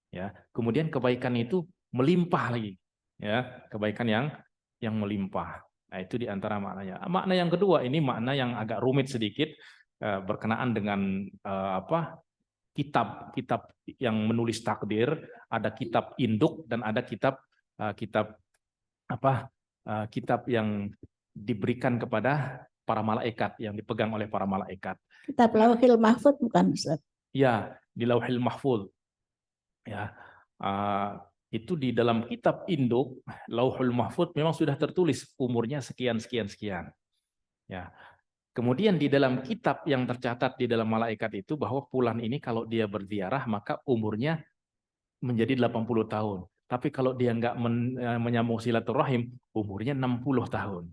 Ya. Kemudian kebaikan itu melimpah lagi. Ya, kebaikan yang melimpah. Nah, itu di antara maknanya. Makna yang kedua ini makna yang agak rumit sedikit, berkenaan dengan kitab yang menulis takdir. Ada kitab induk dan ada kitab yang diberikan kepada para malaikat, yang dipegang oleh para malaikat. Kitab Lauhil Mahfuz bukan, Ustaz? Ya, di Lauhil Mahfuz. Ya. itu di dalam kitab induk Lauhul Mahfuz memang sudah tertulis umurnya sekian sekian sekian. Ya. Kemudian di dalam kitab yang tercatat di dalam malaikat itu bahwa fulan ini kalau dia berziarah maka umurnya menjadi 80 tahun. Tapi kalau dia nggak menyambung silaturahim, umurnya 60 tahun.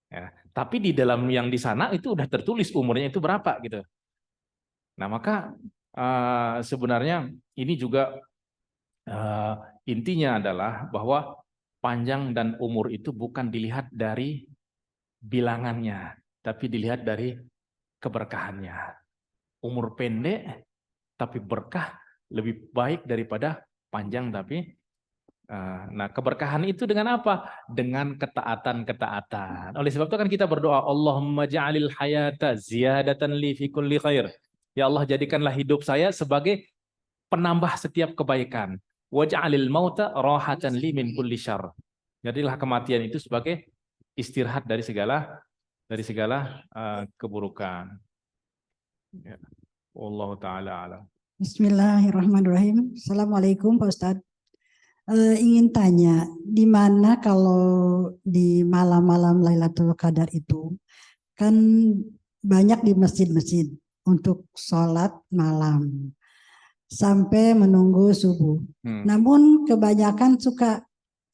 Ya. Tapi di dalam yang di sana itu udah tertulis umurnya itu berapa gitu. Nah maka sebenarnya ini juga intinya adalah bahwa panjang dan umur itu bukan dilihat dari bilangannya, tapi dilihat dari keberkahannya. Umur pendek tapi berkah lebih baik daripada panjang tapi nah keberkahan itu dengan apa? Dengan ketaatan-ketaatan. Oleh sebab itu kan kita berdoa, Allahumma ja'alil hayata ziyadatan li fi kulli khair. Ya Allah, jadikanlah hidup saya sebagai penambah setiap kebaikan. Waj'alil mauta rahatan li min kulli syarr. Jadilah kematian itu sebagai istirahat dari segala keburukan. Ya. Wallahu taala alam. Bismillahirrahmanirrahim. Assalamualaikum Pak Ustadz. Ingin tanya, di mana kalau di malam-malam Lailatul Qadar itu kan banyak di masjid-masjid untuk sholat malam sampai menunggu subuh. Namun kebanyakan suka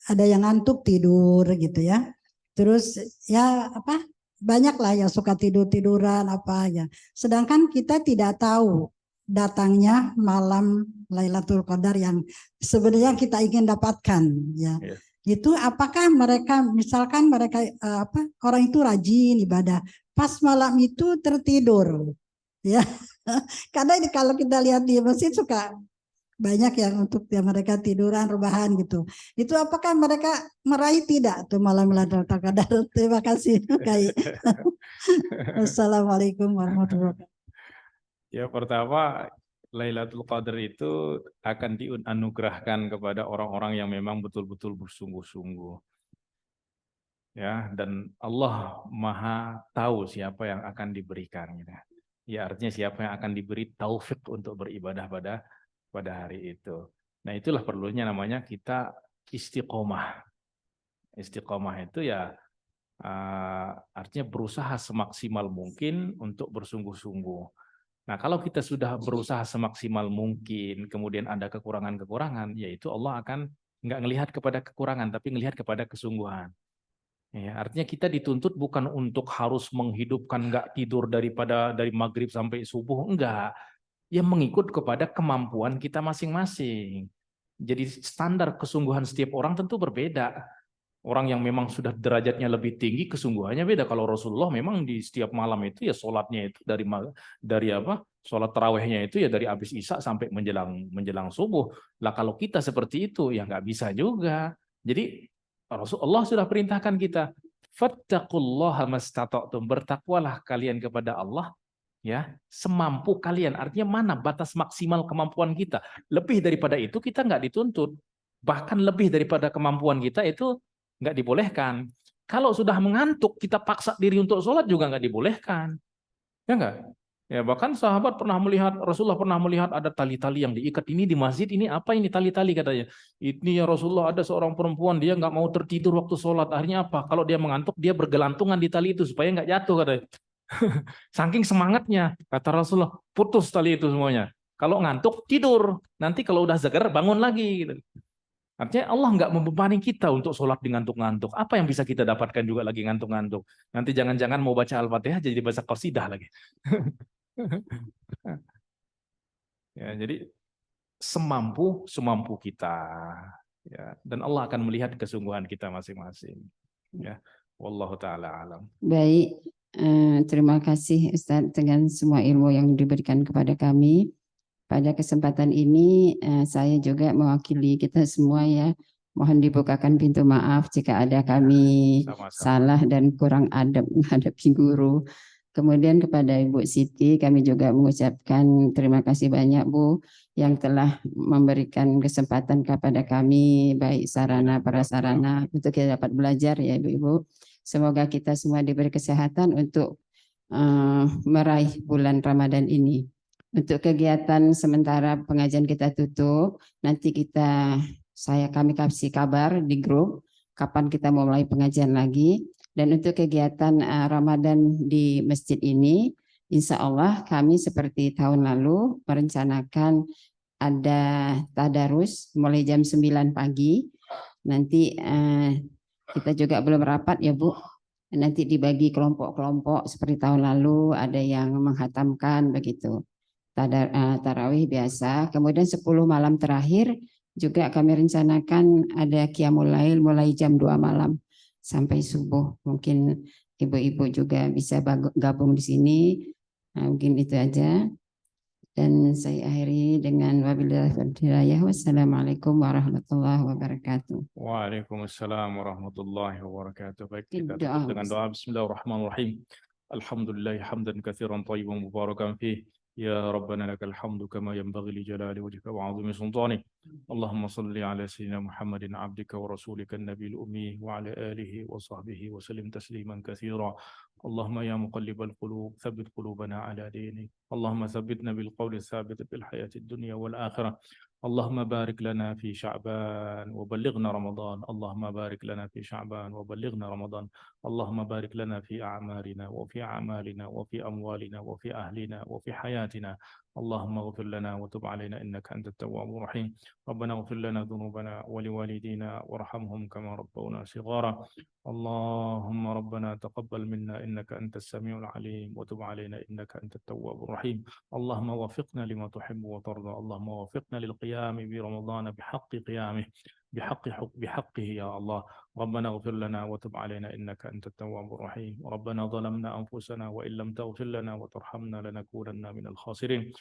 ada yang ngantuk tidur gitu ya. Terus ya apa? Banyaklah yang suka tiduran apa ya. Sedangkan kita tidak tahu datangnya malam Lailatul Qadar yang sebenarnya kita ingin dapatkan ya. Itu apakah mereka misalkan mereka orang itu rajin ibadah pas malam itu tertidur ya. Karena ini kalau kita lihat di masjid suka banyak yang untuk ya mereka tiduran rebahan gitu. Itu apakah mereka meraih tidak tuh malam Lailatul Qadar? Terima kasih. Assalamualaikum warahmatullahi wabarakatuh. Ya pertama Lailatul Qadar itu akan dianugerahkan kepada orang-orang yang memang betul-betul bersungguh-sungguh. Ya, dan Allah Maha tahu siapa yang akan diberikan gitu. Ya artinya siapa yang akan diberi taufik untuk beribadah pada hari itu. Nah, itulah perlunya namanya kita istiqomah. Istiqomah itu ya artinya berusaha semaksimal mungkin untuk bersungguh-sungguh. Nah, kalau kita sudah berusaha semaksimal mungkin, kemudian ada kekurangan-kekurangan, yaitu Allah akan nggak ngelihat kepada kekurangan, tapi ngelihat kepada kesungguhan. Ya, artinya kita dituntut bukan untuk harus menghidupkan nggak tidur dari maghrib sampai subuh, enggak. Ya mengikut kepada kemampuan kita masing-masing. Jadi standar kesungguhan setiap orang tentu berbeda. Orang yang memang sudah derajatnya lebih tinggi, kesungguhannya beda. Kalau Rasulullah memang di setiap malam itu ya sholatnya itu dari sholat tarawihnya itu ya dari habis isya sampai menjelang subuh. Lah kalau kita seperti itu ya nggak bisa juga. Jadi Rasulullah sudah perintahkan kita, fattaqullaha mastata'tum, bertakwalah kalian kepada Allah ya semampu kalian. Artinya mana batas maksimal kemampuan kita? Lebih daripada itu kita nggak dituntut. Bahkan lebih daripada kemampuan kita itu nggak dibolehkan. Kalau sudah mengantuk, kita paksa diri untuk sholat juga nggak dibolehkan. Ya nggak? Ya bahkan Rasulullah pernah melihat ada tali-tali yang diikat ini di masjid, ini apa ini tali-tali katanya. Ini ya Rasulullah ada seorang perempuan, dia nggak mau tertidur waktu sholat. Akhirnya apa? Kalau dia mengantuk, dia bergelantungan di tali itu supaya nggak jatuh katanya. Saking semangatnya, kata Rasulullah, putus tali itu semuanya. Kalau ngantuk, tidur. Nanti kalau udah segar, bangun lagi. Gitu. Artinya Allah nggak membebani kita untuk sholat di ngantuk-ngantuk. Apa yang bisa kita dapatkan juga lagi ngantuk-ngantuk? Nanti jangan-jangan mau baca Al-Fatihah jadi baca qasidah lagi. Ya, jadi semampu kita. Ya, dan Allah akan melihat kesungguhan kita masing-masing. Ya, wallahu taala alam. Baik, terima kasih Ustadz dengan semua ilmu yang diberikan kepada kami. Pada kesempatan ini saya juga mewakili kita semua ya. Mohon dibukakan pintu maaf jika ada kami salah dan kurang adab menghadapi guru. Kemudian kepada Ibu Siti kami juga mengucapkan terima kasih banyak Bu yang telah memberikan kesempatan kepada kami baik sarana prasarana untuk kita dapat belajar ya Ibu-Ibu. Semoga kita semua diberi kesehatan untuk meraih bulan Ramadan ini. Untuk kegiatan sementara pengajian kita tutup, nanti kita kami kasih kabar di grup kapan kita mau mulai pengajian lagi. Dan untuk kegiatan Ramadan di masjid ini, insya Allah kami seperti tahun lalu merencanakan ada tadarus mulai jam 9 pagi. Nanti kita juga belum rapat ya Bu. Nanti dibagi kelompok-kelompok seperti tahun lalu, ada yang menghatamkan begitu. Tarawih biasa. Kemudian 10 malam terakhir juga kami rencanakan ada Qiyamul Lail mulai jam 2 malam sampai subuh. Mungkin ibu-ibu juga bisa gabung di sini. Nah, mungkin itu aja. Dan saya akhiri dengan wabillahi hidayah. Wassalamualaikum warahmatullahi wabarakatuh. Waalaikumsalam warahmatullahi wabarakatuh. Baik, kita Doa. tutup dengan doa. Bismillahirrahmanirrahim. Alhamdulillah hamdan katsiran thayyiban mubarakan fih. Ya Rabbana lakal hamdu kama yanbaghi li jalali wajhika wa 'azimi sultanik. Allahumma salli ala sayyidina Muhammadin abdika wa rasulika an-nabiyil ummi wa ala alihi wa sahbihi wa sallim tasliman katsira. Allahumma ya muqallibal qulub tsabbit qulubana ala dinik. Allahumma tsabbitna bil qawli tsabit fil hayatid dunya wal akhirah. اللهم بارك لنا في شعبان وبلغنا رمضان اللهم بارك لنا في شعبان وبلغنا رمضان اللهم بارك لنا في أعمارنا وفي أعمالنا وفي أموالنا وفي أهلنا وفي حياتنا اللهم اغفر لنا وتب علينا إنك أنت التواب الرحيم ربنا اغفر لنا ذنوبنا ولوالدينا وارحمهم كما ربونا صغارا اللهم ربنا تقبل منا إنك أنت السميع العليم وتب علينا إنك أنت التواب الرحيم اللهم وفقنا لما تحب وترضى اللهم وفقنا للقيام برمضان بحق قيامه بحقه يا الله ربنا اغفر لنا وتب علينا إنك أنت التواب الرحيم ربنا ظلمنا أنفسنا وإن لم تغفر لنا وترحمنا لنكونن من الخاسرين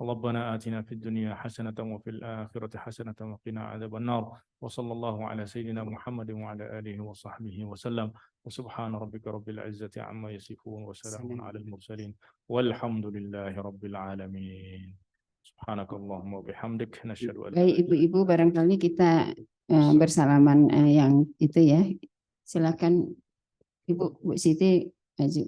ربنا آتنا في الدنيا حسنة وفي الآخرة حسنة وقنا عذاب النار وصلى الله على سيدنا محمد وعلى آله وصحبه وسلم وسبحان ربك رب العزة عما يصفون وسلام على المرسلين والحمد لله رب العالمين سبحانك اللهم وبحمدك نشهد أن لا Baik ibu-ibu, barangkali kita bersalaman yang itu ya. Silakan Ibu Bu Siti maju.